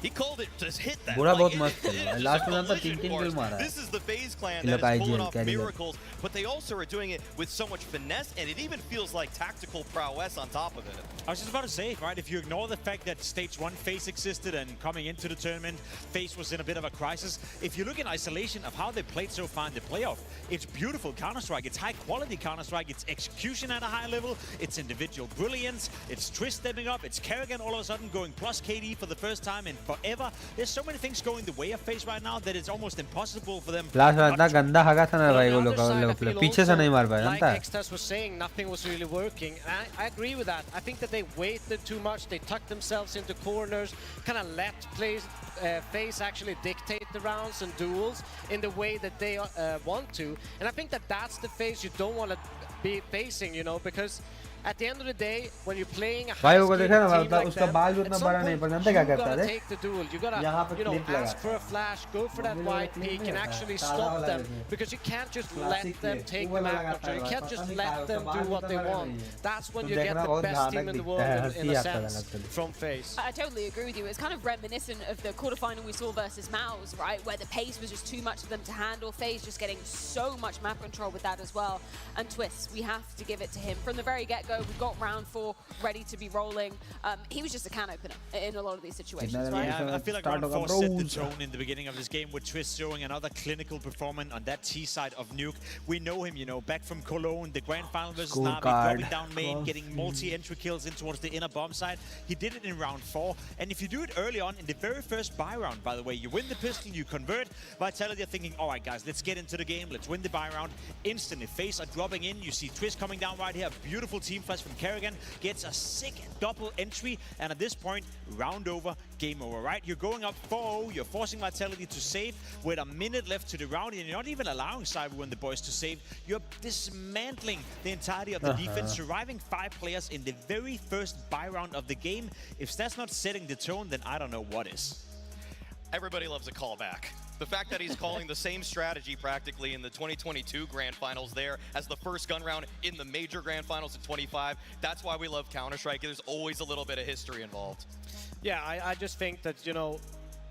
he called it just hit that. बुरा बहुत Like, मस्त it है is last just में a तो 3 collision किल course. मारा है This is the FaZe clan Look, that is pulling IGL, off Kerrigan. miracles, but they also are doing it with so much finesse, and it even feels like tactical prowess on top of it. I was just about to say, right, if you ignore the fact that Stage 1 FaZe existed and coming into the tournament, FaZe was in a bit of a crisis, if you look in isolation of how they played so far in the playoff, it's beautiful Counter-Strike, it's high-quality Counter-Strike, it's execution at a high level, it's individual brilliance, it's Twist stepping up, it's Kerrigan all of a sudden going plus KD for the first time in forever. There's so many things going the way of FaZe right now that it's almost impossible for them. Last में इतना गंदा हगा था ना भाई वो लोग पीछे से नहीं मार पाए Like जानता है Xtas was saying, nothing was really working. And I agree with that. I think that they waited too much. They tucked themselves into corners, kind of let FaZe actually dictate the rounds and duels in the way that they want to. And I think that that's the FaZe you don't want to be facing, you know, because at the end of the day, when you're playing a भाई वो को high-skilled देखा ना team like उसका them, बाल भी at उतना some बड़ा नहीं point पर जानते क्या you करता gotta है take the duel. You gotta, यहाँ पे you know, clip ask लगा for a flash, go for that wide peak, and actually stop them, because you can't just let them take the map control. You can't just let them do what they want. That's when you get the best team in the world, in a sense, from FaZe. I totally agree with you. It's kind of reminiscent of the quarterfinal we saw versus Mouse, right? Where the pace was just too much for them to handle. FaZe just getting so much map control with that as well. And Twist, we have to give it to him. From the very get-go, we got round 4 ready to be rolling. He was just a can opener in a lot of these situations, right? Yeah, I feel like round 4 set the tone in the beginning of this game with Twist showing another clinical performance on that T side of Nuke. We know him, you know, back from Cologne, the grand final versus Navi, dropping down main, getting multi-entry kills in towards the inner bomb side. He did it in round 4. And if you do it early on in the very first buy round, by the way, you win the pistol, you convert. Vitality are thinking, all right, guys, let's get into the game. Let's win the buy round. Instantly, FaZe are dropping in. You see Twist coming down right here. Beautiful team flash from Kerrigan. Gets a sick double entry. And at this point, round over, game over, right? You're going up 4-0. You're forcing Vitality to save with a minute left to the round. And you're not even allowing Cyber and the boys to save. You're dismantling the entirety of the defense, surviving 5 players in the very first buy round of the game. If that's not setting the tone, then I don't know what is. Everybody loves a callback. The fact that he's calling the same strategy practically in the 2022 Grand Finals there as the first gun round in the major Grand Finals in 25, that's why we love Counter-Strike. There's always a little bit of history involved. Yeah, I just think that, you know,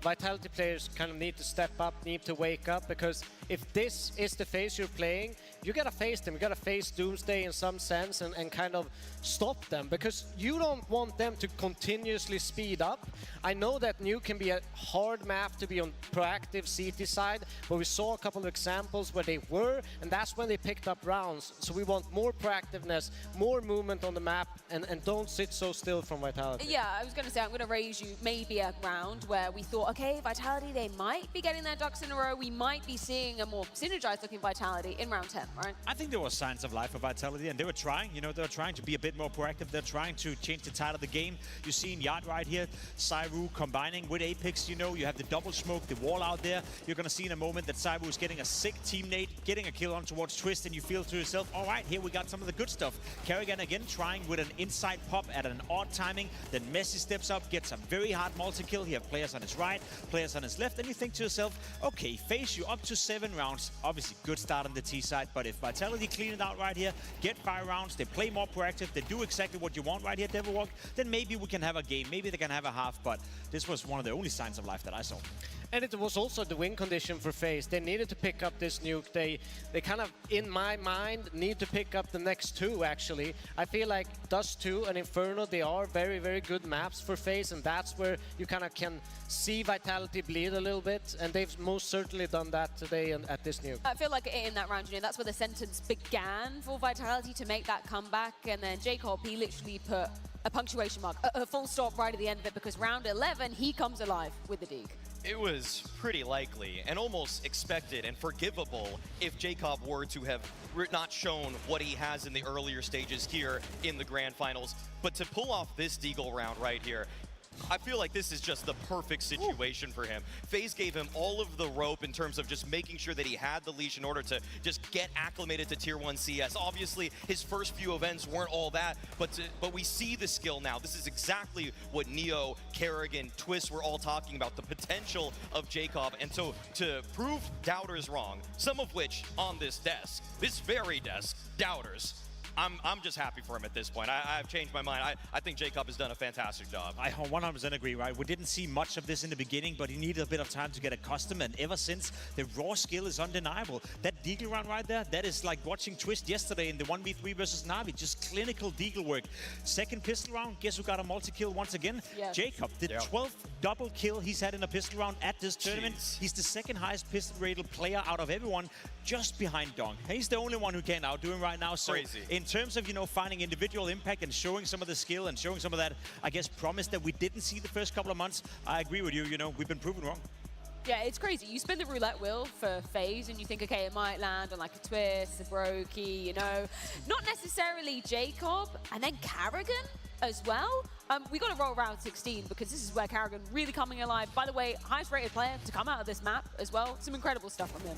Vitality players kind of need to step up, need to wake up, because if this is the phase you're playing, you gotta face them. You gotta face Doomsday in some sense and kind of stop them, because you don't want them to continuously speed up. I know that Nuke can be a hard map to be on proactive CT side, but we saw a couple of examples where they were, and that's when they picked up rounds. So we want more proactiveness, more movement on the map, and don't sit so still from Vitality. Yeah, I was going to say, I'm going to raise you maybe a round where we thought, okay, Vitality, they might be getting their ducks in a row. We might be seeing a more synergized looking Vitality in round 10, right? I think there were signs of life for Vitality, and they were trying, you know, they were trying to be a bit more proactive. They're trying to change the tide of the game. You're seeing Yard right here, Cyru combining with Apex, you know, you have the double smoke, the wall out there. You're going to see in a moment that Cyru is getting a sick teammate, getting a kill on towards Twist, and you feel to yourself, all right, here we got some of the good stuff. Kerrigan again trying with an inside pop at an odd timing. Then Messi steps up, gets a very hard multi-kill. You have players on his right, players on his left, and you think to yourself, okay, FaZe, you up to 7 rounds. Obviously, good start on the T side, but if Vitality clean it out right here, get 5 rounds, they play more proactive, they do exactly what you want right here, Devilwalk, then maybe we can have a game, maybe they can have a half, but this was one of the only signs of life that I saw. And it was also the win condition for FaZe. They needed to pick up this nuke. They kind of, in my mind, need to pick up the next two, actually. I feel like Dust 2 and Inferno, they are very, very good maps for FaZe, and that's where you kind of can see Vitality bleed a little bit, and they've most certainly done that today at this nuke. I feel like in that round, you know, that's where the sentence began for Vitality to make that comeback, and then Jacob, he literally put a punctuation mark, a full stop right at the end of it, because round 11, he comes alive with the Deke. It was pretty likely and almost expected and forgivable if Jacob were to have not shown what he has in the earlier stages here in the grand finals. But to pull off this Deagle round right here, I feel like this is just the perfect situation for him. FaZe gave him all of the rope in terms of just making sure that he had the leash in order to just get acclimated to Tier 1 CS. Obviously, his first few events weren't all that, but we see the skill now. This is exactly what Neo, Kerrigan, Twist were all talking about, the potential of Jacob. And so to prove doubters wrong, some of which on this desk, this very desk, doubters, I'm just happy for him at this point. I've changed my mind. I think Jacob has done a fantastic job. I 100% agree, right? We didn't see much of this in the beginning, but he needed a bit of time to get accustomed, and ever since, the raw skill is undeniable. That Deagle round right there, that is like watching Twist yesterday in the 1v3 versus Na'Vi, just clinical Deagle work. Second pistol round, guess who got a multi-kill once again? Yes. Jacob, the 12th double kill he's had in a pistol round at this tournament. He's the second highest pistol rated player out of everyone, just behind Dong. He's the only one who can't outdo him right now. So crazy. In terms of, you know, finding individual impact and showing some of the skill and showing some of that, I guess, promise that we didn't see the first couple of months, I agree with you. You know, we've been proven wrong. Yeah, it's crazy. You spin the roulette wheel for FaZe and you think, okay, it might land on like a Twist, a Brokey, you know. Not necessarily Jacob, and then Kerrigan as well. We got to roll round 16 because this is where Kerrigan really coming alive. By the way, highest rated player to come out of this map as well. Some incredible stuff from him.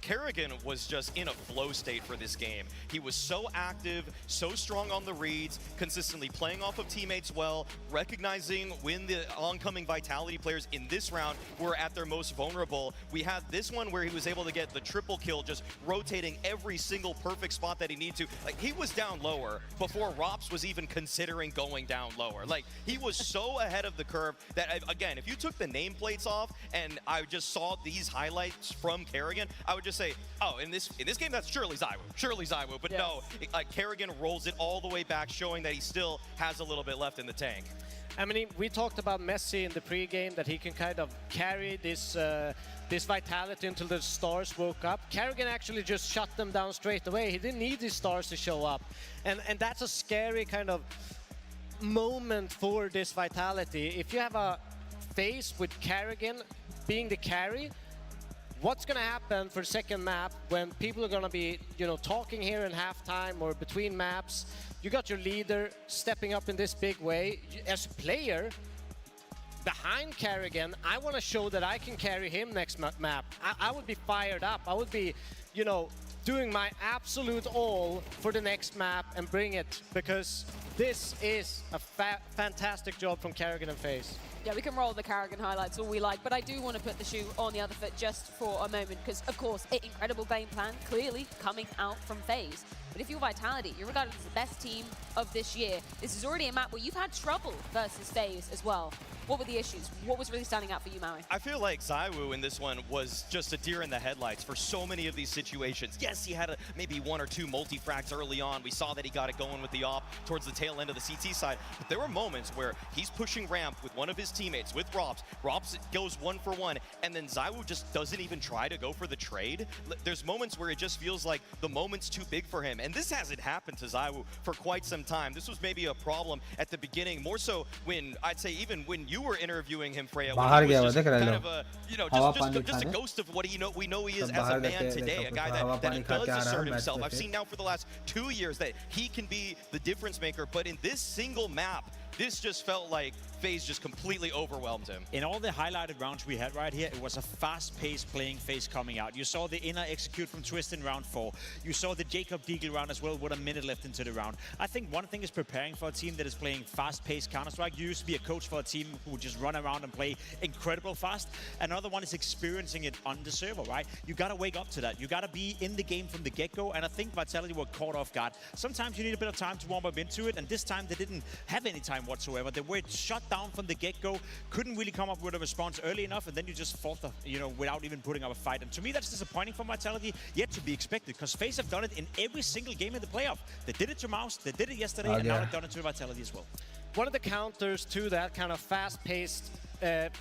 Kerrigan was just in a flow state for this game. He was so active, so strong on the reads, consistently playing off of teammates well, recognizing when the oncoming Vitality players in this round were at their most vulnerable. We had this one where he was able to get the triple kill, just rotating every single perfect spot that he needed to. Like, he was down lower before Rops was even considering going down lower. Like, he was so ahead of the curve that, again, if you took the nameplates off and I just saw these highlights from Kerrigan, I would just say, oh, in this game, that's surely ZywOo. But yes. No, Kerrigan rolls it all the way back, showing that he still has a little bit left in the tank. I mean, we talked about Messi in the pregame, that he can kind of carry this this Vitality until the stars woke up. Kerrigan actually just shut them down straight away. He didn't need these stars to show up. And that's a scary kind of moment for this Vitality. If you have a FaZe with Kerrigan being the carry, what's going to happen for the second map when people are going to be, you know, talking here in halftime or between maps? You got your leader stepping up in this big way. As a player, behind Kerrigan, I want to show that I can carry him next map. I would be fired up. I would be, you know, doing my absolute all for the next map and bring it, because this is a fantastic job from Kerrigan and FaZe. Yeah, we can roll the Kerrigan highlights all we like, but I do want to put the shoe on the other foot just for a moment, because, of course, incredible game plan, clearly coming out from FaZe. But if you're Vitality, you're regarded as the best team of this year. This is already a map where you've had trouble versus FaZe as well. What were the issues? What was really standing out for you, Maui? I feel like ZywOo in this one was just a deer in the headlights for so many of these situations. Yes, he had maybe one or two multi-frags early on. We saw that he got it going with the op towards the tail end of the CT side. But there were moments where he's pushing ramp with one of his teammates, with Rops. Rops goes 1-for-1, and then ZywOo just doesn't even try to go for the trade. There's moments where it just feels like the moment's too big for him. And this hasn't happened to ZywOo for quite some time. This was maybe a problem at the beginning, more so when, I'd say, even when you were interviewing him, Freya, when he was just kind of a, you know, just a ghost of what we know he is as a man today, a guy that does assert himself. I've seen now for the last 2 years that he can be the difference maker, but in this single map, this just felt like FaZe just completely overwhelmed him. In all the highlighted rounds we had right here, it was a fast-paced playing FaZe coming out. You saw the inner execute from Twist in round 4. You saw the Jacob Deagle round as well with a minute left into the round. I think one thing is preparing for a team that is playing fast-paced Counter-Strike. You used to be a coach for a team who would just run around and play incredible fast. Another one is experiencing it on the server, right? You got to wake up to that. You got to be in the game from the get-go, and I think Vitality were caught off guard. Sometimes you need a bit of time to warm up into it, and this time they didn't have any time whatsoever. They were shut down from the get-go, couldn't really come up with a response early enough, and then you just falter, you know, without even putting up a fight. And to me, that's disappointing from Vitality, yet to be expected, because FaZe have done it in every single game in the playoff. They did it to Mouse, they did it yesterday, and now they've done it to Vitality as well. One of the counters to that kind of fast-paced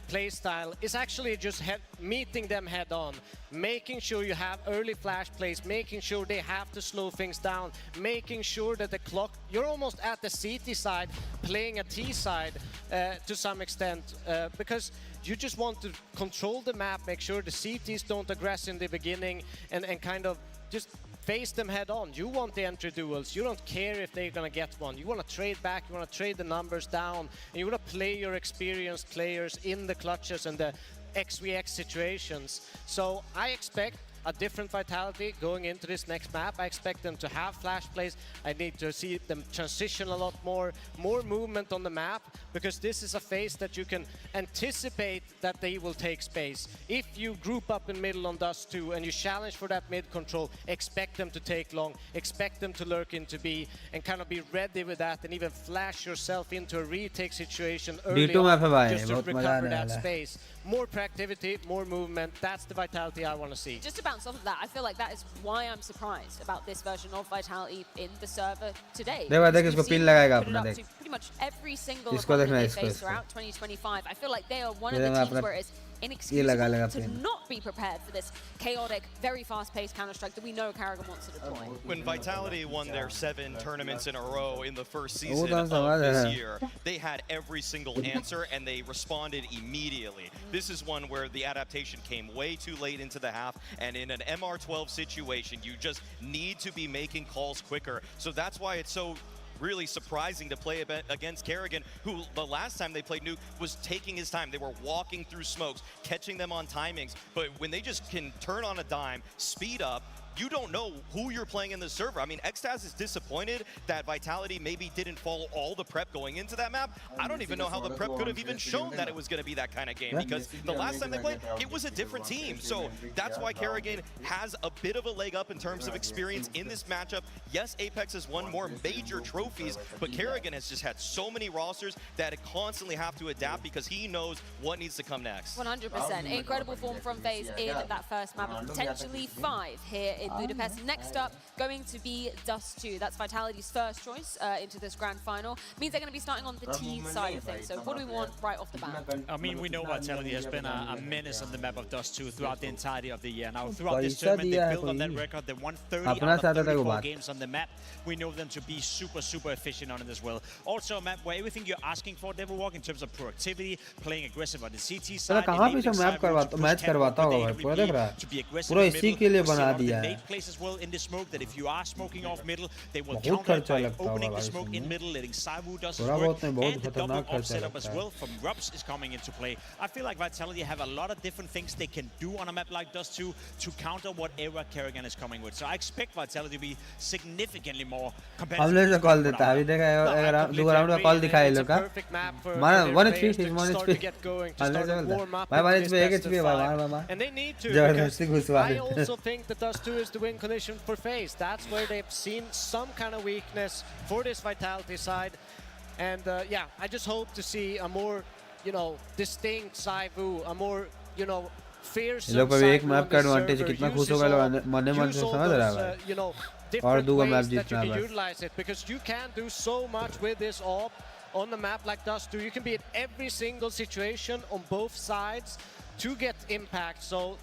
play style is actually just meeting them head on, making sure you have early flash plays, making sure they have to slow things down, making sure that the clock, you're almost at the CT side playing a T side to some extent, because you just want to control the map, make sure the CTs don't aggress in the beginning, and kind of just face them head on. You want the entry duels. You don't care if they're going to get one. You want to trade back. You want to trade the numbers down. And you want to play your experienced players in the clutches and the XVX situations. So I expect a different Vitality going into this next map. I expect them to have flash plays. I need to see them transition a lot more movement on the map, because this is a phase that you can anticipate that they will take space. If you group up in middle on Dust 2 and you challenge for that mid control, expect them to take long, expect them to lurk into B, and kind of be ready with that, and even flash yourself into a retake situation early on, just to recover that space. More proactivity, more movement. That's the Vitality I want to see. Just to bounce off of that, I feel like that is why I'm surprised about this version of Vitality in the server today. We've seen them put it up to pretty much every single opponent they face throughout 2025. I feel like they are one of the teams where it's inexcusable to not be prepared for this chaotic, very fast-paced Counter-Strike that we know Karrigan wants to deploy. When Vitality won their 7 tournaments in a row in the first season of this year, they had every single answer and they responded immediately. This is one where the adaptation came way too late into the half, and in an MR12 situation, you just need to be making calls quicker. So that's why it's so really surprising to play against Karrigan, who the last time they played Nuke was taking his time. They were walking through smokes, catching them on timings, but when they just can turn on a dime, speed up, you don't know who you're playing in the server. I mean, Xtaz is disappointed that Vitality maybe didn't follow all the prep going into that map. I don't even know how the prep could have even shown that it was going to be that kind of game, because the last time they played, it was a different team. So that's why Karrigan has a bit of a leg up in terms of experience in this matchup. Yes, Apex has won more major trophies, but Karrigan has just had so many rosters that it constantly have to adapt, because he knows what needs to come next. 100%. Incredible form from FaZe in that first map, and potentially 5 here in Budapest. Next up, going to be Dust 2. That's Vitality's first choice into this grand final. Means they're going to be starting on the T side of things. So what do we want right off the bat? I mean, we know Vitality has been a menace on the map of Dust 2 throughout the entirety of the year. Now, throughout this tournament, they built on that record. They won 30 out of 34 games on the map. We know them to be super, super efficient on it as well. Also a map where everything you're asking for, Devilwalk, in terms of productivity, playing aggressive on the CT side, to be aggressive in middle, place as well in the smoke, that if you are smoking off middle, they will counter by opening the smoke in middle, letting Saivu does his work, and the double off setup as well from Rups is coming into play. I feel like Vitality have a lot of different things they can do on a map like Dust 2 to counter whatever Karrigan is coming with. So I expect Vitality to be significantly more competitive. Perfect map for FaZe to start to get going, to start to warm up in this best of 5. And they need to, because I also think that Dust 2 is the win condition for FaZe. That's where they've seen some kind of weakness for this Vitality side. And yeah, I just hope to see a more, you know, distinct Saivu, a more, you know, fierce Saivu on the server. You know, different ways that you can utilize it, because you can do so much with this AWP on the map like Dust 2. You can be in every single situation on both sides to get impact. So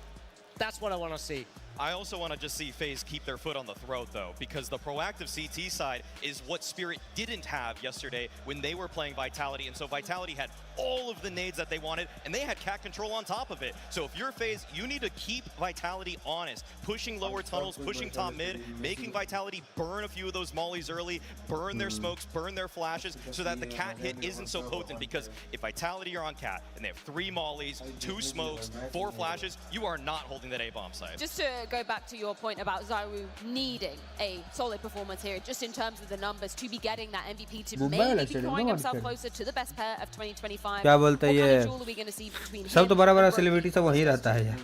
that's what I want to see. I also want to just see FaZe keep their foot on the throat, though, because the proactive CT side is what Spirit didn't have yesterday when they were playing Vitality. And so Vitality had all of the nades that they wanted, and they had cat control on top of it. So if you're FaZe, you need to keep Vitality honest, pushing lower tunnels, pushing top mid, making Vitality burn a few of those mollies early, burn their smokes, burn their flashes, so that the cat hit isn't so potent. Because if Vitality are on cat and they have 3 mollies, 2 smokes, 4 flashes, you are not holding that A-bomb site. Just to go back to your point about Zaiwu needing a solid performance here, just in terms of the numbers, to be getting that MVP, to maybe be drawing himself closer to the best pair of 2025. क्या बोलते हैं ये? सब तो बड़ा celebrity सब वहीं रहता है यार।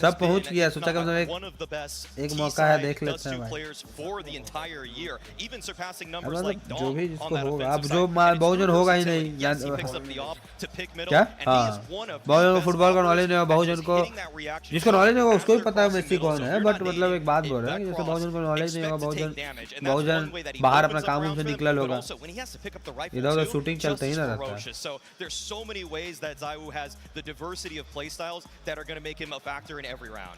सब पहुंच गया, सोचा कम से कम एक मौका है, देख लेते हैं भाई। जो भी जिसको होगा, अब जो बहुजन होगा ही नहीं क्या? हाँ, बहुजन को फुटबॉल का नॉलेज नहीं होगा, बहुजन को जिसको नॉलेज नहीं होगा उसको भी पता है मेसी कौन है, बट मतलब एक बात बोल रहा है कि जैसे बहुजन को नॉलेज नहीं होगा, बहुजन बाहर अपना काम से निकला होगा, इधर उधर शूटिंग चलते ही ना रहता है।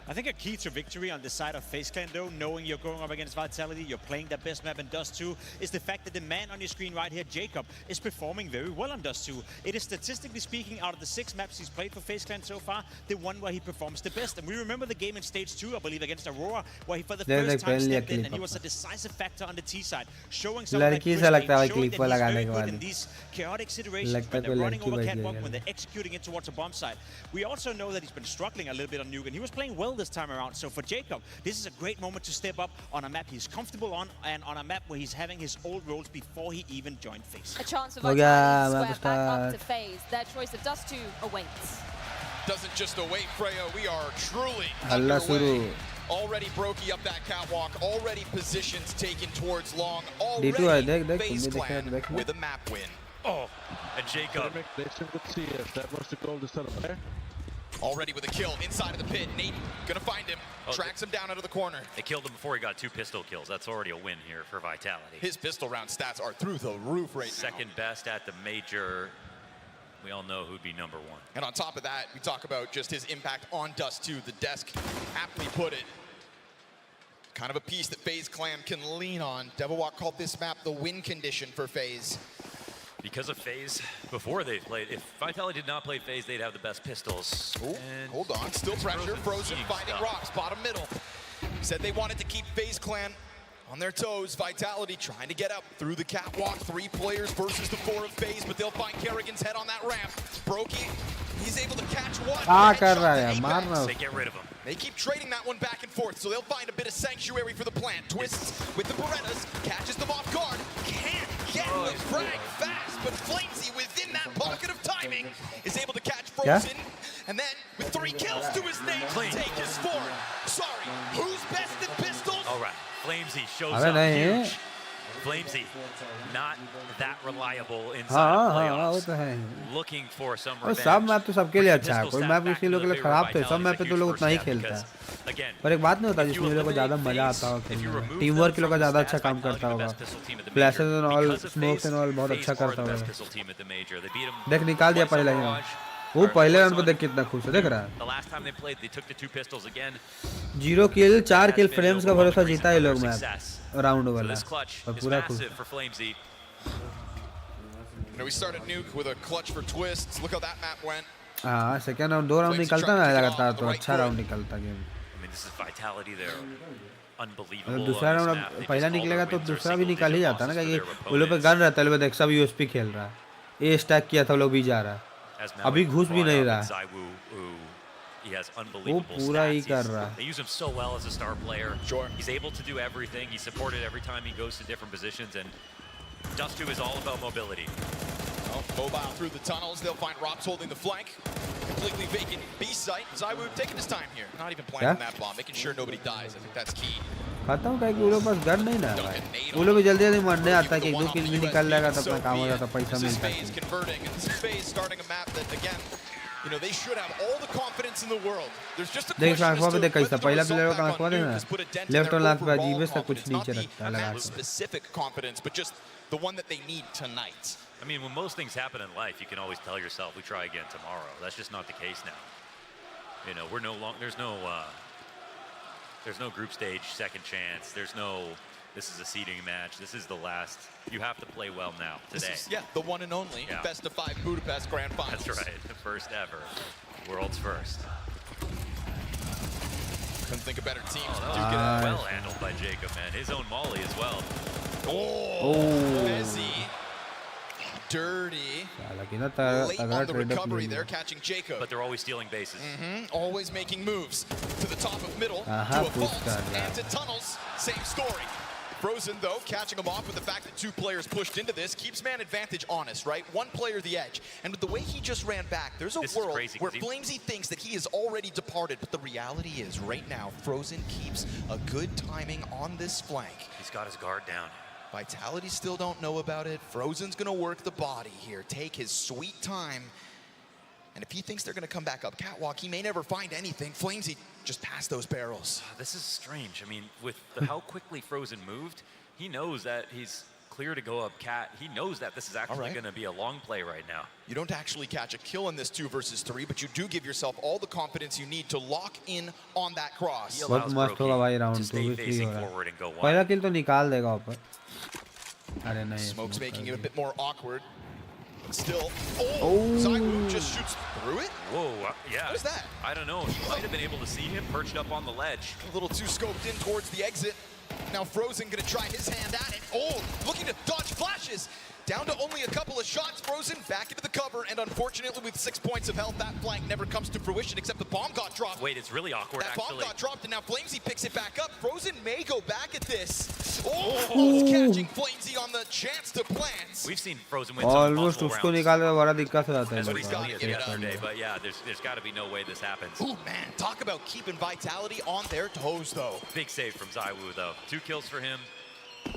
I think a key to victory on the side of FaceCam, though, knowing you're going up against Vitality, you're playing the best map in Dust 2, is the fact that the man on your screen right here, Jacob, is performing very well on Dust 2. It is statistically speaking, out of the 6 maps he's played for FaceCam so far, the one where he performs the best. And we remember the game in Stage 2, I believe, against Aurora, where he for the first time stepped in and he was a decisive factor on the T side, showing some of that grit, showing that he's very good in these chaotic situations when they're running over catwalk, when they're executing it towards a bomb site. We also know that he's been struggling a little bit on Nuke, and he was playing well this time around. So for Jacob, this is a great moment to step up on a map he's comfortable on, and on a map where he's having his old roles before he even joined FaZe. A chance for Vitality to square back up to FaZe. Their choice of Dust 2 awaits. Doesn't just await, Kreo. We are truly underway. Already Brokey up that catwalk. Already positions taken towards long. Already FaZe Clan with a map win. Oh, and Jacob. That was the goal to set up there. Already with a kill inside of the pit. Nate gonna find him. Tracks him down out of the corner. They killed him before he got 2 pistol kills. That's already a win here for Vitality. His pistol round stats are through the roof right now. Second best at the major. We all know who'd be number 1. And on top of that, we talk about just his impact on Dust 2. The desk aptly put it. Kind of a piece that FaZe Clan can lean on. Devilwalk called this map the win condition for FaZe. Because of FaZe, before they played, if Vitality did not play FaZe, they'd have the best pistols. Oh, hold on, still pressure. Frozen finding rocks, bottom middle. Said they wanted to keep FaZe Clan on their toes. Vitality trying to get up through the catwalk. 3 players versus the 4 of FaZe, but they'll find Kerrigan's head on that ramp. Brokey, he's able to catch one. They get rid of him. They keep trading that one back and forth, so they'll find a bit of sanctuary for the plant. Twists with the Berettas, catches them off guard. Can't get the frag fast, but Flamesy within that pocket of timing is able to catch Frozen. And then with 3 kills to his name, take his forward. Sorry, who's best at pistols? All right, Flamesy shows up huge. Flamesy, not that reliable inside of playoffs. Looking for some revenge. सब map तो सबके लिए अच्छा है, कोई map किसी लोगों के लिए खराब तो है, सब मैप पे तो लोग उतना ही खेलता है। पर एक बात नहीं होता जिसमें लोगों को ज़्यादा मजा आता हो खेलने में, टीम वर्क के लोग ज़्यादा अच्छा काम करता होगा, flashes and all, smokes and all बहुत अच्छा करता होगा। देख निकाल दिया पहले ही, वो पहले राउंड को देख कितना खुश है, देख रहा है। 0 किल 4 किल फ्रेम्स का भरोसा जीता है लोग मैच राउंड वाला, और पूरा खुश। We started Nuke with a clutch for twists. Look how that map went. हाँ, सेकंड राउंड 2 राउंड निकलता ना लगातार तो अच्छा राउंड निकलता गेम। दूसरा राउंड पहला निकलेगा तो दूसरा भी निकल ही जाता ना, क्योंकि वो लोग पे गन रहता है, लोग देख सब यूएसपी खेल रहा है, ए स्टैक किया था लोग भी जा रहा है, अभी घुस भी नहीं रहा है, वो पूरा ही कर रहा है। They use him so well as a star player. Sure. He's able to do everything. He's supported every time he goes to different positions, and Dust 2 is all about mobility. Mobile through the tunnels. They'll find Rops holding the flank. Completely vacant B site. Zaiwu taking his time here. Not even planting that bomb, making sure nobody dies. I think that's key. खाता हूँ कहीं उन लोगों पास gun नहीं ना भाई, उन लोग जल्दी जल्दी मरने आता है कि 2 किल भी निकल जाएगा तो अपना काम हो जाता, पैसा मिलता है। You know, they should have all the confidence in the world. There's just a देख आंखों पे देख कैसा पहला प्लेयर का आंखों question देना, लेफ्ट और लास्ट पे अजीब सा कुछ नीचे रखता है लगा के। Specific confidence, but just the one that they need tonight. I mean, when most things happen in life, you can always tell yourself, we try again tomorrow. That's just not the case now. You know, we're no longer, there's no group stage second chance. There's no, this is a seeding match. This is the last. You have to play well now, today. This is, the one and only best of 5 Budapest Grand Finals. That's right, the first ever. World's first. Couldn't think of better teams. Well handled by Jacob, man. His own molly as well. FaZe dirty. Late on the recovery there, catching Jacob. But they're always stealing bases. Always making moves to the top of middle, to a vault, and to tunnels. Same story. Frozen, though, catching him off with the fact that 2 players pushed into this, keeps man advantage honest, right? 1 player the edge. And with the way he just ran back, there's a world where Flamesy thinks that he is already departed. But the reality is, right now, Frozen keeps a good timing on this flank. He's got his guard down. Vitality still don't know about it. Frozen's gonna work the body here, take his sweet time. And if he thinks they're gonna come back up catwalk, he may never find anything. Flamesy just passed those barrels. This is strange. I mean, with how quickly Frozen moved, he knows that he's clear to go up cat. He knows that this is actually gonna be a long play right now. You don't actually catch a kill in this 2 versus 3, but you do give yourself all the confidence you need to lock in on that cross. बहुत मस्त होगा भाई round 2v3 हो रहा है. पहला किल तो निकाल देगा ऊपर. अरे नहीं. Smoke's making it a bit more awkward. But still, Zywoo just shoots through it? Whoa, yeah. What is that? I don't know. He might have been able to see him perched up on the ledge. A little too scoped in towards the exit. Now Frozen gonna try his hand at it. Oh, looking to dodge flashes. Down to only a couple of shots. Frozen back into the cover, and unfortunately with 6 points of health, that flank never comes to fruition except the bomb got dropped. Wait, it's really awkward, that bomb got dropped, and now Flamesy picks it back up. Frozen may go back at this. Almost catching Flamesy on the chance to plant. We've seen Frozen win some Almost उसको निकाल के बड़ा दिक्कत हो जाता है. That's what he's got yesterday, but yeah, there's got to be no way this happens. Ooh, man, talk about keeping Vitality on their toes, though. Big save from Zywoo, though. 2 kills for him.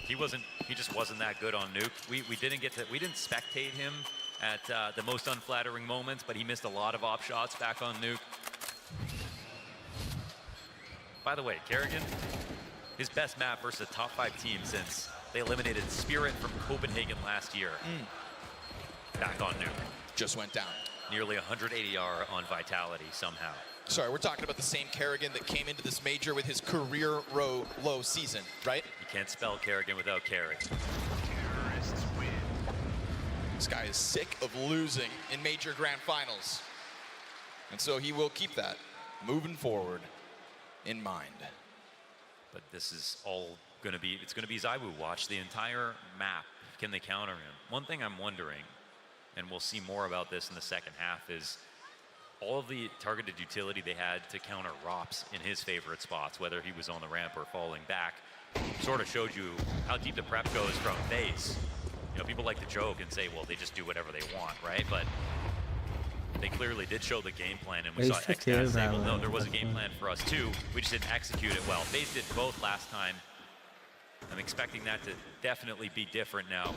He just wasn't that good on Nuke. We didn't spectate him at the most unflattering moments, but he missed a lot of op shots back on Nuke. By the way, Kerrigan, his best map versus a top 5 team since they eliminated Spirit from Copenhagen last year. Back on Nuke. Just went down. Nearly 180 AR on Vitality somehow. Sorry, we're talking about the same Kerrigan that came into this major with his career low season, right? You can't spell Kerrigan without carry. Terrorists win. This guy is sick of losing in major grand finals. And so he will keep that moving forward in mind. But this is all gonna be, it's gonna be Zywoo watch the entire map. Can they counter him? One thing I'm wondering, and we'll see more about this in the second half, is all of the targeted utility they had to counter Rops in his favorite spots, whether he was on the ramp or falling back, sort of showed you how deep the prep goes from FaZe. You know, people like to joke and say, well, they just do whatever they want, right? But they clearly did show the game plan, and we saw XCast say, well, no, there was a game plan for us too. We just didn't execute it well. FaZe did both last time. I'm expecting that to definitely be different now.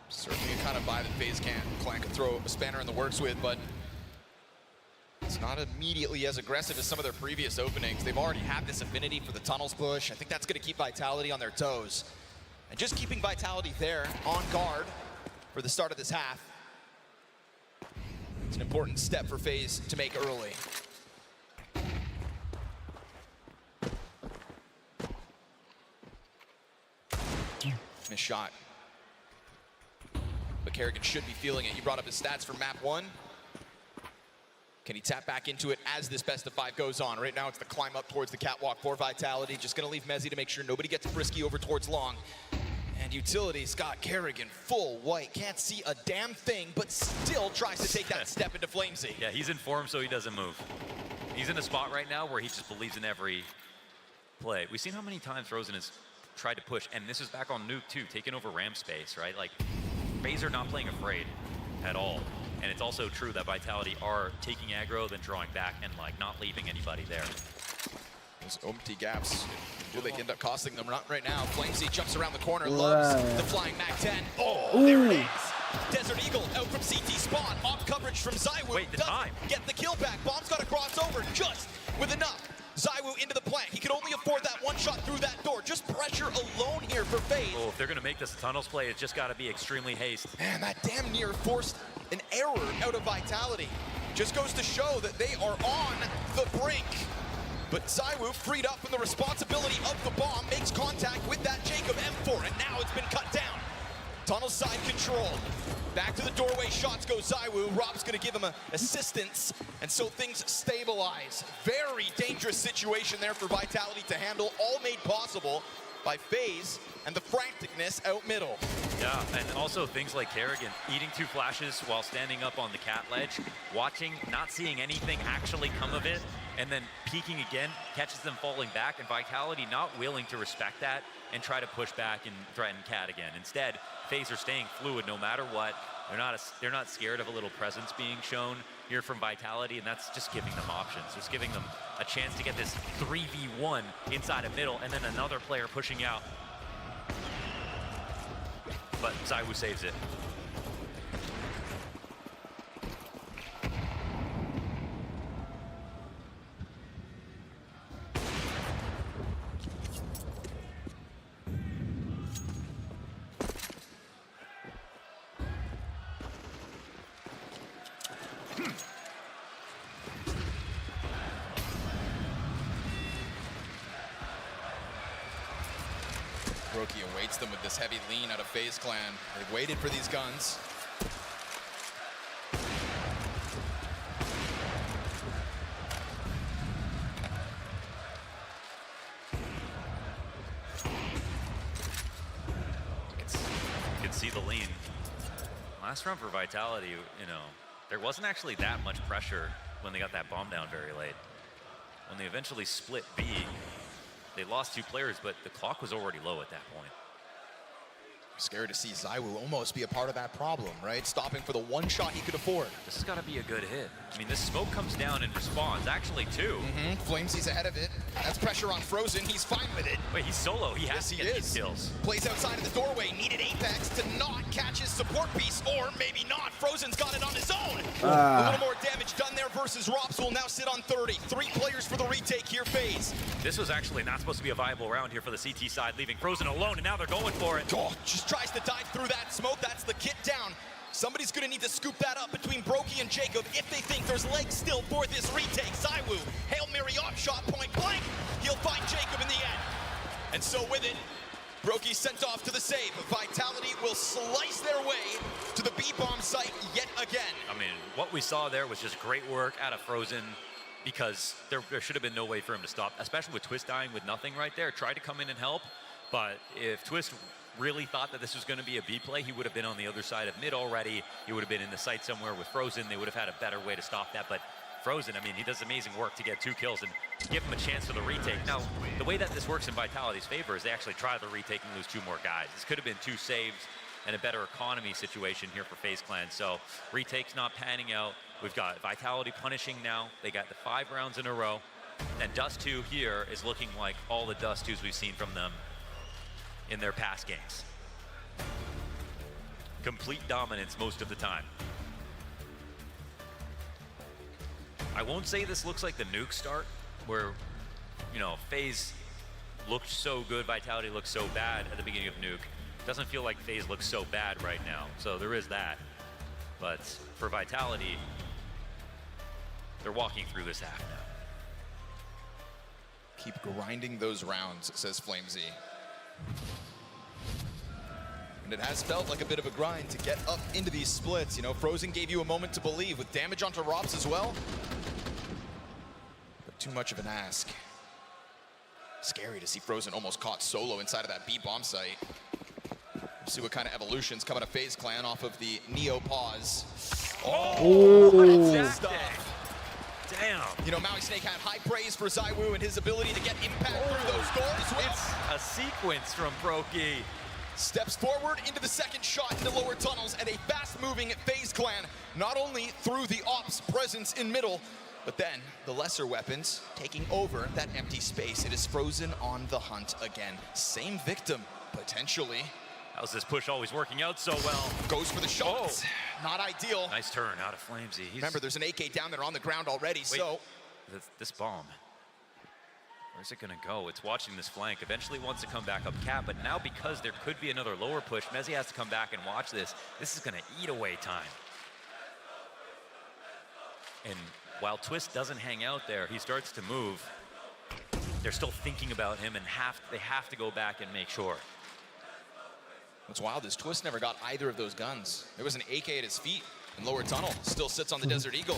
Certainly a kind of buy that FaZe clan can throw a spanner in the works with, but it's not immediately as aggressive as some of their previous openings. They've already had this affinity for the tunnels push. I think that's going to keep Vitality on their toes. And just keeping Vitality there on guard for the start of this half, it's an important step for FaZe to make early. Missed shot. But Kerrigan should be feeling it. You brought up his stats for map 1. Can he tap back into it as this best of 5 goes on? Right now it's the climb up towards the catwalk for Vitality. Just gonna leave Mezzy to make sure nobody gets frisky over towards long. And Utility's got Kerrigan full white. Can't see a damn thing, but still tries to take that step into Flamesy. Yeah, he's in form, so he doesn't move. He's in a spot right now where he just believes in every play. We've seen how many times Frozen has tried to push, and this is back on Nuke too, taking over ramp space, right? Like, FaZe are not playing afraid at all. And it's also true that Vitality are taking aggro, then drawing back, and like not leaving anybody there. Those empty gaps, will they end up costing them? Not right now. Flamesy jumps around the corner, loves the flying Mag-10. Oh, there it is. Desert Eagle out from CT spawn. Off coverage from Zywoo. Wait, the time. Get the kill back. Bomb's got to cross over just with enough. Zywoo into the plant. He could only afford that one shot through that door. Just pressure alone here for FaZe. Oh, if they're going to make this a tunnels play, it's just got to be extremely haste. Man, that damn near forced an error out of Vitality. Just goes to show that they are on the brink. But Zywoo, freed up from the responsibility of the bomb, makes contact with that Jacob M4, and now it's been cut down. Tunnel side control. Back to the doorway, shots go ZywOo. Rob's gonna give him assistance, and so things stabilize. Very dangerous situation there for Vitality to handle, all made possible by FaZe and the franticness out middle. Yeah, and also things like Kerrigan eating 2 flashes while standing up on the cat ledge, watching, not seeing anything actually come of it, and then peeking again, catches them falling back, and Vitality not willing to respect that and try to push back and threaten cat again. Instead, FaZe are staying fluid no matter what. They're not scared of a little presence being shown here from Vitality, and that's just giving them options. Just giving them a chance to get this 3v1 inside of middle, and then another player pushing out. But ZywOo saves it. Brokey awaits them with this heavy lean out of FaZe Clan. They've waited for these guns. You can see the lean. Last round for Vitality, you know, there wasn't actually that much pressure when they got that bomb down very late. When they eventually split B, they lost 2 players, but the clock was already low at that point. Scared to see ZywOo almost be a part of that problem, right? Stopping for the one shot he could afford. This has got to be a good hit. I mean, this smoke comes down and responds. Actually, 2. Flamesy's ahead of it. That's pressure on Frozen. He's fine with it. Wait, he's solo. He has to get these kills. Plays outside of the doorway. Needed Apex to not catch his support piece, or maybe not. Frozen's got it on his own. A little more damage done there versus Rops will now sit on 30. 3 players for the retake here, FaZe. This was actually not supposed to be a viable round here for the CT side, leaving Frozen alone, and now they're going for it. Oh, just tries to dive through that smoke. That's the kit down. Somebody's gonna need to scoop that up between Brokey and Jacob if they think there's legs still for this retake. ZywOo, Hail Mary op shot, point blank. He'll find Jacob in the end. And so with it, Brokey sent off to the save. Vitality will slice their way to the B-bomb site yet again. I mean, what we saw there was just great work out of Frozen, because there should have been no way for him to stop, especially with Twist dying with nothing right there. Tried to come in and help, but if Twist really thought that this was going to be a B play, he would have been on the other side of mid already. He would have been in the site somewhere with Frozen. They would have had a better way to stop that. But Frozen, I mean, he does amazing work to get 2 kills and give him a chance for the retake. Now, the way that this works in Vitality's favor is they actually try the retake and lose 2 more guys. This could have been 2 saves and a better economy situation here for FaZe Clan. So retake's not panning out. We've got Vitality punishing now. They got the 5 rounds in a row. And Dust 2 here is looking like all the Dust 2s we've seen from them in their past games. Complete dominance most of the time. I won't say this looks like the Nuke start, where, you know, FaZe looked so good, Vitality looked so bad at the beginning of Nuke. Doesn't feel like FaZe looks so bad right now, so there is that. But for Vitality, they're walking through this half now. Keep grinding those rounds, says Flamesy. And it has felt like a bit of a grind to get up into these splits. You know, Frozen gave you a moment to believe with damage onto Robs as well. But too much of an ask. Scary to see Frozen almost caught solo inside of that B-bomb site. See what kind of evolutions come out of FaZe Clan off of the Neo pause. Oh, stuff. Damn. You know, Maui Snake had high praise for ZywOo and his ability to get impact through those doors. Well, it's a sequence from Brokey. Steps forward into the second shot into lower tunnels, and a fast-moving FaZe Clan, not only through the Ops presence in middle, but then the lesser weapons taking over that empty space. It is Frozen on the hunt again. Same victim, potentially. How's this push always working out so well? Goes for the shots. Not ideal. Nice turn out of Flamesy. Remember, there's an AK down there on the ground already, so... This bomb, where's it gonna go? It's watching this flank. Eventually wants to come back up cap, but now because there could be another lower push, Mezzy has to come back and watch this. This is gonna eat away time. And while Twist doesn't hang out there, he starts to move. They're still thinking about him, and they have to go back and make sure. What's wild is Twist never got either of those guns. There was an AK at his feet in lower tunnel. Still sits on the Desert Eagle.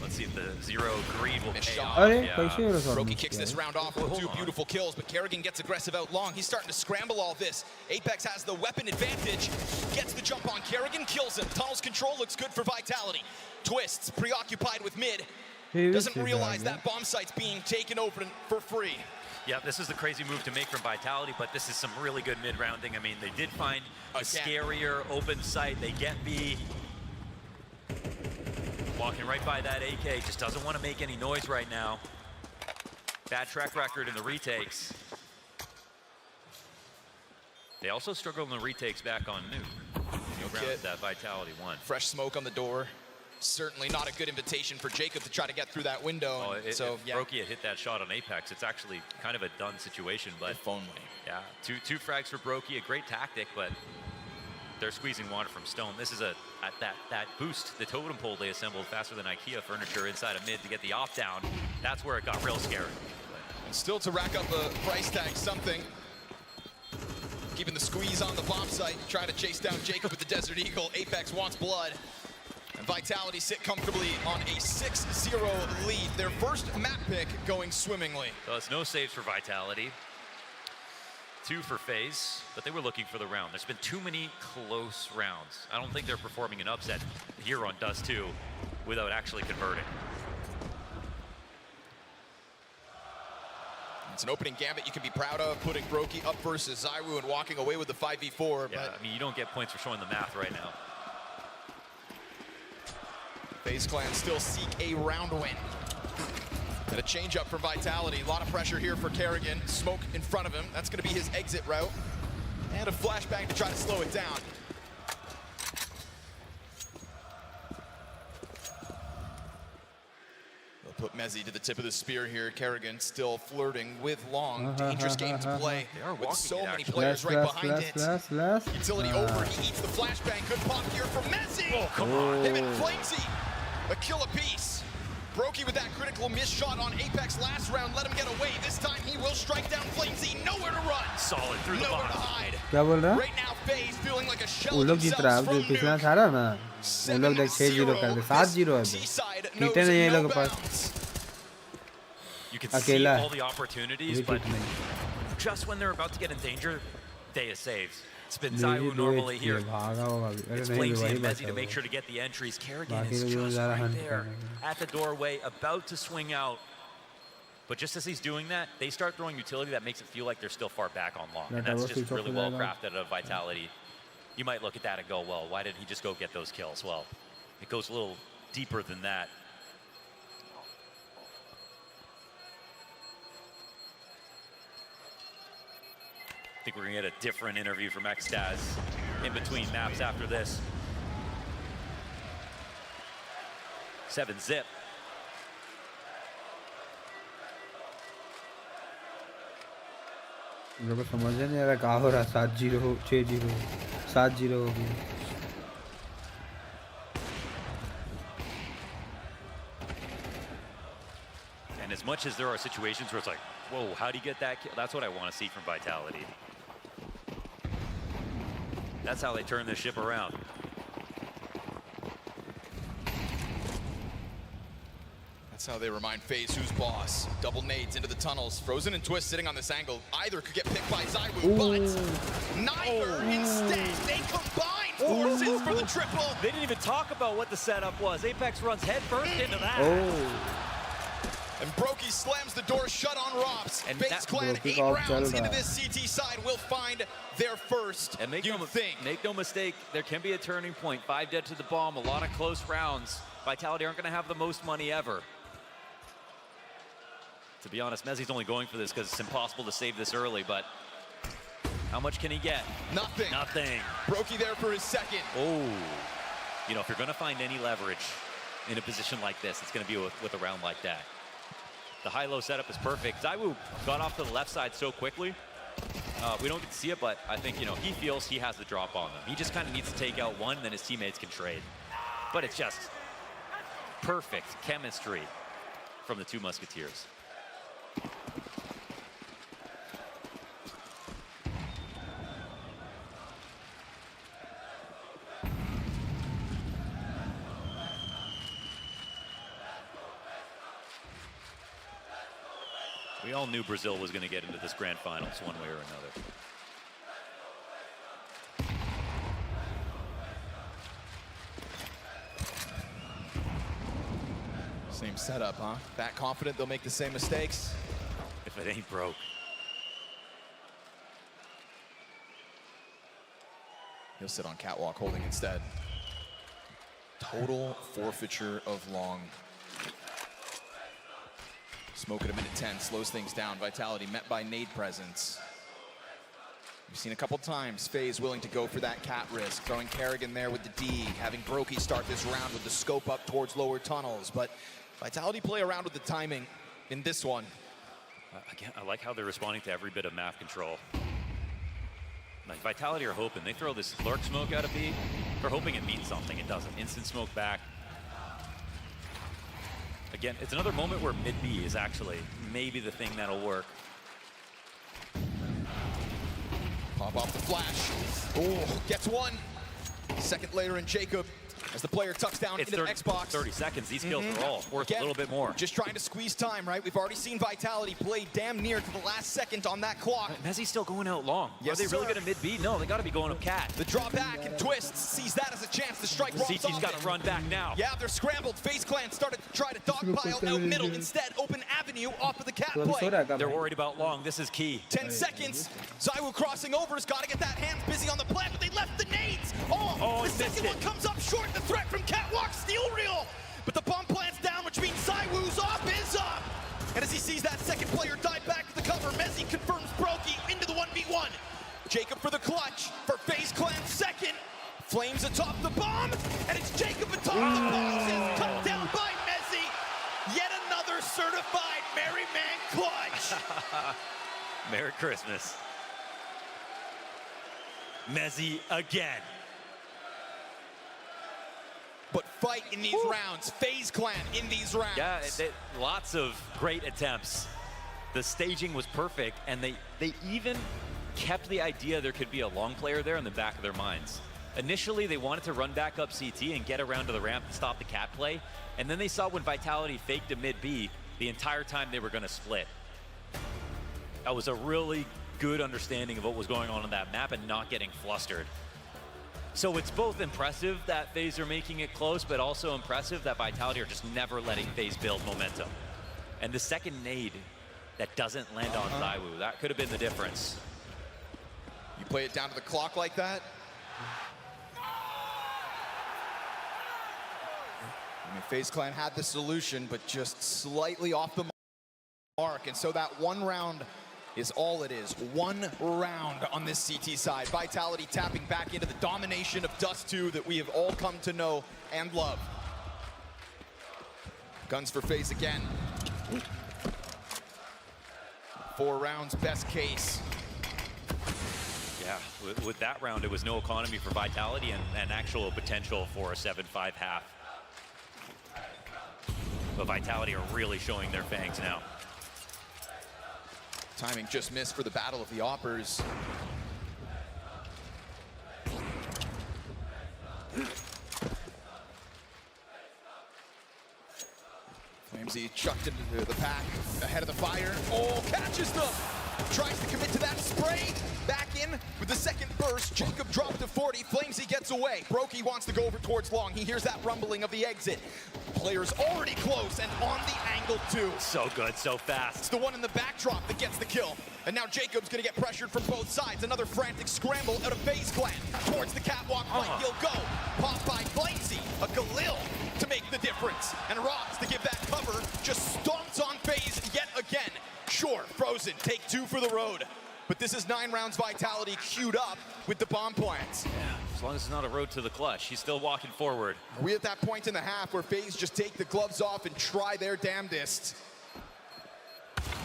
Let's see if the zero greed will pay off. Brokey kicks this round off with 2 beautiful kills, but Kerrigan gets aggressive out long. He's starting to scramble all this. Apex has the weapon advantage, gets the jump on Kerrigan, kills him. Tunnel's control looks good for Vitality. Twists preoccupied with mid. Doesn't realize that bomb site's being taken over for free. Yeah, this is the crazy move to make from Vitality, but this is some really good mid-rounding. I mean, they did find a scarier open site. They get B. Walking right by that AK, just doesn't want to make any noise right now. Bad track record in the retakes. They also struggle in the retakes back on New. That Vitality won. Fresh smoke on the door. Certainly not a good invitation for Jacob to try to get through that window. Oh, if Brokey had hit that shot on Apex, it's actually kind of a done situation. But if only. Yeah, two frags for Brokey, a great tactic, but they're squeezing water from Stone. This is that boost, the totem pole they assembled faster than IKEA furniture inside of mid to get the off down. That's where it got real scary. And still to rack up a price tag, something. Keeping the squeeze on the bomb site, trying to chase down Jacob with the Desert Eagle. Apex wants blood. And Vitality sit comfortably on a 6-0 lead. Their first map pick going swimmingly. So it's no saves for Vitality. 2 for FaZe, but they were looking for the round. There's been too many close rounds. I don't think they're performing an upset here on Dust 2 without actually converting. It's an opening gambit you can be proud of, putting Brokey up versus Zywoo and walking away with the 5v4. Yeah, I mean, you don't get points for showing the math right now. FaZe Clan still seek a round win. And a change up for Vitality. A lot of pressure here for Kerrigan. Smoke in front of him. That's going to be his exit route. And a flashbang to try to slow it down. They'll put Mezzi to the tip of the spear here. Kerrigan still flirting with Long. Dangerous game to play. They are with so many actually. players right behind it. Utility over. He eats the flashbang. Good pop here from Mezzi. Oh, come on. Him and Flamesy. A kill apiece. Brokey with that critical miss shot on Apex last round. Let him get away. This time he will strike down Flamesy. Nowhere to run. Solid through the Nowhere bottom. to hide. क्या बोल रहा है? Right now FaZe feeling like a shell वो of लोग जीत रहा है themselves जो from पिछला Nuke. था ना वो लोग देख 6-0 कर दे 7-0 है हीटर नहीं है लोगों के पास You can see all the opportunities, but just when they're about to get in danger, they saves. It's been Zywoo normally here. It's Flamesy and Mezzi to make sure to get the entries. Kerrigan is just right there at the doorway, about to swing out. But just as he's doing that, they start throwing utility that makes it feel like they're still far back on long. And that's just really well crafted of Vitality. You might look at that and go, well, why did he just go get those kills? Well, it goes a little deeper than that. I think we're going to get a different interview from Xtaz in between maps after this. 7-zip. लोगों को समझ नहीं आ रहा कहाँ हो रहा 7-0 6-0 7-0 हो गया And as much as there are situations where it's like, whoa, how do you get that kill? That's what I want to see from Vitality. That's how they turn this ship around. That's how they remind FaZe who's boss. Double nades into the tunnels. Frozen and Twist sitting on this angle. Either could get picked by Zywoo, but neither. Instead, they combine forces for the triple. They didn't even talk about what the setup was. Apex runs head first into that. And Brokey slams the door shut on Rops. And FaZe Clan 8 rounds into this CT side will find their first. And make no mistake, there can be a turning point. 5 dead to the bomb, a lot of close rounds. Vitality aren't going to have the most money ever. To be honest, Mezzi's only going for this because it's impossible to save this early, but how much can he get? Nothing. Nothing. Brokey there for his second. Oh. You know, if you're going to find any leverage in a position like this, it's going to be with a round like that. The high-low setup is perfect. Zywoo got off to the left side so quickly. We don't get to see it, but I think, you know, he feels he has the drop on them. He just kind of needs to take out one, then his teammates can trade. But it's just perfect chemistry from the two Musketeers. We all knew Brazil was going to get into this grand finals one way or another. Same setup, huh? That confident they'll make the same mistakes? If it ain't broke. He'll sit on catwalk holding instead. Total forfeiture of long. Smoke at a minute 10 slows things down. Vitality met by nade presence. We've seen a couple times FaZe willing to go for that cat risk, throwing Kerrigan there with the D, having Brokey start this round with the scope up towards lower tunnels, but Vitality play around with the timing in this one. Again, I like how they're responding to every bit of map control. Like Vitality are hoping. They throw this lurk smoke out of B. They're hoping it means something. It doesn't. Instant smoke back. Again, it's another moment where mid B is actually maybe the thing that'll work. Pop off the flash. Oh, gets one. Second later in Jacob as the player tucks down into the Xbox. 30 seconds. These kills are all worth a little bit more. Just trying to squeeze time, right? We've already seen Vitality play damn near to the last second on that clock. Mezzi's still going out long. Yes, Are they really going to mid B? No, they got to be going up cat. The draw back and twists sees that as a chance to strike Ross CT's got to run back now. Yeah, they're scrambled. FaZe Clan started to try to dogpile out middle. Instead, open avenue off of the cat play. They're worried about long. This is key. 10 seconds. Zywoo crossing over. Has got to get that hands busy on the plant, but they left the nades. Oh, the second one comes up short. The threat from Catwalk. Steel reel, but the bomb plant's down, which means Zywoo's off is up. And as he sees that second player dive back to the cover, Mezzi confirms Brokey into the 1v1. Jacob for the clutch for FaZe Clan second. Flames atop the bomb, and it's Jacob atop the boxes, cut down by Mezzi. Yet another certified Merry Man clutch. Merry Christmas. Mezzi again. But fight in these rounds. FaZe Clan in these rounds. Yeah, lots of great attempts. The staging was perfect, and they even kept the idea there could be a long player there in the back of their minds. Initially, they wanted to run back up CT and get around to the ramp and stop the cat play, and then they saw when Vitality faked a mid-B, the entire time they were going to split. That was a really good understanding of what was going on that map and not getting flustered. So it's both impressive that FaZe are making it close, but also impressive that Vitality are just never letting FaZe build momentum. And the second nade that doesn't land on Zywoo, that could have been the difference. You play it down to the clock like that? I mean, FaZe Clan had the solution, but just slightly off the mark. And so that one round is all it is. One round on this CT side. Vitality tapping back into the domination of Dust 2 that we have all come to know and love. Guns for FaZe again. 4 rounds, best case. Yeah, with that round, it was no economy for Vitality and actual potential for a 7-5 half. But Vitality are really showing their fangs now. Timing just missed for the Battle of the Oppers. Flamesy chucked into the pack, ahead of the fire. Oh, catches them! Tries to commit to that spray. Back in with the second burst. Jacob dropped to 40. Flamesy gets away. Brokey wants to go over towards long. He hears that rumbling of the exit. Player's already close and on the angle too. So good, so fast. It's the one in the backdrop that gets the kill. And now Jacob's gonna get pressured from both sides. Another frantic scramble out of FaZe Clan. Towards the catwalk, fight he'll go. Pop by Flamesy, a Galil to make the difference. And Ross to give that cover, just stomps on FaZe yet again. Sure, Frozen, take 2 for the road. But this is 9 rounds Vitality queued up with the bomb plants. Yeah, as long as it's not a road to the clutch. He's still walking forward. Are we at that point in the half where FaZe just take the gloves off and try their damnedest?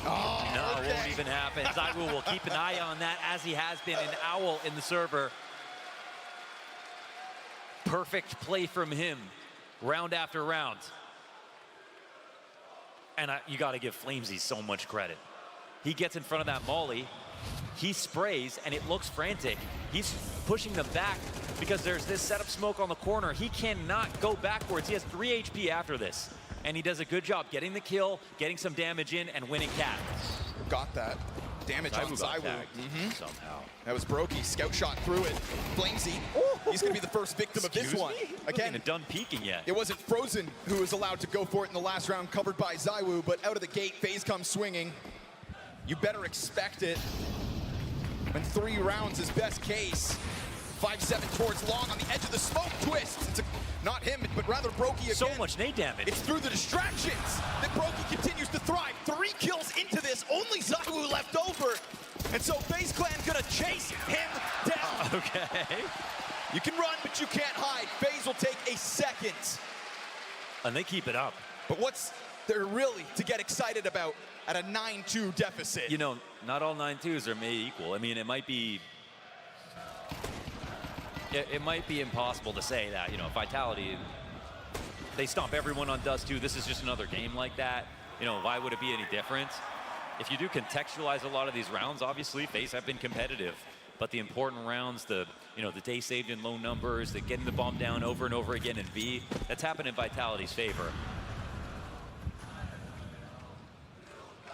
Oh, no, it won't even happen. Zywoo will keep an eye on that as he has been an owl in the server. Perfect play from him, round after round. And you got to give Flamesy so much credit. He gets in front of that molly, he sprays, and it looks frantic. He's pushing them back because there's this setup smoke on the corner. He cannot go backwards. He has 3 HP after this. And he does a good job getting the kill, getting some damage in, and winning cat. got that. Damage on ZywOo. Somehow. That was Brokey. Scout shot through it. Flamesy, he's going to be the first victim of this one. Again, Again, done peeking yet. it wasn't Frozen who was allowed to go for it in the last round, covered by ZywOo, but out of the gate, FaZe comes swinging. You better expect it. And 3 rounds is best case. 5-7 towards long on the edge of the smoke twist. It's not him, but rather Brokey again. So much nade damage. It's through the distractions that Brokey continues to thrive. 3 kills into this, only ZywOo left over. And so FaZe Clan gonna chase him down. Okay. You can run, but you can't hide. FaZe will take a second. And they keep it up. But what's there really to get excited about at a 9-2 deficit? You know, not all 9-2s are made equal. I mean, it might be impossible to say that, you know, Vitality, they stomp everyone on Dust 2. This is just another game like that. You know, why would it be any different? If you do contextualize a lot of these rounds, obviously, FaZe have been competitive. But the important rounds, the day saved in low numbers, the getting the bomb down over and over again in B, that's happened in Vitality's favor.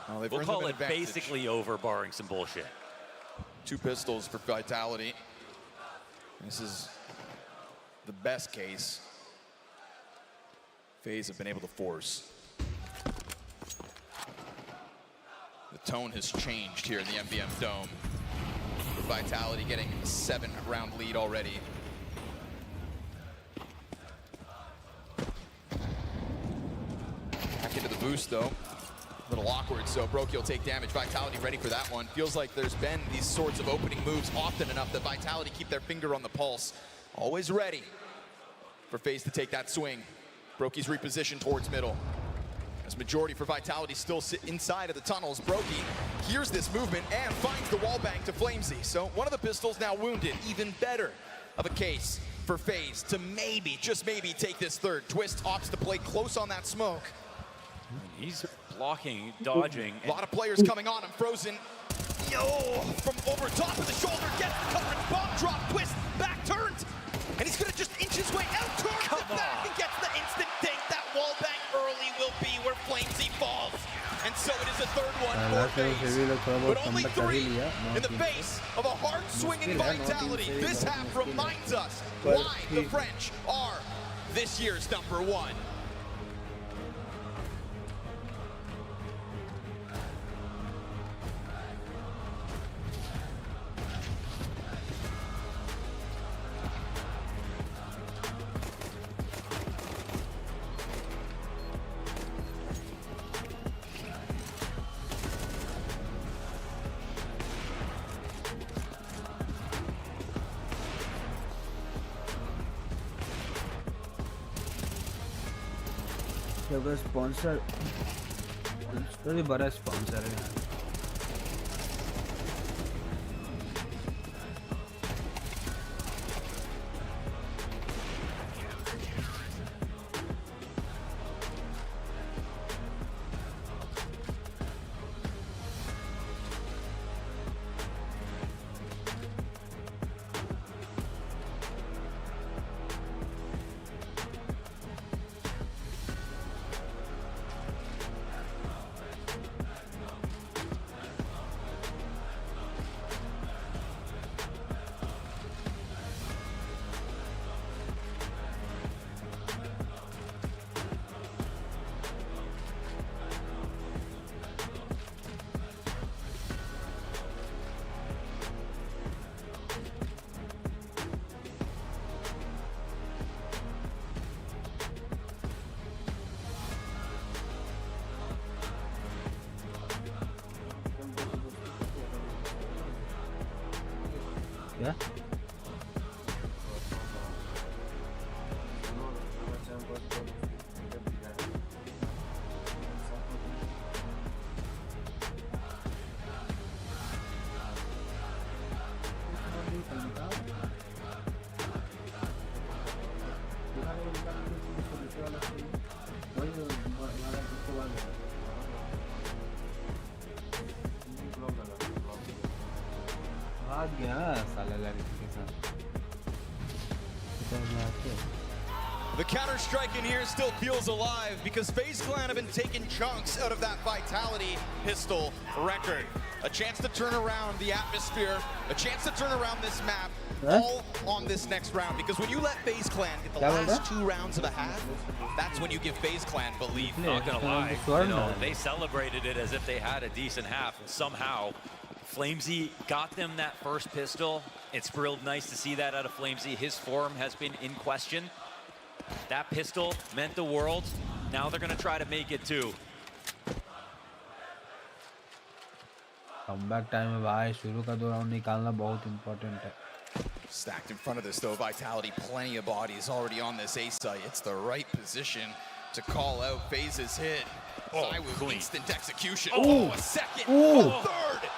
Well, We'll call it basically over, barring some bullshit. 2 pistols for Vitality. This is the best case FaZe have been able to force. The tone has changed here in the MVM Dome. With Vitality getting a 7-round lead already. Back into the boost though. A little awkward, so Brokey will take damage. Vitality ready for that one. Feels like there's been these sorts of opening moves often enough that Vitality keep their finger on the pulse. Always ready for FaZe to take that swing. Brokey's repositioned towards middle. As majority for Vitality still sit inside of the tunnels. Brokey hears this movement and finds the wall bang to Flamesy. So one of the pistols now wounded. Even better of a case for FaZe to maybe, just maybe, take this third. Twist opts to play close on that smoke. He's blocking, dodging. A lot of players coming on him. Frozen, from over top of the shoulder, gets the coverage. Bomb drop, Twist, back turns. And he's gonna just inch his way out, turns it back, and gets the instant dink. That wall bang early will be where Flamesy falls. And so it is a third one for FaZe. But only 3 in the face of a hard-swinging Vitality. This half reminds us why the French are this year's #1. Sponsor story बड़ा sponsor है क्या The counter-strike in here still feels alive because FaZe Clan have been taking chunks out of that Vitality pistol record. A chance to turn around the atmosphere, a chance to turn around this map, all on this next round. Because when you let FaZe Clan get the last 2 rounds of a half, that's when you give FaZe Clan belief. Not gonna lie, you know, they celebrated it as if they had a decent half, and somehow Flamesy got them that first pistol. It's real nice to see that out of Flamesy. His form has been in question. That pistol meant the world. Now they're gonna try to make it too. Comeback time में भाई शुरू का 2 round निकालना बहुत important है. Stacked in front of this though, Vitality, plenty of bodies already on this A site. It's the right position to call out FaZe's hit. Zywoo, instant execution. A second, a third.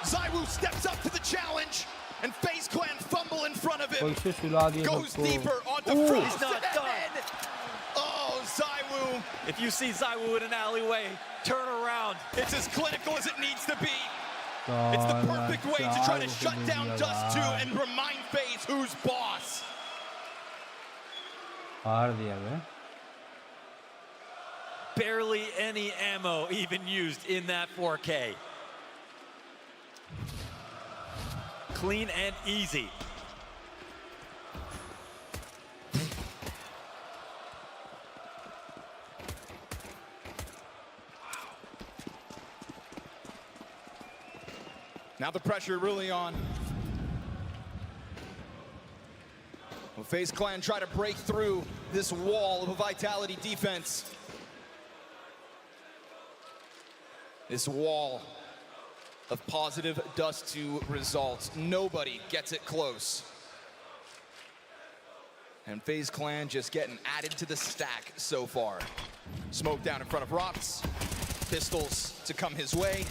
Zywoo steps up to the challenge, and FaZe Clan fumble in front of him. Goes deeper onto Frost. He's not done. Oh, Zywoo. If you see Zywoo in an alleyway, turn around. It's as clinical as it needs to be. It's the perfect way to try to shut down Dust 2 and remind FaZe who's boss. Barely any ammo even used in that 4K. Clean and easy. Now the pressure really on. Well, FaZe Clan try to break through this wall of a Vitality defense. This wall of positive Dust 2 results. Nobody gets it close. And FaZe Clan just getting added to the stack so far. Smoke down in front of Rops. Pistols to come his way.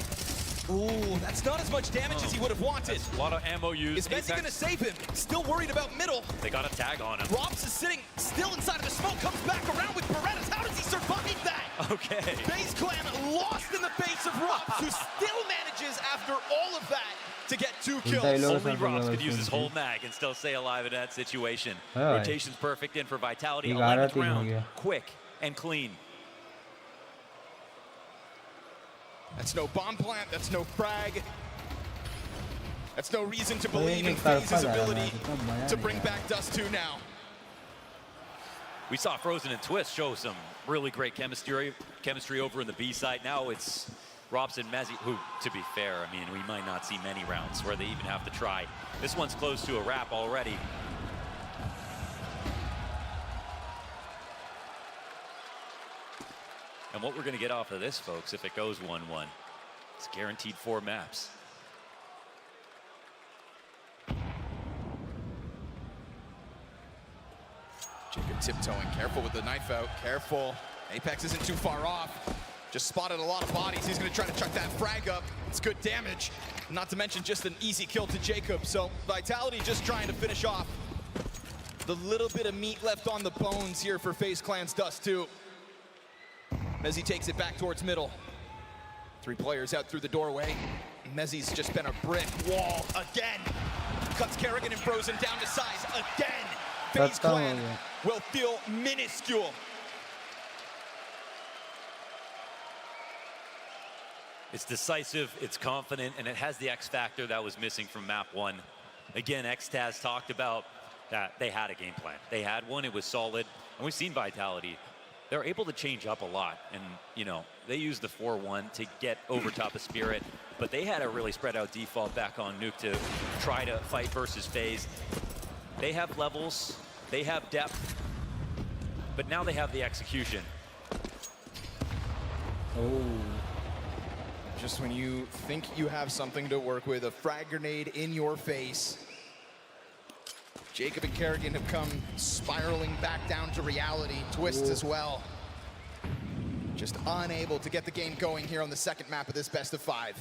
Ooh, that's not as much damage as he would have wanted. That's a lot of ammo used. Is Messi going to save him? Still worried about middle. They got a tag on him. Rops is sitting still inside of the smoke, comes back around with Berettas. How does he survive that? Okay. FaZe Clan lost in the face of Rops, who still manages after all of that to get 2 kills. Only Rops could use his whole mag and still stay alive in that situation. Rotation's perfect in for Vitality. 11th round, quick and clean. That's no bomb plant, that's no frag. That's no reason to believe in FaZe's ability to bring back Dust 2 now. We saw Frozen and Twist show some really great chemistry over in the B side. Now it's Robs and Mezzi, who, to be fair, I mean, we might not see many rounds where they even have to try. This one's close to a wrap already. And what we're going to get off of this, folks, if it goes 1-1, it's guaranteed 4 maps. Jacob tiptoeing, careful with the knife out, careful. Apex isn't too far off. Just spotted a lot of bodies. He's going to try to chuck that frag up. It's good damage. Not to mention just an easy kill to Jacob. So Vitality just trying to finish off the little bit of meat left on the bones here for FaZe Clan's Dust 2. Mezzi takes it back towards middle. 3 players out through the doorway. Mezzi's just been a brick wall again. Cuts Kerrigan and Frozen down to size again. FaZe Clan will feel minuscule. It's decisive, it's confident, and it has the X factor that was missing from map 1. Again, Xtaz talked about that they had a game plan. They had one, it was solid, and we've seen Vitality. They're able to change up a lot, and you know, they used the 4-1 to get over top of Spirit, but they had a really spread out default back on Nuke to try to fight versus FaZe. They have levels, they have depth, but now they have the execution. Oh. Just when you think you have something to work with, a frag grenade in your face. Jacob and Kerrigan have come spiraling back down to reality. Twist as well. Just unable to get the game going here on the second map of this best of 5.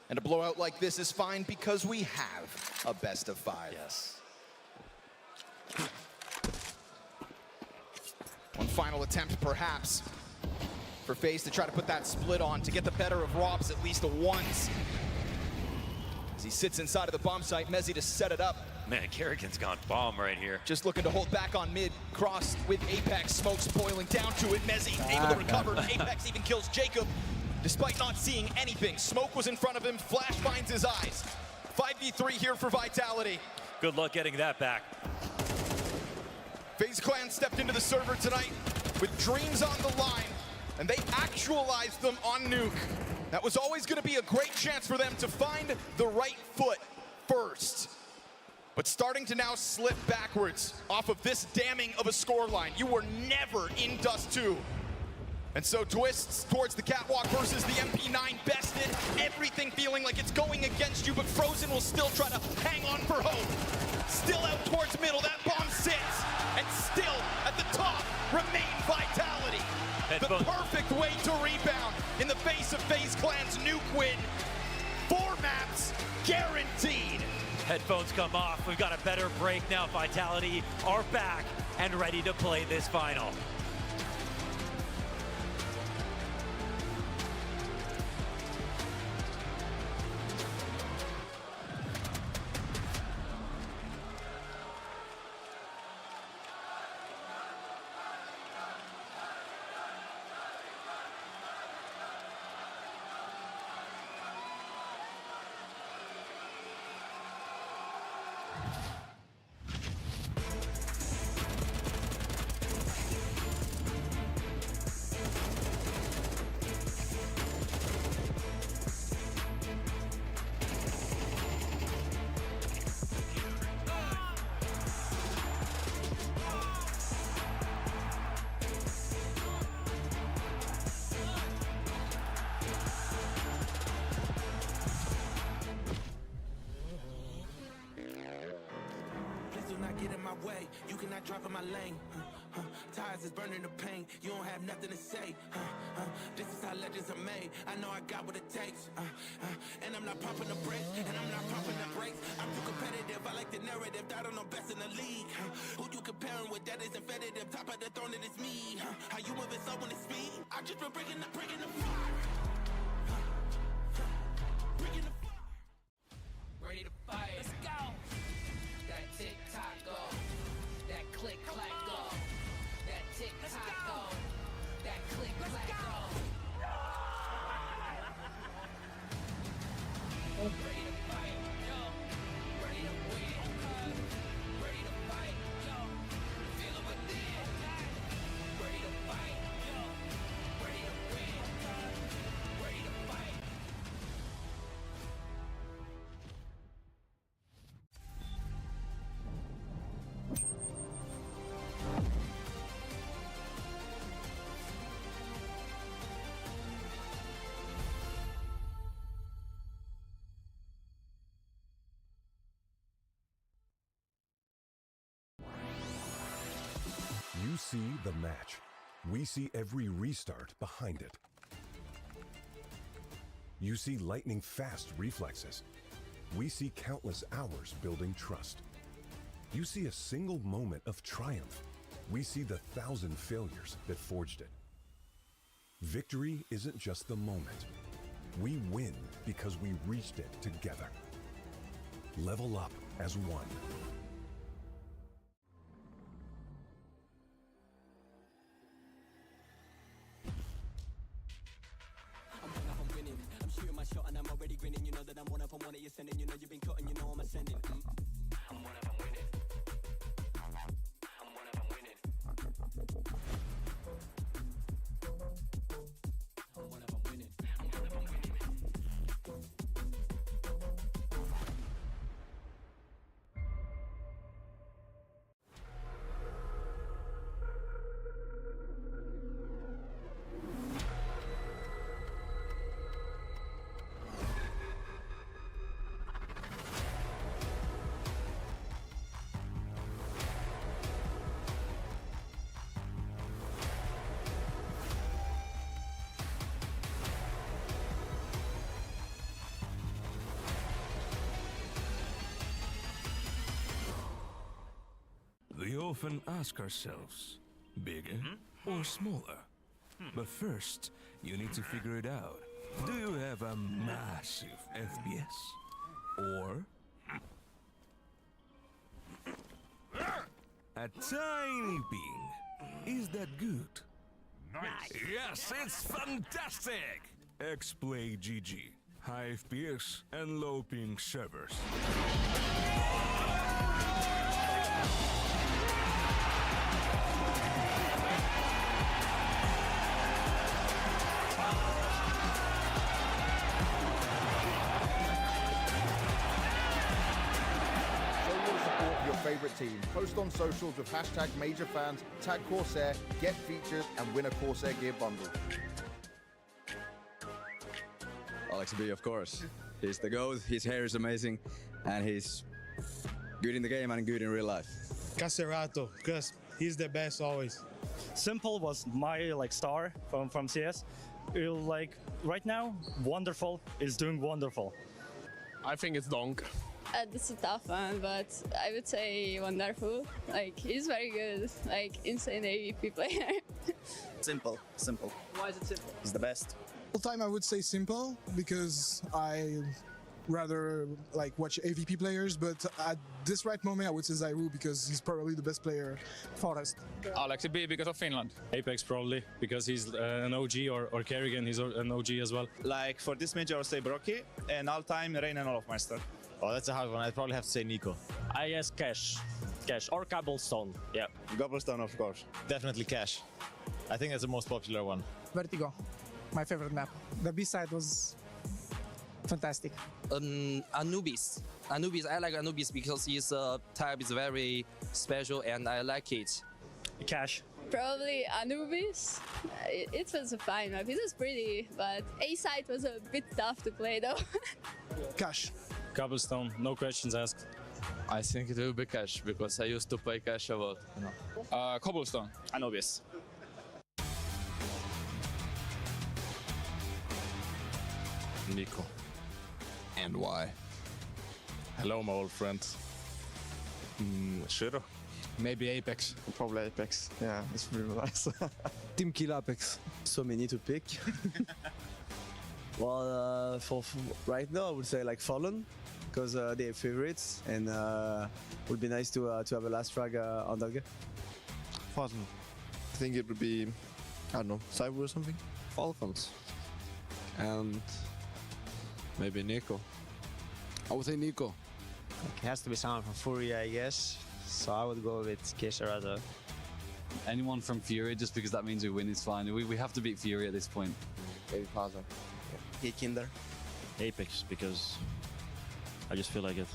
And a blowout like this is fine because we have a best of 5. Yes. One final attempt, perhaps, for FaZe to try to put that split on to get the better of Robs at least once. As he sits inside of the bomb site, Mezzi to set it up. Man, Kerrigan's gone bomb right here. Just looking to hold back on mid, crossed with Apex, smokes boiling down to it. Mezzi able to recover. Apex even kills Jacob, despite not seeing anything. Smoke was in front of him, Flash finds his eyes. 5v3 here for Vitality. Good luck getting that back. FaZe Clan stepped into the server tonight with dreams on the line, and they actualized them on Nuke. That was always going to be a great chance for them to find the right foot first. But starting to now slip backwards off of this damning of a scoreline. You were never in Dust 2. And so twists towards the catwalk versus the MP9 bested. Everything feeling like it's going against you, but Frozen will still try to hang on for hope. Still out towards middle, that bomb sits. And still at the top remain Vitality. The perfect way to rebound in the face of FaZe Clan's nuke win. 4 maps guaranteed. Headphones come off. We've got a better break now. Vitality are back and ready to play this final. way. You cannot drive in my lane. Tires is burning the pain. You don't have nothing to say. This is how legends are made. I know I got what it takes. And I'm not popping the brakes. And I'm not popping the brakes. I'm too competitive. I like the narrative. I don't know best in the league. Who you comparing with? That is competitive. Top of the throne, it is me. How you moving so when it's speed? I just been bringing the fire. Bringing the fire. Ready to fight. Let's go. That tick tock go. That click clack go. That tick tock go. That click clack go. Ready to fight, yo. Ready to win. Ready to fight, yo. Feel it within. Ready to fight, yo. Ready to win. Ready to fight. You see the match. We see every restart behind it. You see lightning-fast reflexes. We see countless hours building trust. You see a single moment of triumph. We see the 1,000 failures that forged it. Victory isn't just the moment. We win because we reached it together. Level up as one. We often ask ourselves, bigger or smaller? But first, you need to figure it out. Do you have a massive FPS? Or A tiny ping. Is that good? Nice. Yes, it's fantastic. X-Play GG. High FPS and low ping servers. Favorite team. Post on socials with hashtag #MajorFans, tag Corsair, get featured, and win a Corsair gear bundle. Alex B, of course. He's the GOAT, his hair is amazing, and he's good in the game and good in real life. Caserato, because he's the best always. Simple was my star from CS. Right now, Wonderful is doing wonderful. I think it's Donk. This is a tough one, but I would say Wonderful. He's very good, insane AVP player. Simple. Why is it simple? He's the best. All time I would say Simple because I rather watch AVP players, but at this right moment I would say Zairu because he's probably the best player. Forest. Alex B because of Finland. Apex probably because he's an OG, or Kerrigan, he's an OG as well. For this major I would say Brocky, and all time Rein and Olofmeister. Oh, that's a hard one. I'd probably have to say Nico. I guess Cash or Cobblestone. Yeah. Cobblestone, of course. Definitely Cash. I think that's the most popular one. Vertigo, my favorite map. The B-side was fantastic. Anubis. I like Anubis because his type is very special and I like it. Cash. Probably Anubis. It was a fine map. It was pretty, but A-side was a bit tough to play though. Cash. Cobblestone, no questions asked. I think it will be Cash because I used to play Cash a lot. Cobblestone. Anubis. Nico. And why? Hello, my old friends. Sure. Maybe Apex. Probably Apex. Yeah, it's really nice. Team Kill Apex. So many to pick. Well, for right now, I would say Fallen, because they're favorites, and it would be nice to have a last frag on that game. Fallen. I think it would be, I don't know, Cyber or something. Falcons. And maybe Nico. I would say Nico. It has to be someone from Furia, I guess. So I would go with Caserato. Anyone from Fury, just because that means we win is fine. We have to beat Fury at this point. Maybe Faza. Kinder. Apex, because I just feel like it.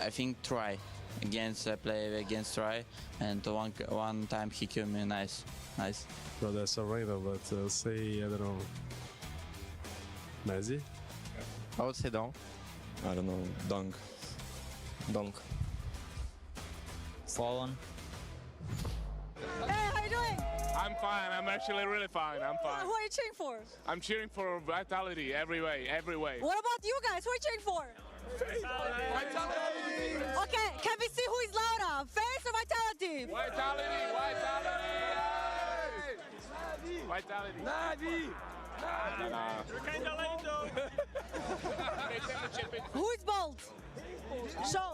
I think Try. I play against Try, and one time he killed me. Nice. Well, that's a Rainer, but say, I don't know, Nazi? I would say Donk. I don't know, Donk. Fallen. Hey, how you doing? I'm fine. I'm actually really fine. I'm fine. Who are you cheering for? I'm cheering for Vitality every way. What about you guys? Who are you cheering for? Vitality! Okay, can we see who is louder? FaZe or Vitality? Vitality! Navi! You're kind of late though. Who is bold? Show.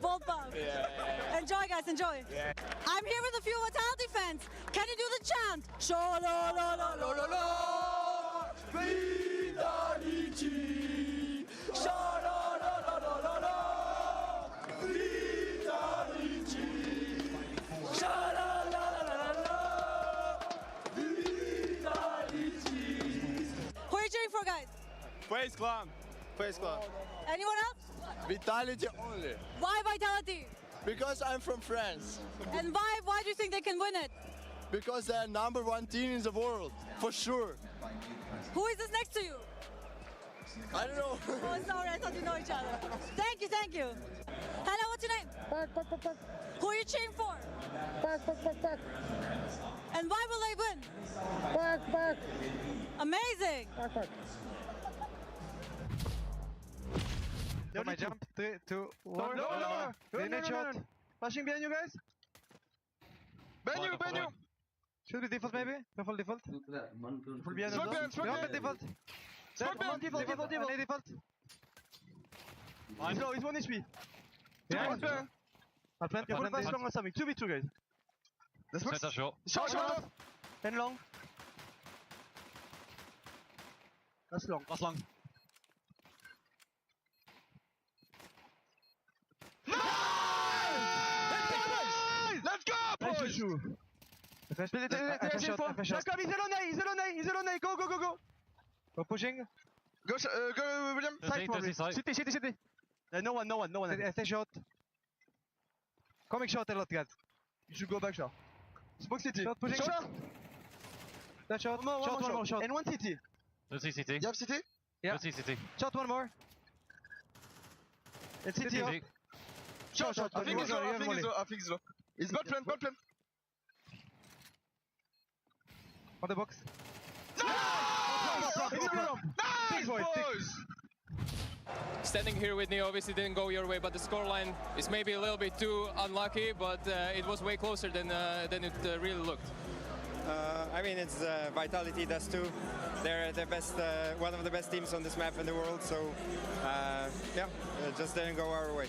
Bold buff. Yeah. Enjoy, guys, enjoy. Yeah. I'm here with a few Vitality fans. Can you do the chant? Show lo lo lo lo lo lo. Vitality. Show lo lo lo lo lo lo. Vitality. Show lo lo lo lo lo. Vitality. Who are you cheering for, guys? FaZe Clan. Anyone else? Vitality only. Why Vitality? Because I'm from France. And why do you think they can win it? Because they're #1 team in the world, for sure. Who is this next to you? I don't know. Oh, sorry, I thought you know each other. Thank you. Hello, what's your name? Who are you cheering for? And why will they win? Amazing. Got my jump. 3, 2, 1. No. They need shot. Flashing behind you guys. Behind you. Should be default maybe. Default. Full behind us. Ramp default. Default. Default. No, it's 1 HP. Yeah. I'll plant. Full face long on something. 2v2 guys. Let's Center short. Short. 10 long. That's long. That's long. Let's go, boys! He's alone A, he's alone A, go! Go pushing. Go, William. Side probably. City. No one. Stay short. Coming short a lot, guys. You should go back short. Smoke city. Short, pushing. Short. That short. One more short. And one city. Let's see city. You have city? Yeah. Let's see city. Short one more. And city up. Short. I think it's low. It's bad plan. On the box. Nice, boys! Standing here with Neo obviously didn't go your way, but the scoreline is maybe a little bit too unlucky, but it was way closer than it really looked. I mean, it's Vitality does too. They're the best, one of the best teams on this map in the world. So yeah, it just didn't go our way.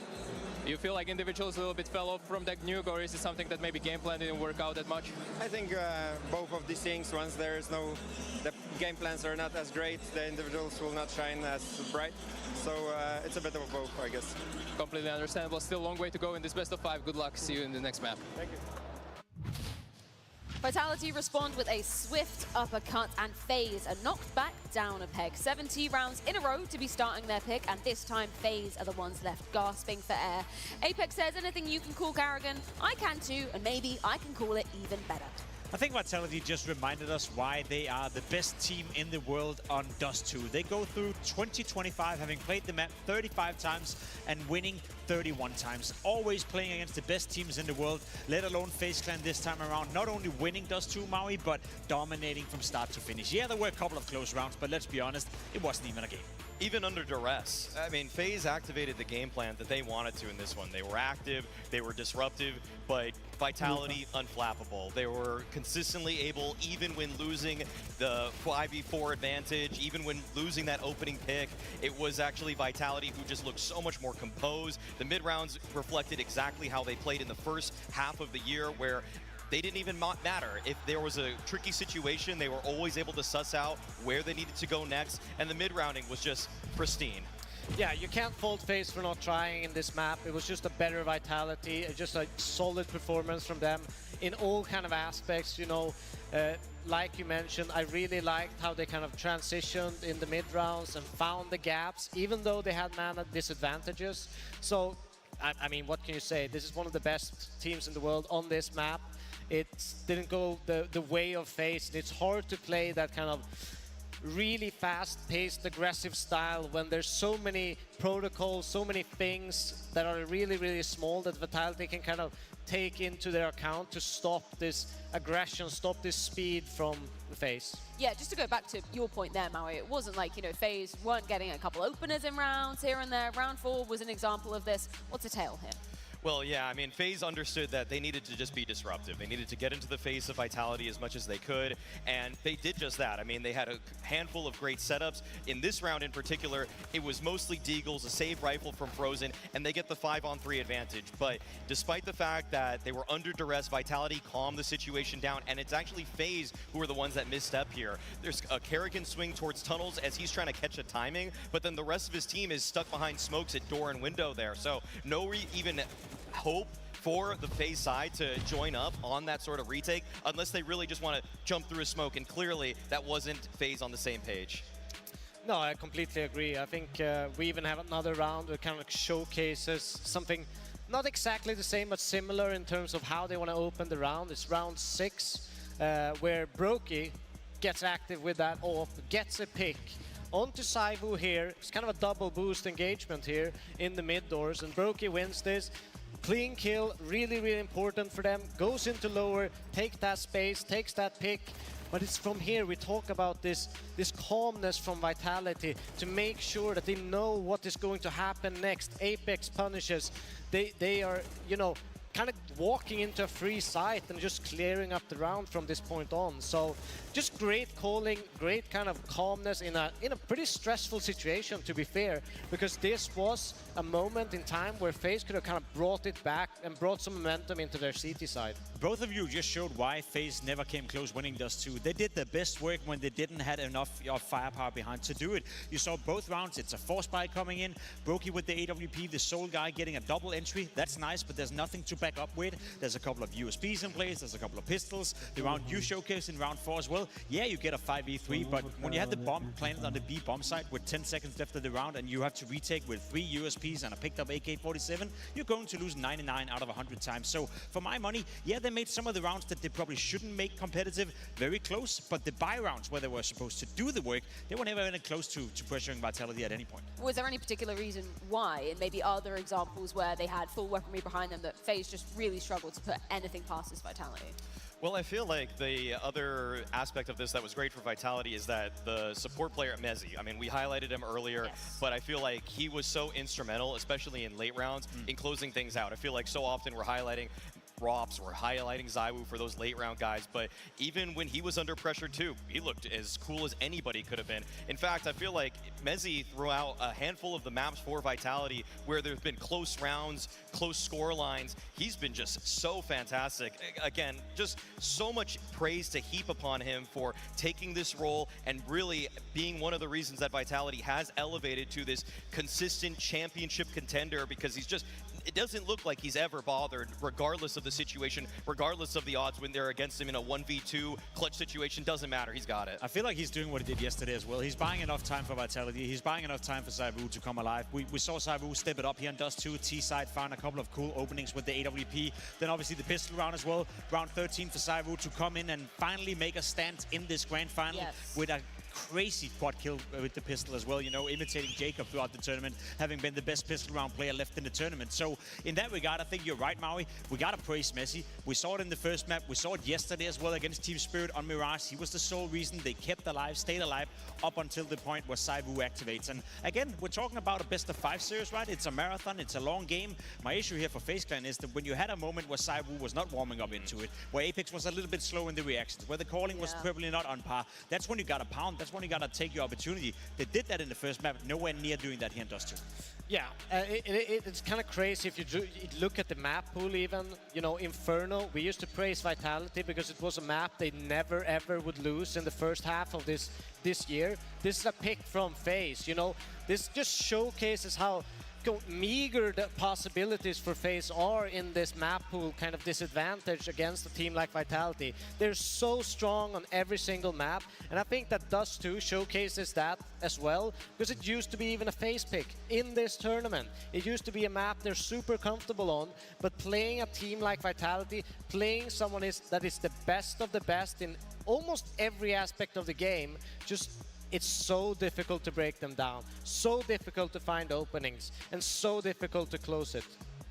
You feel like individuals a little bit fell off from that nuke, or is it something that maybe game plan didn't work out that much? I think both of these things. Once the game plans are not as great, the individuals will not shine as bright. So it's a bit of both, I guess. Completely understandable. Still a long way to go in this best of 5. Good luck. See you in the next map. Thank you. Vitality respond with a swift uppercut, and FaZe are knocked back down a peg. 70 rounds in a row to be starting their pick, and this time FaZe are the ones left gasping for air. Apex says, anything you can call Garrigan, I can too, and maybe I can call it even better. I think Vitality just reminded us why they are the best team in the world on Dust 2. They go through 2025 having played the map 35 times and winning 31 times. Always playing against the best teams in the world, let alone FaceCam this time around. Not only winning Dust 2 Maui, but dominating from start to finish. Yeah, there were a couple of close rounds, but let's be honest, it wasn't even a game. Even under duress. I mean, FaZe activated the game plan that they wanted to in this one. They were active, they were disruptive, but Vitality unflappable. They were consistently able, even when losing the 5v4 advantage, even when losing that opening pick, it was actually Vitality who just looked so much more composed. The mid-rounds reflected exactly how they played in the first half of the year, where they didn't even matter. If there was a tricky situation, they were always able to suss out where they needed to go next, and the mid-rounding was just pristine. Yeah, you can't fault FaZe for not trying in this map. It was just a better Vitality, just a solid performance from them in all kind of aspects, you know. Like you mentioned, I really liked how they kind of transitioned in the mid-rounds and found the gaps, even though they had mana disadvantages. So, I mean, what can you say? This is one of the best teams in the world on this map. It didn't go the way of FaZe. It's hard to play that kind of really fast-paced, aggressive style when there's so many protocols, so many things that are really, really small that Vitality can kind of take into their account to stop this aggression, stop this speed from FaZe. Yeah, just to go back to your point there, Maui, it wasn't like, you know, FaZe weren't getting a couple openers in rounds here and there. Round 4 was an example of this. What's a tale here? Well, yeah, I mean, FaZe understood that they needed to just be disruptive. They needed to get into the face of Vitality as much as they could, and they did just that. I mean, they had a handful of great setups. In this round in particular, it was mostly Deagles, a save rifle from Frozen, and they get the 5-on-3 advantage. But despite the fact that they were under duress, Vitality calmed the situation down, and it's actually FaZe who are the ones that misstep here. There's a Kerrigan swing towards tunnels as he's trying to catch a timing, but then the rest of his team is stuck behind smokes at door and window there. So no even hope for the FaZe side to join up on that sort of retake unless they really just want to jump through a smoke, and clearly that wasn't FaZe on the same page. No, I completely agree. I think we even have another round that kind of showcases something not exactly the same but similar in terms of how they want to open the round. It's round 6 where Brokey gets active with that AWP, gets a pick. Onto Saivu here. It's kind of a double boost engagement here in the mid doors, and Brokey wins this. Clean kill, really, really important for them. Goes into lower, takes that space, takes that pick. But it's from here we talk about this calmness from Vitality to make sure that they know what is going to happen next. Apex punishes. They are, you know, kind of walking into a free site and just clearing up the round from this point on. So just great calling, great kind of calmness in a pretty stressful situation, to be fair, because this was a moment in time where FaZe could have kind of brought it back and brought some momentum into their CT side. Both of you just showed why FaZe never came close winning Dust 2. They did their best work when they didn't have enough firepower behind to do it. You saw both rounds. It's a force buy coming in. Brokey with the AWP, the Soul guy getting a double entry. That's nice, but there's nothing to back up with. There's a couple of USBs in place. There's a couple of pistols. The round you showcased in round 4 as well. Yeah, you get a 5v3, but when you have the bomb planted on the B bomb site with 10 seconds left of the round and you have to retake with 3 USPs and a picked up AK-47, you're going to lose 99 out of 100 times. So for my money, yeah, they made some of the rounds that they probably shouldn't make competitive very close, but the buy rounds where they were supposed to do the work, they were never even close to pressuring Vitality at any point. Was there any particular reason why, and maybe other examples where they had full weaponry behind them, that FaZe just really struggled to put anything past this Vitality? Well, I feel like the other aspect of this that was great for Vitality is that the support player, Mezzi, I mean, we highlighted him earlier, but I feel like he was so instrumental, especially in late rounds, in closing things out. I feel like so often we're highlighting Rops, we're highlighting ZywOo for those late round guys, but even when he was under pressure too, he looked as cool as anybody could have been. In fact, I feel like Mezzi threw out a handful of the maps for Vitality where there's been close rounds, close score lines. He's been just so fantastic. Again, just so much praise to heap upon him for taking this role and really being one of the reasons that Vitality has elevated to this consistent championship contender, because he's just, it doesn't look like he's ever bothered, regardless of the situation, regardless of the odds when they're against him in a 1v2 clutch situation. Doesn't matter, he's got it. I feel like he's doing what he did yesterday as well. He's buying enough time for Vitality. He's buying enough time for ZywOo to come alive. We saw ZywOo step it up here in Dust 2. T-side found a couple of cool openings with the AWP. Then obviously the pistol round as well. Round 13 for ZywOo to come in and finally make a stand in this grand final with a crazy quad kill with the pistol as well, you know, imitating Jacob throughout the tournament, having been the best pistol round player left in the tournament. So in that regard, I think you're right, Maui. We got to praise Messi. We saw it in the first map. We saw it yesterday as well against Team Spirit on Mirage. He was the sole reason they kept alive, stayed alive up until the point where ZywOo activates. And again, we're talking about a best of 5 series, right? It's a marathon. It's a long game. My issue here for FaceCam is that when you had a moment where ZywOo was not warming up into it, where Apex was a little bit slow in the reactions, where the calling was probably not on par, that's when you got to pound. That's when you got to take your opportunity. They did that in the first map, nowhere near doing that here in Dust 2. Yeah, it's kind of crazy if you look at the map pool even. You know, Inferno, we used to praise Vitality because it was a map they never ever would lose in the first half of this year. This is a pick from FaZe, you know. This just showcases how meager the possibilities for FaZe are in this map pool kind of disadvantage against a team like Vitality. They're so strong on every single map, and I think that Dust 2 showcases that as well, because it used to be even a FaZe pick in this tournament. It used to be a map they're super comfortable on, but playing a team like Vitality, playing someone that is the best of the best in almost every aspect of the game, just it's so difficult to break them down, so difficult to find openings, and so difficult to close it.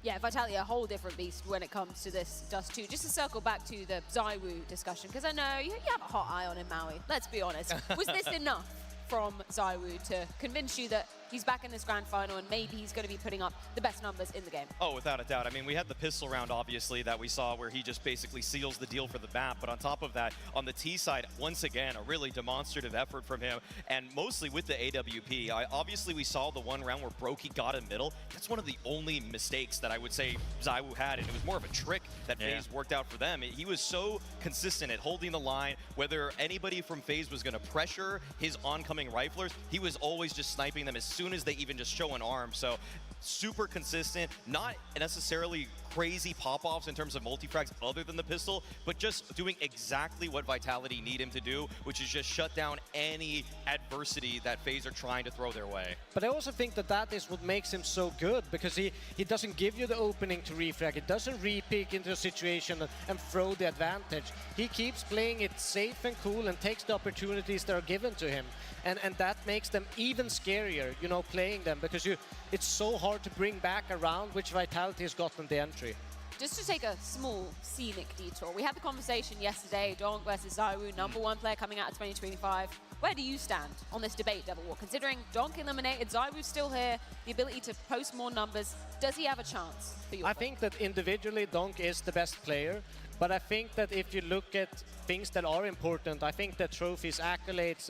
Yeah, Vitality, a whole different beast when it comes to this Dust 2. Just to circle back to the ZywOo discussion, because I know you have a hot eye on him, Maui. Let's be honest. Was this enough from ZywOo to convince you that he's back in this grand final and maybe he's going to be putting up the best numbers in the game? Oh, without a doubt. I mean, we had the pistol round, obviously, that we saw where he just basically seals the deal for the map. But on top of that, on the T side, once again, a really demonstrative effort from him, and mostly with the AWP. Obviously, we saw the one round where Brokey got in middle. That's one of the only mistakes that I would say ZywOo had, and it was more of a trick that FaZe worked out for them. He was so consistent at holding the line, whether anybody from FaZe was going to pressure his oncoming riflers, he was always just sniping them as soon as they even just show an arm. So super consistent, not necessarily crazy pop-offs in terms of multi-frags other than the pistol, but just doing exactly what Vitality need him to do, which is just shut down any adversity that FaZe are trying to throw their way. But I also think that is what makes him so good, because he doesn't give you the opening to refrag, he doesn't re-peek into a situation and throw the advantage. He keeps playing it safe and cool and takes the opportunities that are given to him. And that makes them even scarier, you know, playing them, because it's so hard to bring back around which Vitality has gotten the entry. Just to take a small scenic detour, we had the conversation yesterday, Donk versus ZywOo, #1 player coming out of 2025. Where do you stand on this debate, Devil War? Considering Donk eliminated, ZywOo's still here, the ability to post more numbers, Does he have a chance for your I think that individually Donk is the best player, but I think that if you look at things that are important, I think that trophies, accolades,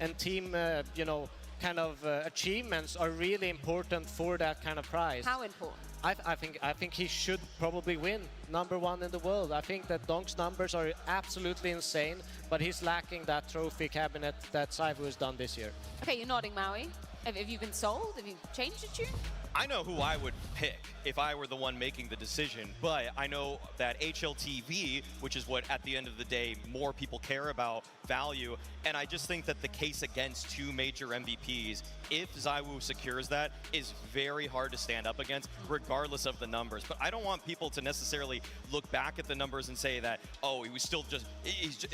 and team, you know, kind of achievements are really important for that kind of prize. How important? I think he should probably win #1 in the world. I think that Donk's numbers are absolutely insane, but he's lacking that trophy cabinet that Saivu has done this year. Okay, you're nodding, Maui. Have you been sold? Have you changed your tune? I know who I would pick if I were the one making the decision, but I know that HLTV, which is what at the end of the day more people care about, value, and I just think that the case against 2 major MVPs, if ZywOo secures that, is very hard to stand up against, regardless of the numbers. But I don't want people to necessarily look back at the numbers and say that, oh, he was still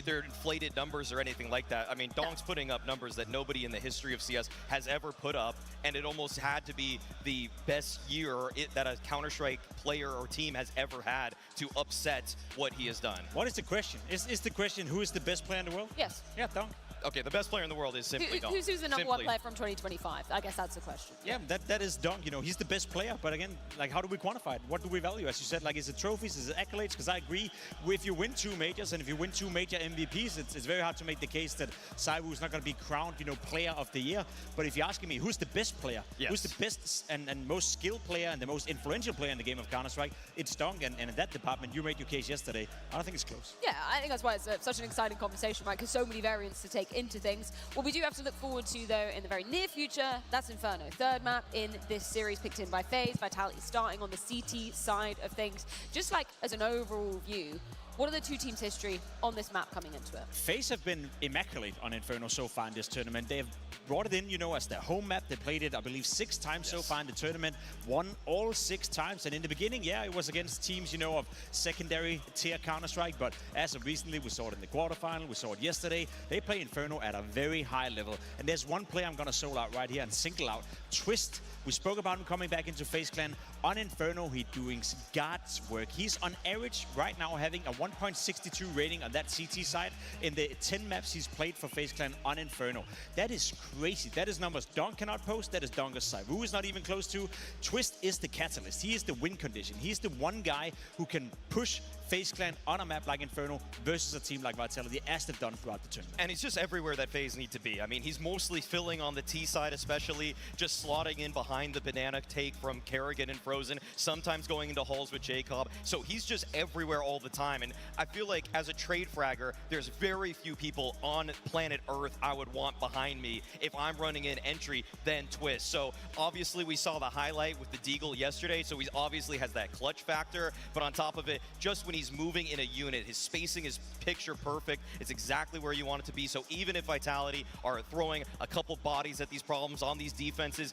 they're inflated numbers or anything like that. I mean, Donk's putting up numbers that nobody in the history of CS has ever put up, and it almost had to be the best year that a Counter-Strike player or team has ever had to upset what he has done. What is the question? Is the question who is the best player in the world? Yes. Yeah, Donk. Okay, the best player in the world is simply Donk. Who's the #1 player from 2025? I guess that's the question. Yeah, that is Donk. You know, he's the best player. But again, like, how do we quantify it? What do we value? As you said, like, is it trophies? Is it accolades? Because I agree, if you win 2 majors and if you win 2 major MVPs, it's very hard to make the case that ZywOo is not going to be crowned, you know, player of the year. But if you're asking me, who's the best player? Yes. Who's the best and most skilled player and the most influential player in the game of Counter-Strike? It's Donk. And in that department, you made your case yesterday. I don't think it's close. Yeah, I think that's why it's such an exciting conversation, right? Because so many variants to take into things. What we do have to look forward to, though, in the very near future, that's Inferno. 3rd map in this series, picked in by FaZe. Vitality starting on the CT side of things. Just like as an overall view, what are the 2 teams' history on this map coming into it? FaZe have been immaculate on Inferno so far in this tournament. They've brought it in, you know, as their home map. They played it, I believe, 6 times so far in the tournament. Won all 6 times. And in the beginning, yeah, it was against teams, you know, of secondary tier Counter-Strike. But as of recently, we saw it in the quarterfinal. We saw it yesterday. They play Inferno at a very high level. And there's one player I'm going to solo out right here and single out. Twist. We spoke about him coming back into FaZe Clan. On Inferno, he's doing God's work. He's on average right now having a 1.62 rating on that CT side in the 10 maps he's played for FaZe Clan on Inferno. That is crazy. That is numbers Donk cannot post. That is numbers ZywOo is not even close to. Twist is the catalyst. He is the win condition. He's the one guy who can push FaZe Clan on a map like Inferno versus a team like Vitality, as they've done throughout the tournament. And he's just everywhere that FaZe need to be. I mean, he's mostly filling on the T side, especially just slotting in behind the banana take from Kerrigan and Frozen, sometimes going into halls with Jacob. So he's just everywhere all the time. And I feel like as a trade fragger, there's very few people on planet Earth I would want behind me if I'm running in entry than Twist. So obviously we saw the highlight with the Deagle yesterday, so he obviously has that clutch factor. But on top of it, just when he's moving in a unit, his spacing is picture perfect. It's exactly where you want it to be. So even if Vitality are throwing a couple bodies at these problems on these defenses,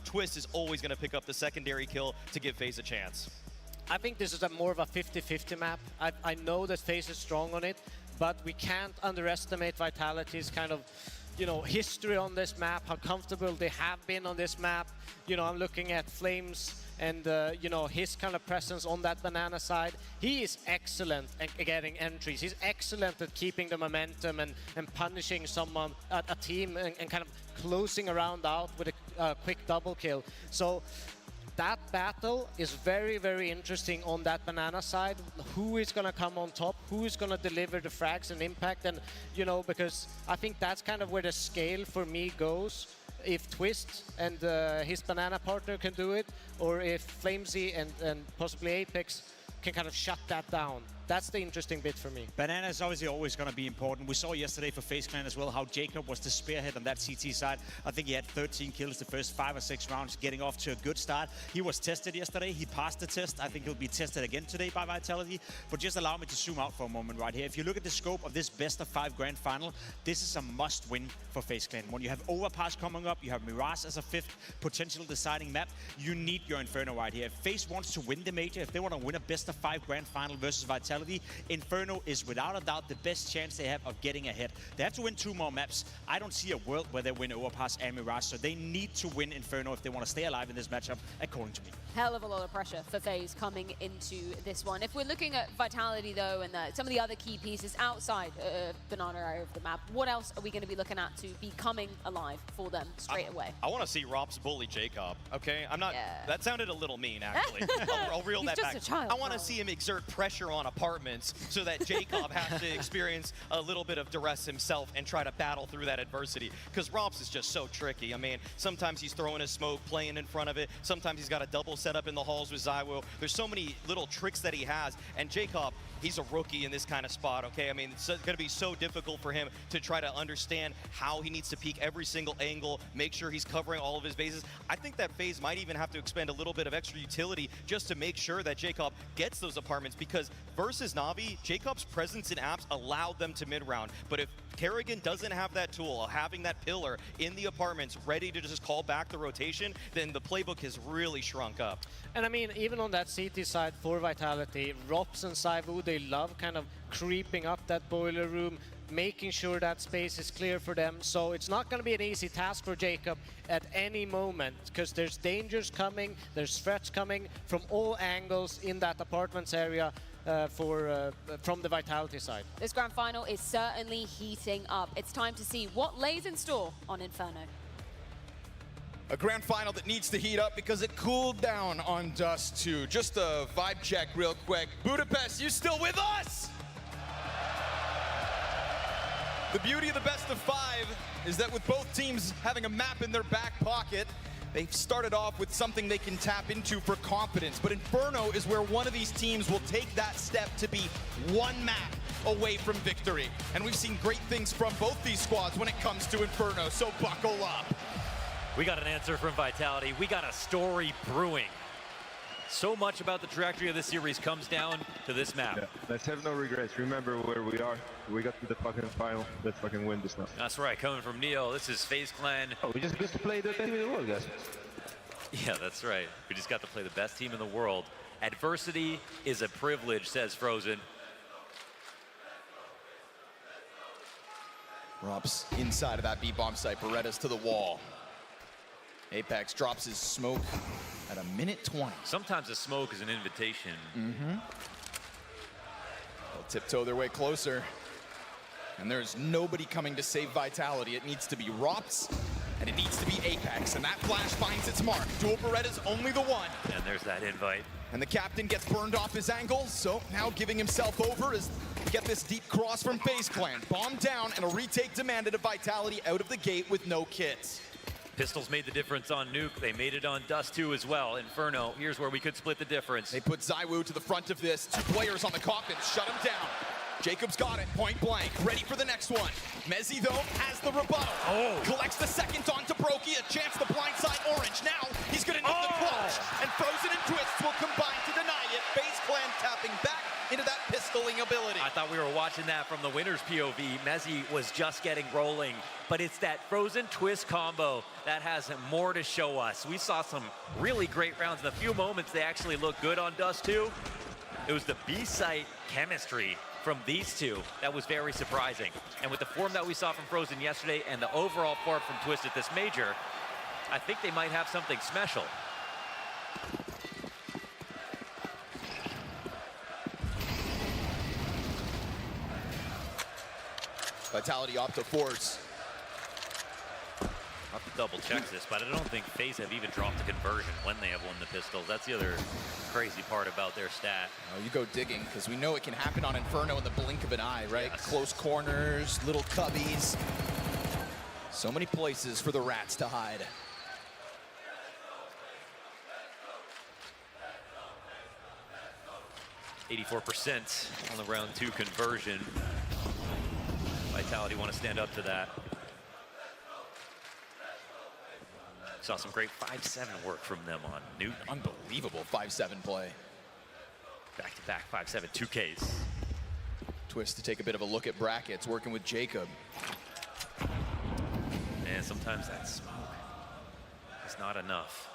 Twist is always going to pick up the secondary kill to give FaZe a chance. I think this is more of a 50-50 map. I know that FaZe is strong on it, but we can't underestimate Vitality's kind of, you know, history on this map, how comfortable they have been on this map. You know, I'm looking at Flames and, you know, his kind of presence on that banana side. He is excellent at getting entries. He's excellent at keeping the momentum and punishing someone, a team, and kind of closing a round out with a quick double kill. So that battle is very, very interesting on that banana side. Who is going to come on top? Who is going to deliver the frags and impact? And, you know, because I think that's kind of where the scale for me goes. If Twist and his banana partner can do it, or if Flamesy and possibly Apex can kind of shut that down. That's the interesting bit for me. Banana is obviously always going to be important. We saw yesterday for FaZe Clan as well how Jacob was the spearhead on that CT side. I think he had 13 kills the first 5 or 6 rounds, getting off to a good start. He was tested yesterday. He passed the test. I think he'll be tested again today by Vitality. But just allow me to zoom out for a moment right here. If you look at the scope of this best-of-5 grand final, this is a must-win for FaZe Clan. When you have Overpass coming up, you have Mirage as a 5th potential deciding map, you need your Inferno right here. If FaZe wants to win the major, if they want to win a best-of-5 grand final versus Vitality, Vitality, Inferno is without a doubt the best chance they have of getting ahead. They have to win 2 more maps. I don't see a world where they win Overpass and Mirage, so they need to win Inferno if they want to stay alive in this matchup, according to me. Hell of a lot of pressure for FaZe coming into this one. If we're looking at Vitality, though, and some of the other key pieces outside Banana area of the map, what else are we going to be looking at to be coming alive for them straight away? I want to see Rops bully Jacob, okay? I'm not... Yeah. That sounded a little mean, actually. I'll reel He's that just back. a child, I want to see him exert pressure on apartments so that Jacob has to experience a little bit of duress himself and try to battle through that adversity. Because Rops is just so tricky. I mean, sometimes he's throwing his smoke, playing in front of it. Sometimes he's got a double setup in the halls with Zywoo. There's so many little tricks that he has. And Jacob, he's a rookie in this kind of spot, okay? I mean, it's going to be so difficult for him to try to understand how he needs to peek every single angle, make sure he's covering all of his bases. I think that FaZe might even have to expend a little bit of extra utility just to make sure that Jacob gets those apartments, because versus Na'Vi, Jacob's presence in apps allowed them to mid-round. But if Kerrigan doesn't have that tool, having that pillar in the apartments ready to just call back the rotation, then the playbook has really shrunk up. And I mean, even on that CT side for Vitality, Rops and Zywoo, they love kind of creeping up that boiler room, making sure that space is clear for them. So it's not going to be an easy task for Jacob at any moment, because there's dangers coming, there's threats coming from all angles in that apartments area from the Vitality side. This grand final is certainly heating up. It's time to see what lays in store on Inferno. A grand final that needs to heat up because it cooled down on Dust 2. Just a vibe check real quick. Budapest, you still with us? The beauty of the best of 5 is that with both teams having a map in their back pocket, they've started off with something they can tap into for confidence. But Inferno is where one of these teams will take that step to be one map away from victory. And we've seen great things from both these squads when it comes to Inferno, so buckle up. We got an answer from Vitality. We got a story brewing. So much about the trajectory of this series comes down to this map. Yeah, let's have no regrets. Remember where we are. We got to the fucking final. Let's fucking win this now. That's right, coming from Neo, this is FaZe Clan. Oh, we just got to play the best team in the world, guys. Yeah, that's right. We just got to play the best team in the world. Adversity is a privilege, says Frozen. Rops inside of that B-bomb site. Beretta's to the wall. Apex drops his smoke at 1:20. Sometimes a smoke is an invitation. They'll tiptoe their way closer. And there's nobody coming to save Vitality. It needs to be Rops, and it needs to be Apex. And that flash finds its mark. Dual Beretta's only the one. And there's that invite. And the captain gets burned off his angle, so now giving himself over is get this deep cross from FaZe Clan. Bomb down, and a retake demanded of Vitality out of the gate with no kits. Pistols made the difference on Nuke. They made it on Dust 2 as well. Inferno, here's where we could split the difference. They put Zywoo to the front of this. 2 players on the coffin, shut him down. Jacob's got it, point blank, ready for the next one. Mezzi, though, has the rebuttal. Collects the second onto Brokey, a chance to blindside Orange. Now, he's gonna need the clutch. And Frozen and Twists will combine to deny it. FaZe Clan tapping back into that pistoling ability. I thought we were watching that from the winner's POV. Mezzi was just getting rolling, but it's that Frozen Twist combo that has more to show us. We saw some really great rounds. In a few moments, they actually looked good on Dust 2. It was the B-site chemistry from these two that was very surprising. And with the form that we saw from Frozen yesterday and the overall form from Twist at this major, I think they might have something special. Vitality opt to force. I'll have to double check this, but I don't think FaZe have even dropped a conversion when they have won the pistols. That's the other crazy part about their stat. Oh, you go digging, because we know it can happen on Inferno in the blink of an eye, right? Yes. Close corners, little cubbies. So many places for the rats to hide. %84 on the round 2 conversion. Vitality want to stand up to that. Saw some great 5-7 work from them on Nuke. Unbelievable 5-7 play. Back-to-back 5-7 2Ks. Twist to take a bit of a look at brackets, working with Jacob. And sometimes that smoke is not enough.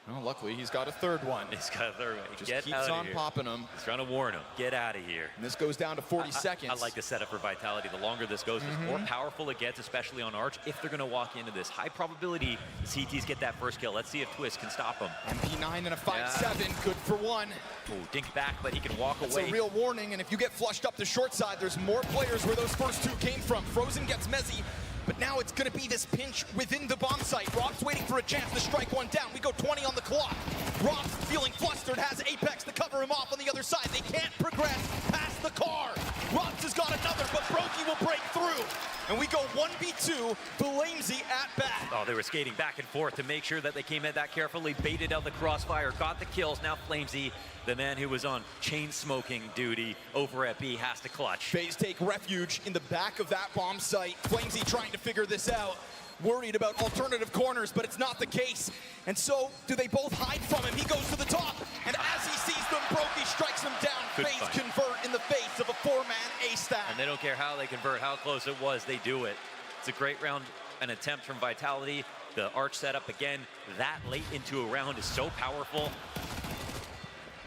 Well, luckily he's got a third one. He's got a third one. Just Get keeps out of on here. popping them. He's trying to warn him. Get out of here. And this goes down to 40 seconds. I like the setup for Vitality. The longer this goes, the more powerful it gets, especially on Arch, if they're going to walk into this. High probability the CTs get that first kill. Let's see if Twist can stop him. MP9 and a 5-7, good for one. Ooh, dink back, but he can walk That's away. a real warning, and if you get flushed up the short side, there's more players where those first two came from. Frozen gets Mezzy, but now it's going to be this pinch within the bomb site. Rob's waiting for a chance to strike one down. We go 20 on the clock. Rob's feeling flustered, has Apex to cover him off on the other side. They can't progress past the car. Robs has got another, but Brokey will break through. And we go 1v2, Flamesy at bat. Oh, they were skating back and forth to make sure that they came in that carefully, baited out the crossfire, got the kills. Now Flamesy, the man who was on chain smoking duty over at B, has to clutch. FaZe take refuge in the back of that bomb site. Flamesy trying to figure this out. Worried about alternative corners, but it's not the case. And so, do they both hide from him? He goes to the top, and as he sees them, Brokey strikes him down. Good FaZe fight. convert in the face of a four-man A-stack. And they don't care how they convert, how close it was, they do it. It's a great round, an attempt from Vitality. The Arch setup again, that late into a round is so powerful.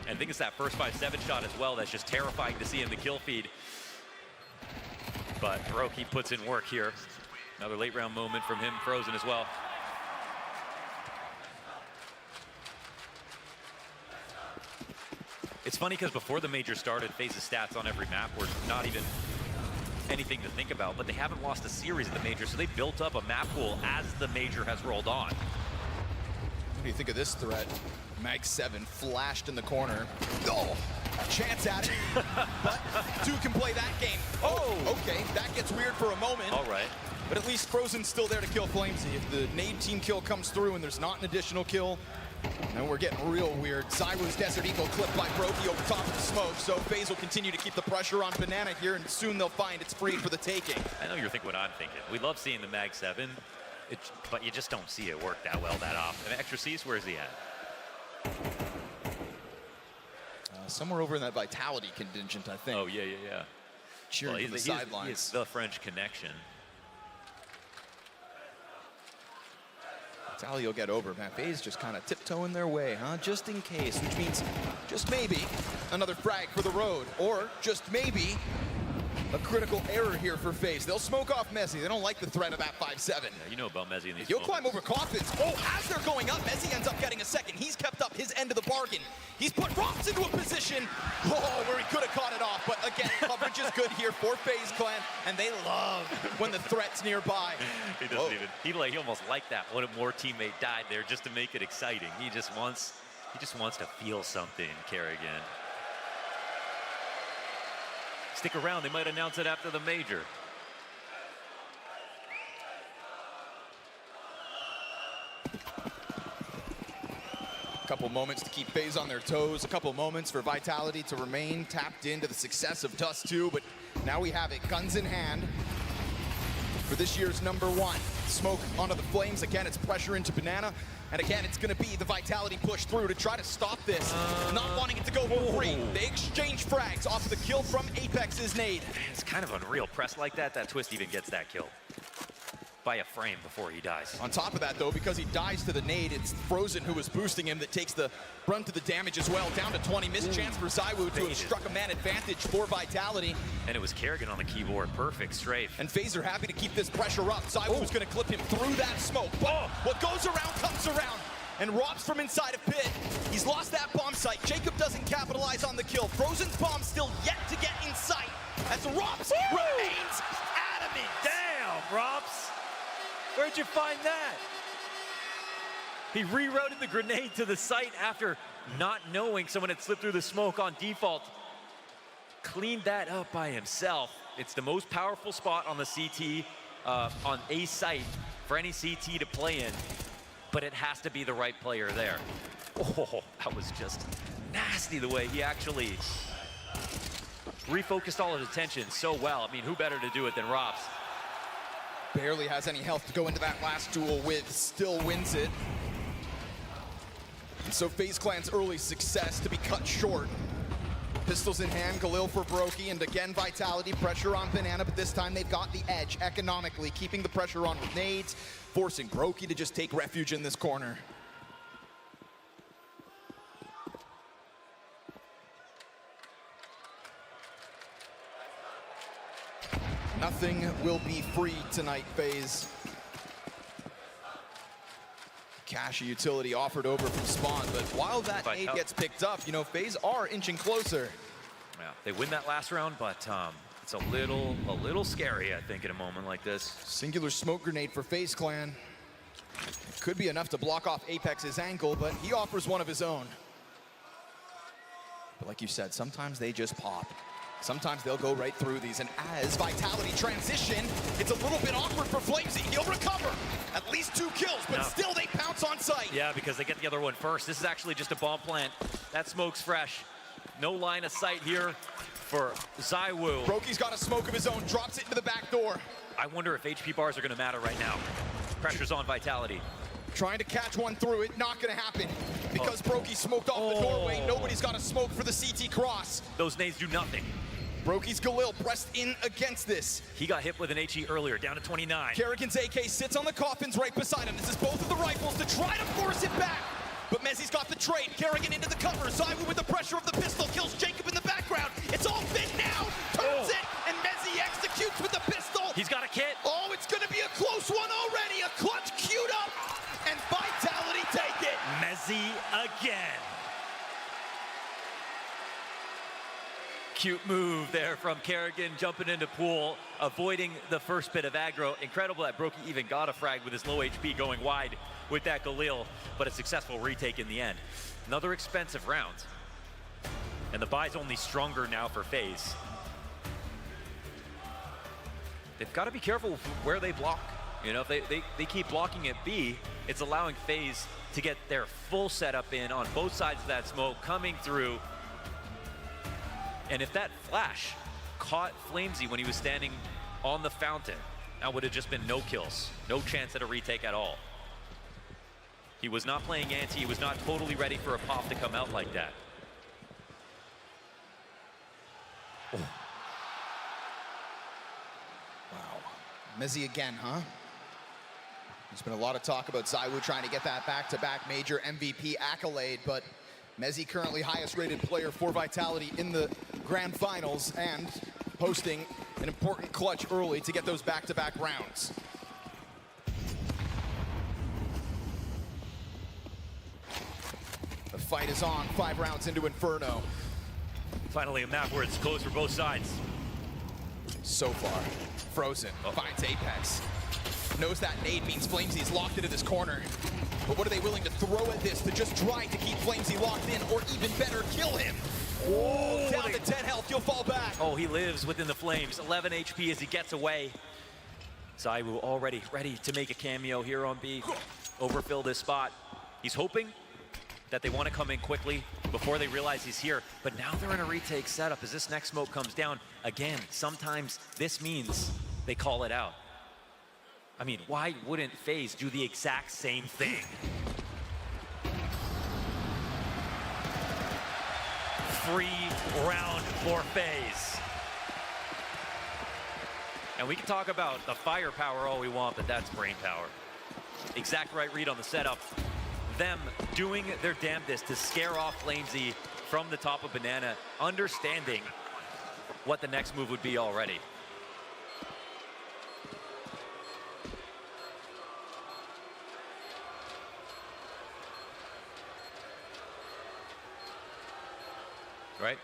And I think it's that first 5-7 shot as well that's just terrifying to see in the kill feed. But Brokey puts in work here. Another late round moment from him, Frozen as well. It's funny because before the major started, FaZe's stats on every map were not even anything to think about, but they haven't lost a series at the major, so they built up a map pool as the major has rolled on. What do you think of this threat? Mag 7 flashed in the corner. Oh, chance at it, but two can play that game. Oh, okay, that gets weird for a moment. All right. But at least Frozen's still there to kill Flamesy. If the nade team kill comes through and there's not an additional kill, then we're getting real weird. Zyru's Desert Eagle clipped by Brokey over top of the smoke, so FaZe will continue to keep the pressure on Banana here, and soon they'll find it's free for the taking. I know you're thinking what I'm thinking. We love seeing the Mag 7, but you just don't see it work that well that often. Extra C's, where is he at? Somewhere over in that Vitality contingent, I think. Oh, yeah. Cheering from the sidelines. He's the French connection. Vitality will get over. Man, FaZe just kind of tiptoeing their way, huh? Just in case, which means just maybe another frag for the road, or just maybe a critical error here for FaZe. They'll smoke off Mezzy. They don't like the threat of that 5-7. Yeah, you know about Mezzy in these He'll moments. climb over Coffins. Oh, as they're going up, Mezzy ends up getting a second. He's kept up his end of the bargain. He's put Rops into a position, where he could have caught it off. But again, coverage is good here for FaZe Clan, and they love when the threat's nearby. He doesn't even. He almost liked that. One more teammate died there just to make it exciting. He just wants to feel something, Kerrigan. Stick around. They might announce it after the major. A couple moments to keep FaZe on their toes. A couple moments for Vitality to remain tapped into the success of Dust 2. But now we have it, guns in hand, for this year's #1. Smoke onto the flames. Again, it's pressure into Banana. And again, it's going to be the Vitality push through to try to stop this. Not wanting it to go for free. They exchange frags off the kill from Apex's nade. It's kind of unreal. Press like that, that Twist even gets that kill. By a frame before he dies. On top of that, though, because he dies to the nade, it's Frozen who was boosting him that takes the brunt of the damage as well. Down to 20. Missed chance for Zywu to have struck a man advantage for Vitality. And it was Kerrigan on the keyboard. Perfect strafe. And FaZe are happy to keep this pressure up. Zywu's going to clip him through that smoke. But what goes around comes around. And Rob's from inside of pit. He's lost that bomb site. Jacob doesn't capitalize on the kill. Frozen's bomb still yet to get in sight. As Robs remains adamant. Damn, Robs. Where'd you find that? He rerouted the grenade to the site after not knowing someone had slipped through the smoke on default. Cleaned that up by himself. It's the most powerful spot on the CT, on a site for any CT to play in, but it has to be the right player there. Oh, that was just nasty the way he actually refocused all his attention so well. I mean, who better to do it than Robs? Barely has any health to go into that last duel with, still wins it. And so FaZe Clan's early success to be cut short. Pistols in hand, Khalil for Brokey, and again Vitality, pressure on Banana, but this time they've got the edge economically, keeping the pressure on with nades, forcing Brokey to just take refuge in this corner. Nothing will be free tonight, FaZe. Cash utility offered over from Spawn, but while that nade gets picked up, you know, FaZe are inching closer. Yeah, they win that last round, but it's a little scary, I think, in a moment like this. Singular smoke grenade for FaZe Clan. Could be enough to block off Apex's ankle, but he offers one of his own. But like you said, sometimes they just pop. Sometimes they'll go right through these, and as Vitality transition, it's a little bit awkward for Flamesy. He'll recover. At least 2 kills, but still they pounce on sight. Yeah, because they get the other one first. This is actually just a bomb plant. That smoke's fresh. No line of sight here for ZywOo. Broky's got a smoke of his own, drops it into the back door. I wonder if HP bars are gonna matter right now. Pressure's on Vitality. Trying to catch one through it, not gonna happen. Because Broky smoked off the doorway, nobody's got a smoke for the CT cross. Those nades do nothing. Broky's Galil pressed in against this. He got hit with an HE earlier, down to 29. Kerrigan's AK sits on the coffins right beside him. This is both of the rifles to try to force it back. But Mezzi's got the trade. Kerrigan into the cover. ZywOo with the pressure of the pistol kills Jacob in the background. It's all fit now. Turns it, and Mezzi executes with the pistol. He's got a kit. Oh, it's gonna be a close one already. A clutch queued up, and Vitality take it. Mezzi again. Cute move there from Kerrigan, jumping into pool, avoiding the first bit of aggro. Incredible that Broky even got a frag with his low HP going wide with that Galil, but a successful retake in the end. Another expensive round. And the buy's only stronger now for FaZe. They've got to be careful where they block. You know, if they keep blocking at B, it's allowing FaZe to get their full setup in on both sides of that smoke coming through. And if that flash caught Flamesy when he was standing on the fountain, that would have just been no kills. No chance at a retake at all. He was not playing anti. He was not totally ready for a pop to come out like that. Oh. Wow. Mezzi again, huh? There's been a lot of talk about ZywOo trying to get that back-to-back major MVP accolade, but Mezzi currently highest rated player for Vitality in the grand finals and posting an important clutch early to get those back-to-back rounds. The fight is on, 5 rounds into Inferno. Finally a map where it's close for both sides. So far, Frozen finds Apex. Knows that nade means Flamesy is locked into this corner. But what are they willing to throw at this to just try to keep Flamesy locked in, or even better, kill him? Oh, down to 10 health, you'll fall back. Oh, he lives within the flames. 11 HP as he gets away. ZywOo already ready to make a cameo here on B. Overfill this spot. He's hoping that they want to come in quickly before they realize he's here. But now they're in a retake setup as this next smoke comes down. Again, sometimes this means they call it out. I mean, why wouldn't FaZe do the exact same thing? Free round for FaZe. And we can talk about the firepower all we want, but that's brain power. Exact right read on the setup. Them doing their damnedest to scare off Flamesy from the top of Banana, understanding what the next move would be already. Right?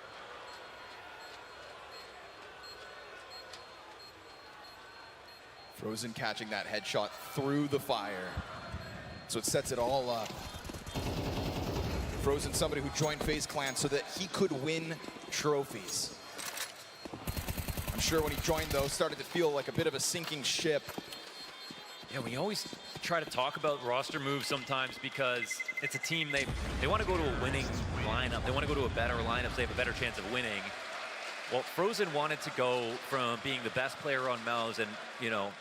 Frozen catching that headshot through the fire. So it sets it all up. Frozen, somebody who joined FaZe Clan so that he could win trophies. I'm sure when he joined, though, started to feel like a bit of a sinking ship. Yeah, we always try to talk about roster moves sometimes because it's a team, they want to go to a winning lineup. They want to go to a better lineup so they have a better chance of winning. Well, Frozen wanted to go from being the best player on Mouse and, you know,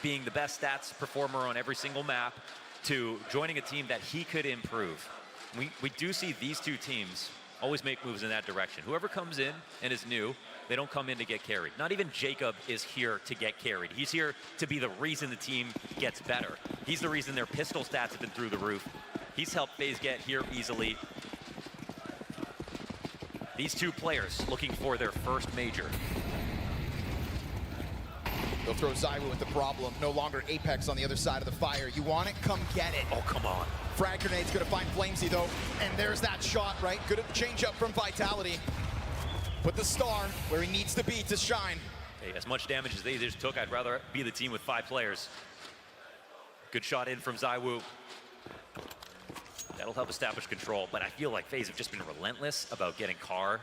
being the best stats performer on every single map to joining a team that he could improve. We do see these two teams always make moves in that direction. Whoever comes in and is new, they don't come in to get carried. Not even Jacob is here to get carried. He's here to be the reason the team gets better. He's the reason their pistol stats have been through the roof. He's helped FaZe get here easily. These two players looking for their first major. They'll throw Zywoo at the problem. No longer Apex on the other side of the fire. You want it? Come get it. Oh, come on. Frag grenade's gonna find Flamesy though, and there's that shot, right? Good change up from Vitality. Put the star where he needs to be to shine. Hey, as much damage as they just took, I'd rather be the team with 5 players. Good shot in from Zywoo. That'll help establish control, but I feel like FaZe have just been relentless about getting Car.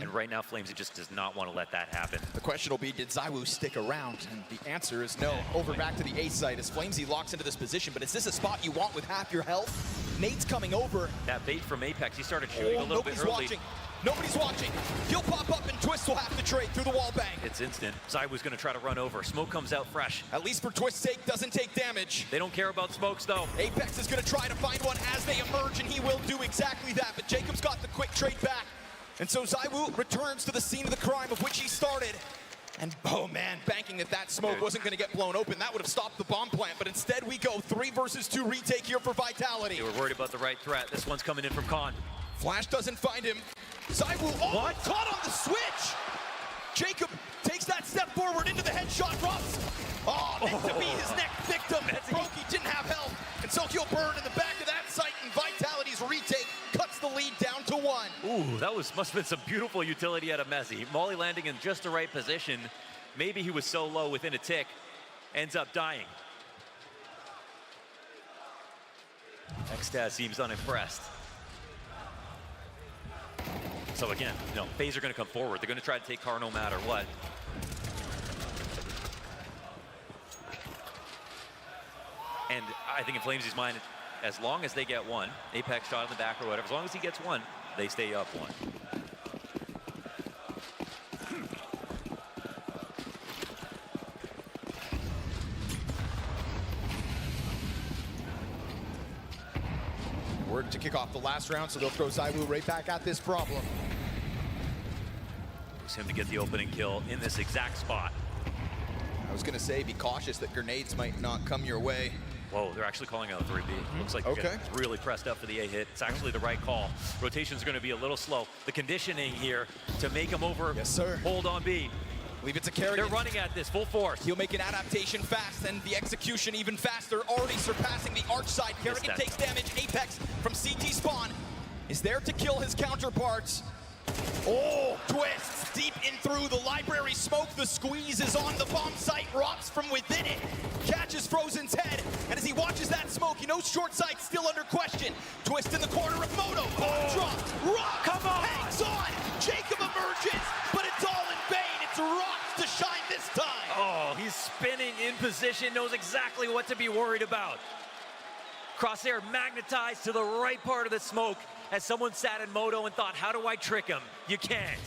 And right now, Flamesy just does not want to let that happen. The question will be, did Zywoo stick around? And the answer is no. Over back to the A site as Flamesy locks into this position, but is this a spot you want with half your health? Nate's coming over. That bait from Apex, he started shooting a little bit early. Watching. Nobody's watching. He'll pop up and Twist will have to trade through the wall bang. It's instant. Zywoo's going to try to run over. Smoke comes out fresh. At least for Twist's sake, doesn't take damage. They don't care about smokes, though. Apex is going to try to find one as they emerge, and he will do exactly that. But Jacob's got the quick trade back. And so Zywoo returns to the scene of the crime of which he started. And oh man, banking that smoke wasn't going to get blown open. That would have stopped the bomb plant. But instead we go 3 versus 2 retake here for Vitality. They were worried about the right threat. This one's coming in from Khan. Flash doesn't find him. Zywoo caught on the switch. Jacob takes that step forward into the headshot. Drops. Meant to be his next victim. Brokey didn't have health. And so he'll burn in the back of that site. And Vitality's retake cuts the lead down to 1. Ooh, that must have been some beautiful utility out of Mezzi. Molly landing in just the right position. Maybe he was so low within a tick. Ends up dying. Xtaz seems unimpressed. So again, FaZe are going to come forward. They're going to try to take Car no matter what. And I think in Flamesy's mind, as long as they get one, Apex shot in the back or whatever, as long as he gets one, they stay up 1. Word to kick off the last round, so they'll throw Zywoo right back at this problem. It's him to get the opening kill in this exact spot. I was gonna say, be cautious that grenades might not come your way. Whoa, they're actually calling out 3B. Looks like they're getting really pressed up for the A hit. It's actually the right call. Rotation's gonna be a little slow. The conditioning here to make him over. Yes, sir. Hold on B. Leave it to Kerrigan. They're running at this full force. He'll make an adaptation fast and the execution even faster, already surpassing the arch side. Kerrigan takes damage. Apex from CT spawn is there to kill his counterparts. Oh, Twists deep in through the library smoke. The squeeze is on the bomb site. Rops from within it. Catches Frozen's head. And as he watches that smoke, he knows short sight still under question. Twist in the corner of Moto. Bomb drops. Rops hangs on. Jacob emerges, but it's all in vain. It's Rops to shine this time. Oh, he's spinning in position, knows exactly what to be worried about. Crosshair magnetized to the right part of the smoke as someone sat in Moto and thought, how do I trick him? You can't.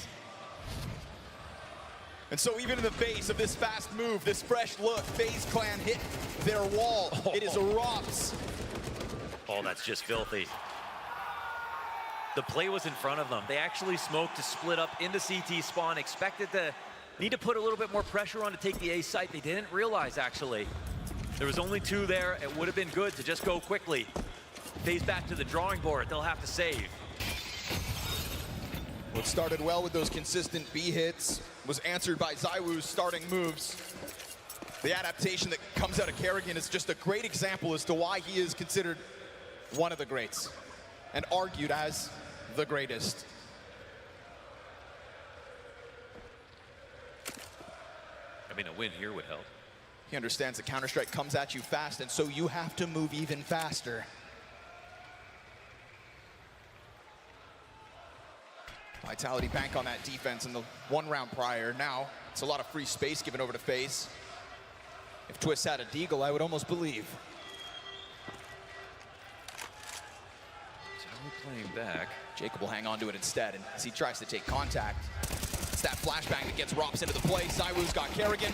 And so even in the face of this fast move, this fresh look, FaZe Clan hit their wall. It is a Rops. Oh, that's just filthy. The play was in front of them. They actually smoked to split up into CT spawn, expected to need to put a little bit more pressure on to take the A site. They didn't realize, actually. There was only 2 there. It would have been good to just go quickly. FaZe back to the drawing board. They'll have to save. What started well with those consistent B hits was answered by Zywoo's starting moves. The adaptation that comes out of Kerrigan is just a great example as to why he is considered one of the greats and argued as the greatest. I mean, a win here would help. He understands that Counter-Strike comes at you fast, and so you have to move even faster. Vitality bank on that defense in the 1 round prior. Now, it's a lot of free space given over to FaZe. If Twist had a deagle, I would almost believe. So playing back. Jacob will hang on to it instead, and as he tries to take contact, it's that flashbang that gets Rops into the play. Zywoo's got Kerrigan.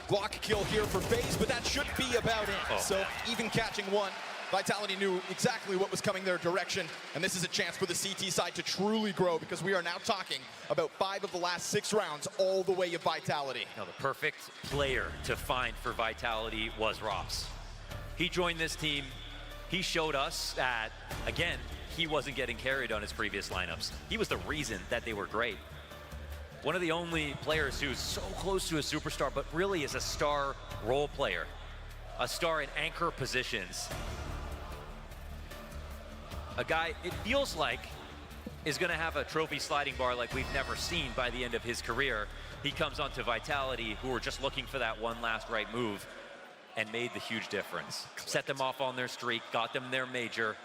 Block kill here for FaZe, but that should be about it. So even catching 1, Vitality knew exactly what was coming their direction, and this is a chance for the CT side to truly grow because we are now talking about 5 of the last 6 rounds all the way of Vitality. Now, the perfect player to find for Vitality was Rops. He joined this team. He showed us that, again, he wasn't getting carried on his previous lineups. He was the reason that they were great. One of the only players who's so close to a superstar, but really is a star role player. A star in anchor positions. A guy, it feels like, is gonna have a trophy sliding bar like we've never seen by the end of his career. He comes onto Vitality, who were just looking for that one last right move, and made the huge difference. Set them off on their streak, got them their major,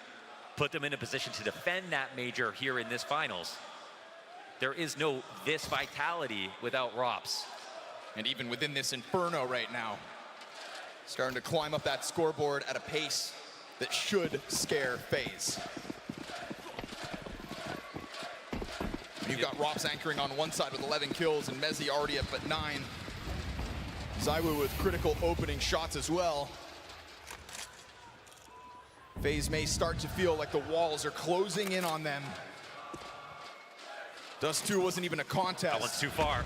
put them in a position to defend that major here in this finals. There is no this Vitality without Rops. And even within this Inferno right now, starting to climb up that scoreboard at a pace that should scare FaZe. You've got Rops anchoring on one side with 11 kills and Mezzi already up at 9. ZywOo with critical opening shots as well. FaZe may start to feel like the walls are closing in on them. Dust 2 wasn't even a contest. That one's too far.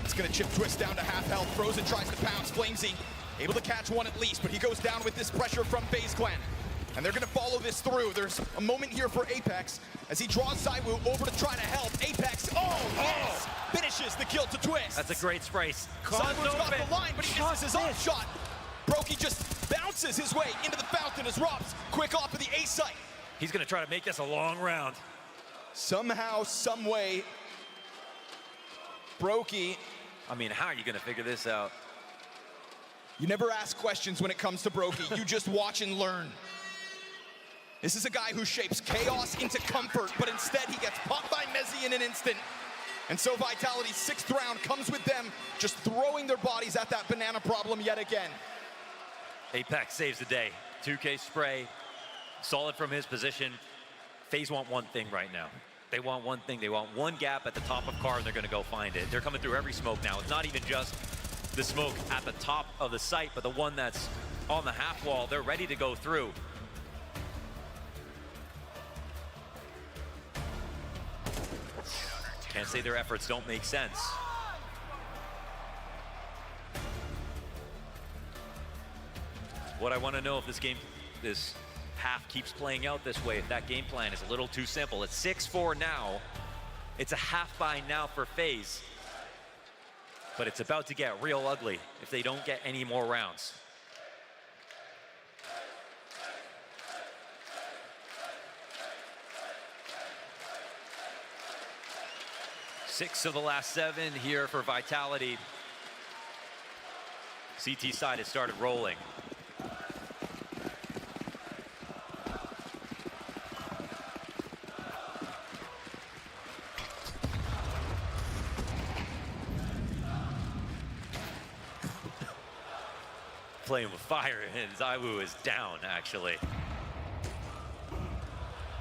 It's gonna chip Twist down to half health. Frozen tries to pounce. Flamesy able to catch one at least, but he goes down with this pressure from FaZe Clan. And they're gonna follow this through. There's a moment here for Apex as he draws ZywOo over to try to help. Apex, yes! Finishes the kill to Twist. That's a great spray. ZywOo's got the line, but he misses his off shot. Brokey just bounces his way into the fountain as Rops quick off of the A site. He's gonna try to make this a long round. Somehow, some way, Brokey. I mean, how are you gonna figure this out? You never ask questions when it comes to Brokey. You just watch and learn. This is a guy who shapes chaos into comfort, but instead he gets popped by Mezzi in an instant. And so Vitality's 6th round comes with them just throwing their bodies at that banana problem yet again. Apex saves the day. 2K spray, solid from his position. FaZe want one thing right now. They want one thing. They want one gap at the top of car, and they're going to go find it. They're coming through every smoke now. It's not even just the smoke at the top of the site, but the one that's on the half wall. They're ready to go through. Can't say their efforts don't make sense. What I want to know if this half keeps playing out this way, if that game plan is a little too simple. It's 6-4 now. It's a half by now for FaZe. But it's about to get real ugly if they don't get any more rounds. Six of the last 7 here for Vitality. CT side has started rolling. Playing with fire, and ZywOo is down, actually.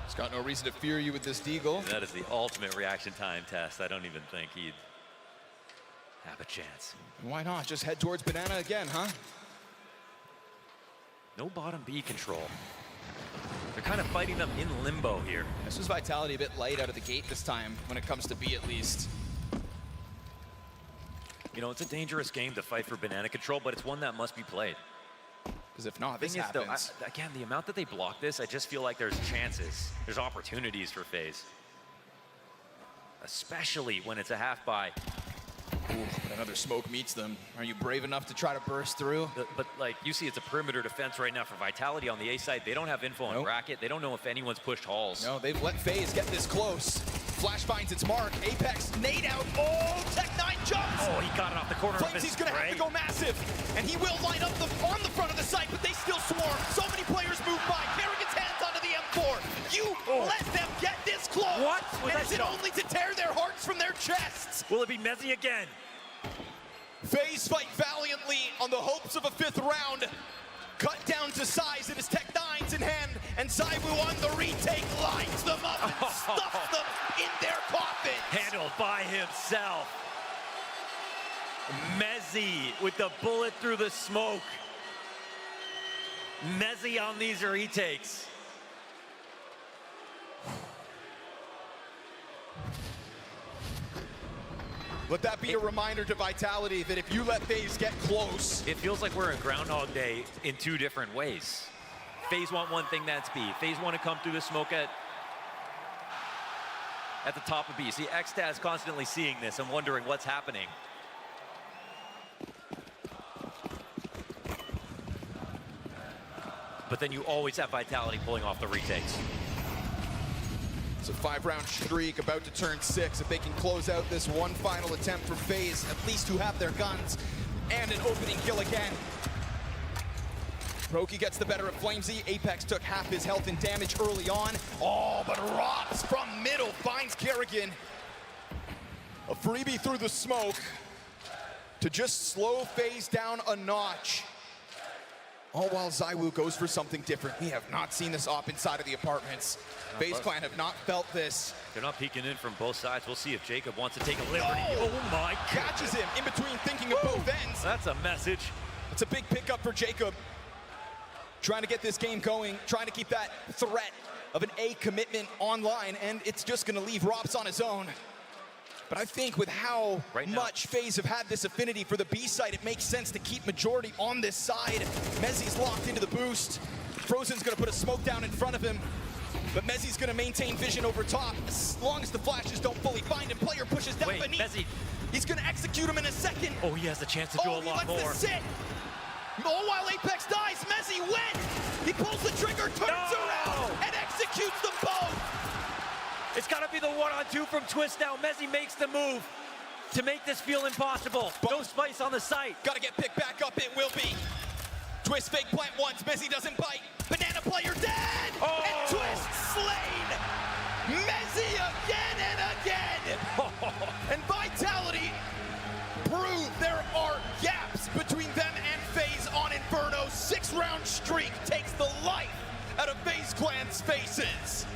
He's got no reason to fear you with this deagle. That is the ultimate reaction time test. I don't even think he'd have a chance. Why not? Just head towards banana again, huh? No bottom B control. They're kind of fighting them in limbo here. This was Vitality a bit light out of the gate this time, when it comes to B at least. You know, it's a dangerous game to fight for banana control, but it's one that must be played. Because if not, The this thing is, though, happens. again, the amount that they block this, I just feel like there's chances. There's opportunities for FaZe. Especially when it's a half by. Ooh, but another smoke meets them. Are you brave enough to try to burst through? But like, you see it's a perimeter defense right now for Vitality on the A side. They don't have info on bracket. They don't know if anyone's pushed halls. No, they've let FaZe get this close. Flash finds its mark. Apex nade out. Oh, Tech9 jumps! Oh, he got it off the corner of his Flamesy's gonna have to go massive. And he will line up on the front of the site, but they still swarm. So many players move by. Kerrigan's hands onto the M4. You let them get this close. What? And is it only to tear their hearts from their chests? Will it be Mezzi again? FaZe fight valiantly on the hopes of a 5th round. Cut down to size, it is Tech9's in hand, and ZywOo on the retake lines them up and stuffs them in their coffins. Handled by himself. Mezzi with the bullet through the smoke. Mezzi on these retakes. Let that be a reminder to Vitality that if you let FaZe get close. It feels like we're in Groundhog Day in 2 different ways. FaZe want one thing, that's B. FaZe want to come through the smoke at at the top of B. See, Xtaz constantly seeing this and wondering what's happening. But then you always have Vitality pulling off the retakes. It's a 5-round streak about to turn 6. If they can close out this one final attempt for FaZe, at least who have their guns, and an opening kill again. Roki gets the better of Flamesy. Apex took half his health and damage early on. Oh, but Rops from middle finds Kerrigan. A freebie through the smoke to just slow FaZe down a notch. All while Zywoo goes for something different. We have not seen this op inside of the apartments. FaZe Clan have not felt this. They're not peeking in from both sides. We'll see if Jacob wants to take a liberty. Oh my God. Catches him in between thinking of both ends. That's a message. It's a big pickup for Jacob. Trying to get this game going, trying to keep that threat of an A commitment online, and it's just gonna leave Rops on his own. But I think with how much FaZe have had this affinity for the B side, it makes sense to keep majority on this side. Mezzi's locked into the boost. Frozen's gonna put a smoke down in front of him, but Mezzi's gonna maintain vision over top. As long as the flashes don't fully find him, player pushes down beneath. Mezzi. He's gonna execute him in a second. Oh, he has the chance to do a lot more. He lets this sit. All while Apex dies, Mezzi wins. He pulls the trigger, turns around, and executes them both. It's got to be the 1-on-2 from Twist now. Mezzi makes the move to make this feel impossible. No spice on the site. Got to get picked back up, it will be. Twist fake plant once, Mezzi doesn't bite. Banana player dead, and Twist slain. Mezzi again and again. And Vitality prove there are gaps between them and FaZe on Inferno. 6-round streak takes the life out of FaZe Clan's faces.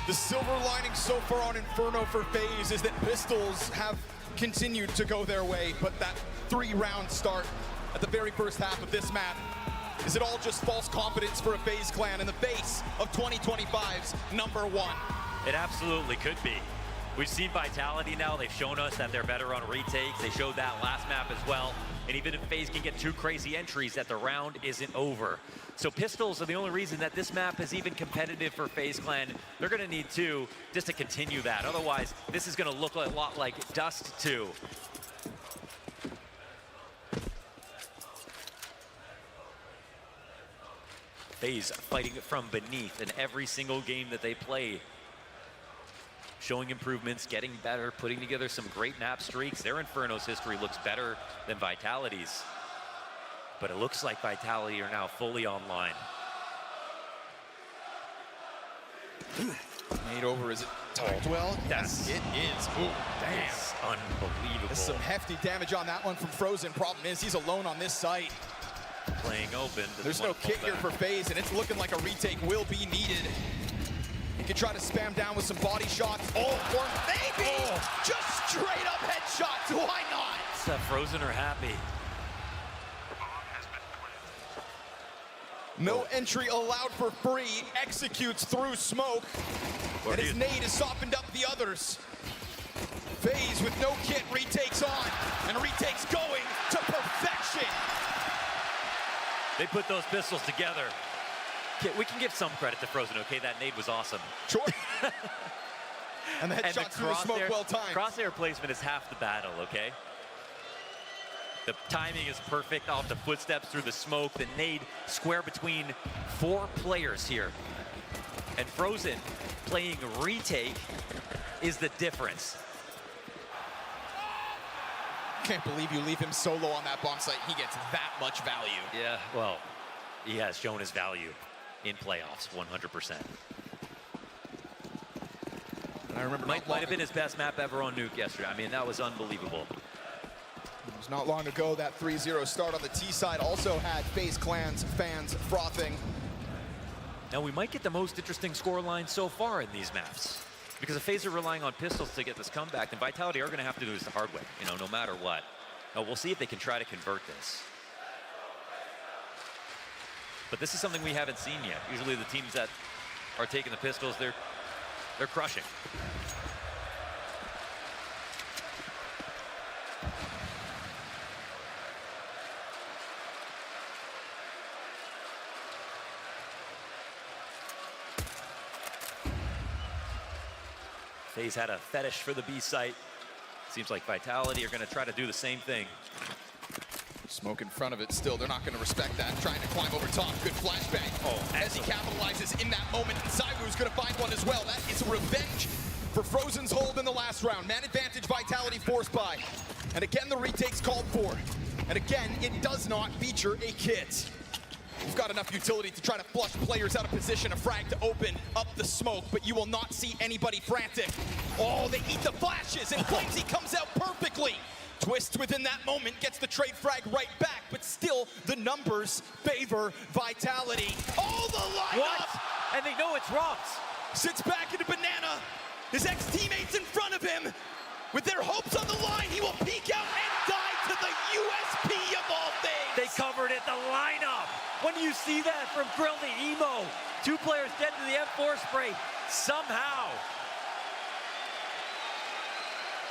The silver lining so far on Inferno for FaZe is that Pistols have continued to go their way, but that 3-round start at the very first half of this map, is it all just false confidence for a FaZe clan in the face of 2025's #1? It absolutely could be. We've seen Vitality now. They've shown us that they're better on retakes. They showed that last map as well. And even if FaZe can get 2 crazy entries, that the round isn't over. So Pistols are the only reason that this map is even competitive for FaZe Clan. They're going to need 2 just to continue that. Otherwise, this is going to look a lot like Dust 2. FaZe fighting from beneath in every single game that they play. showing improvements, getting better, putting together some great map streaks. Their Inferno's history looks better than Vitality's. But it looks like Vitality are now fully online. Made over, is it timed well? Yes, it is. Ooh, damn. It's unbelievable. There's some hefty damage on that one from Frozen. Problem is, he's alone on this site. Playing open. There's no kit here for FaZe, and it's looking like a retake will be needed. He could try to spam down with some body shots. Oh, or maybe just straight up headshots. Why not? Frozen are happy. No entry allowed for free. Executes through smoke. And his nade has softened up the others. FaZe with no kit retakes on. And retakes going to perfection. They put those pistols together. Okay, we can give some credit to Frozen, okay? That nade was awesome. Sure. And the headshots through the smoke well timed. Crosshair placement is half the battle, okay? The timing is perfect off the footsteps through the smoke. The nade square between 4 players here. And Frozen playing retake is the difference. Can't believe you leave him solo on that bomb site. He gets that much value. Yeah, well, he has shown his value in playoffs, 100%. I remember might have been his best map ever on Nuke yesterday. I mean, that was unbelievable. It was not long ago that 3-0 start on the T side also had FaZe clans, fans frothing. Now we might get the most interesting scoreline so far in these maps. Because if FaZe are relying on pistols to get this comeback, then Vitality are going to have to do this the hard way, you know, no matter what. Now we'll see if they can try to convert this. But this is something we haven't seen yet. Usually the teams that are taking the pistols, they're crushing. FaZe had a fetish for the B site. Seems like Vitality are going to try to do the same thing. Smoke in front of it still. They're not going to respect that. Trying to climb over top. Good flashbang. Oh, as he capitalizes in that moment. And Zywoo's going to find one as well. That is revenge for Frozen's hold in the last round. Man advantage, Vitality forced by. And again, the retake's called for. And again, it does not feature a kit. You've got enough utility to try to flush players out of position, a frag to open up the smoke, but you will not see anybody frantic. Oh, they eat the flashes, and Flamesy comes out perfectly. Twist within that moment, gets the trade frag right back, but still the numbers favor Vitality. Oh, the lineup! What? And they know it's Rops. Sits back into Banana. His ex-teammates in front of him. With their hopes on the line, he will peek out and die to the USP of all things. They covered it, the lineup. When do you see that from Grill to Emo? 2 players dead to the M4 spray, somehow.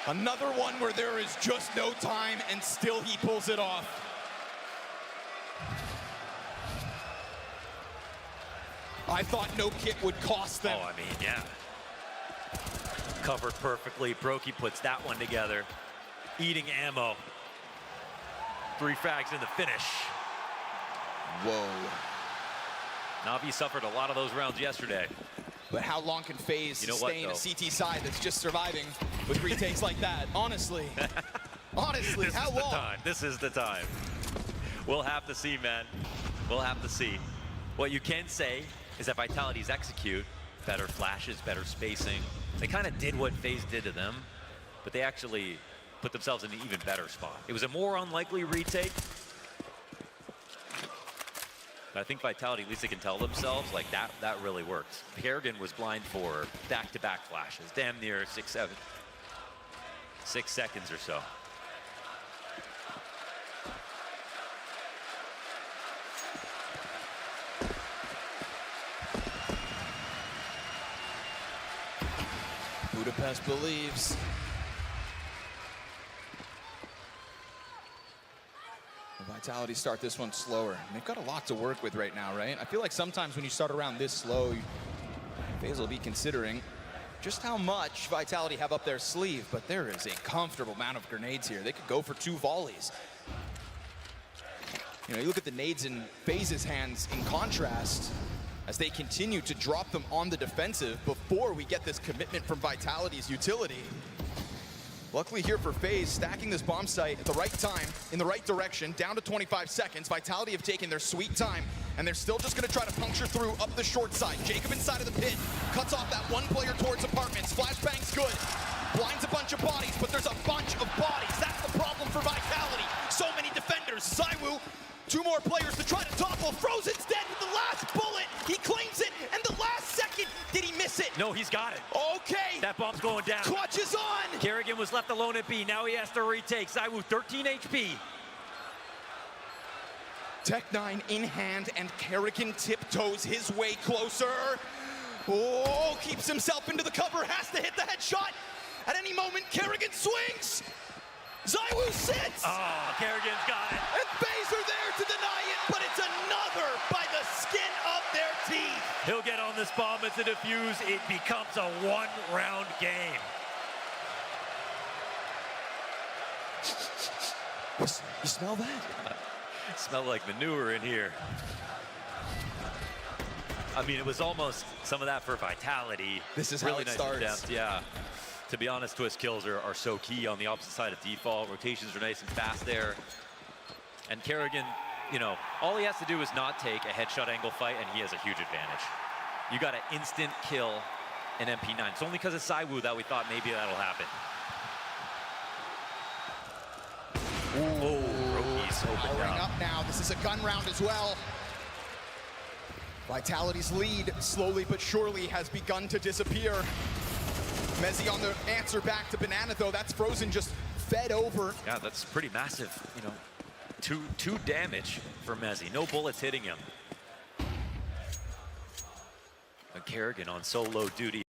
Another one where there is just no time, and still he pulls it off. I thought no kit would cost them. Oh, I mean, yeah. Covered perfectly. Brokey puts that one together. Eating ammo. 3 frags in the finish. Whoa. Navi suffered a lot of those rounds yesterday. But how long can FaZe sustain a CT side that's just surviving with retakes like that? Honestly. Honestly, how long? This is the time. We'll have to see, man. We'll have to see. What you can say is that Vitality's execute. Better flashes, better spacing. They kind of did what FaZe did to them, but they actually put themselves in an even better spot. It was a more unlikely retake. But I think Vitality, at least they can tell themselves, like that really works. Kerrigan was blind for back-to-back flashes, damn near 6 seconds or so. Budapest believes. Vitality start this one slower. And they've got a lot to work with right now, right? I feel like sometimes when you start around this slow, FaZe will be considering just how much Vitality have up their sleeve, but there is a comfortable amount of grenades here. They could go for 2 volleys. You know, you look at the nades in FaZe's hands in contrast. as they continue to drop them on the defensive before we get this commitment from Vitality's utility. Luckily here for FaZe, stacking this bomb site at the right time, in the right direction, down to 25 seconds. Vitality have taken their sweet time, and they're still just gonna try to puncture through up the short side. Jacob inside of the pit, cuts off that one player towards apartments. Flashbang's good, blinds a bunch of bodies, but there's a bunch of bodies. That's the problem for Vitality. So many defenders. ZywOo, 2 more players to try to topple. Frozen's dead with the last bullet. He claims it, and the last second, did he miss it? No, he's got it. Okay. That bomb's going down. Clutch is on. Kerrigan was left alone at B. Now he has to retake. ZywOo 13 HP. Tech9 in hand, and Kerrigan tiptoes his way closer. Oh, keeps himself into the cover, has to hit the headshot. At any moment, Kerrigan swings. ZywOo sits. Oh, Kerrigan's got it. And FaZe are there to deny it, but it's another by the skin of their teeth. He'll get on this bomb. It's a defuse. It becomes a 1-round game. You smell that? Smelled like manure in here. I mean, it was almost some of that for Vitality. This is really how it nice starts. Depth, yeah. To be honest, twist kills are so key on the opposite side of default. Rotations are nice and fast there. And Kerrigan, you know, all he has to do is not take a headshot angle fight, and he has a huge advantage. You got an instant kill in MP9. It's only because of ZywOo that we thought maybe that'll happen. Rocky's opened Powering up now. This is a gun round as well. Vitality's lead, slowly but surely, has begun to disappear. Mezzi on the answer back to Banana, though. That's Frozen just fed over. Yeah, that's pretty massive, you know. Two damage for Mezzi. No bullets hitting him. And Kerrigan on solo duty.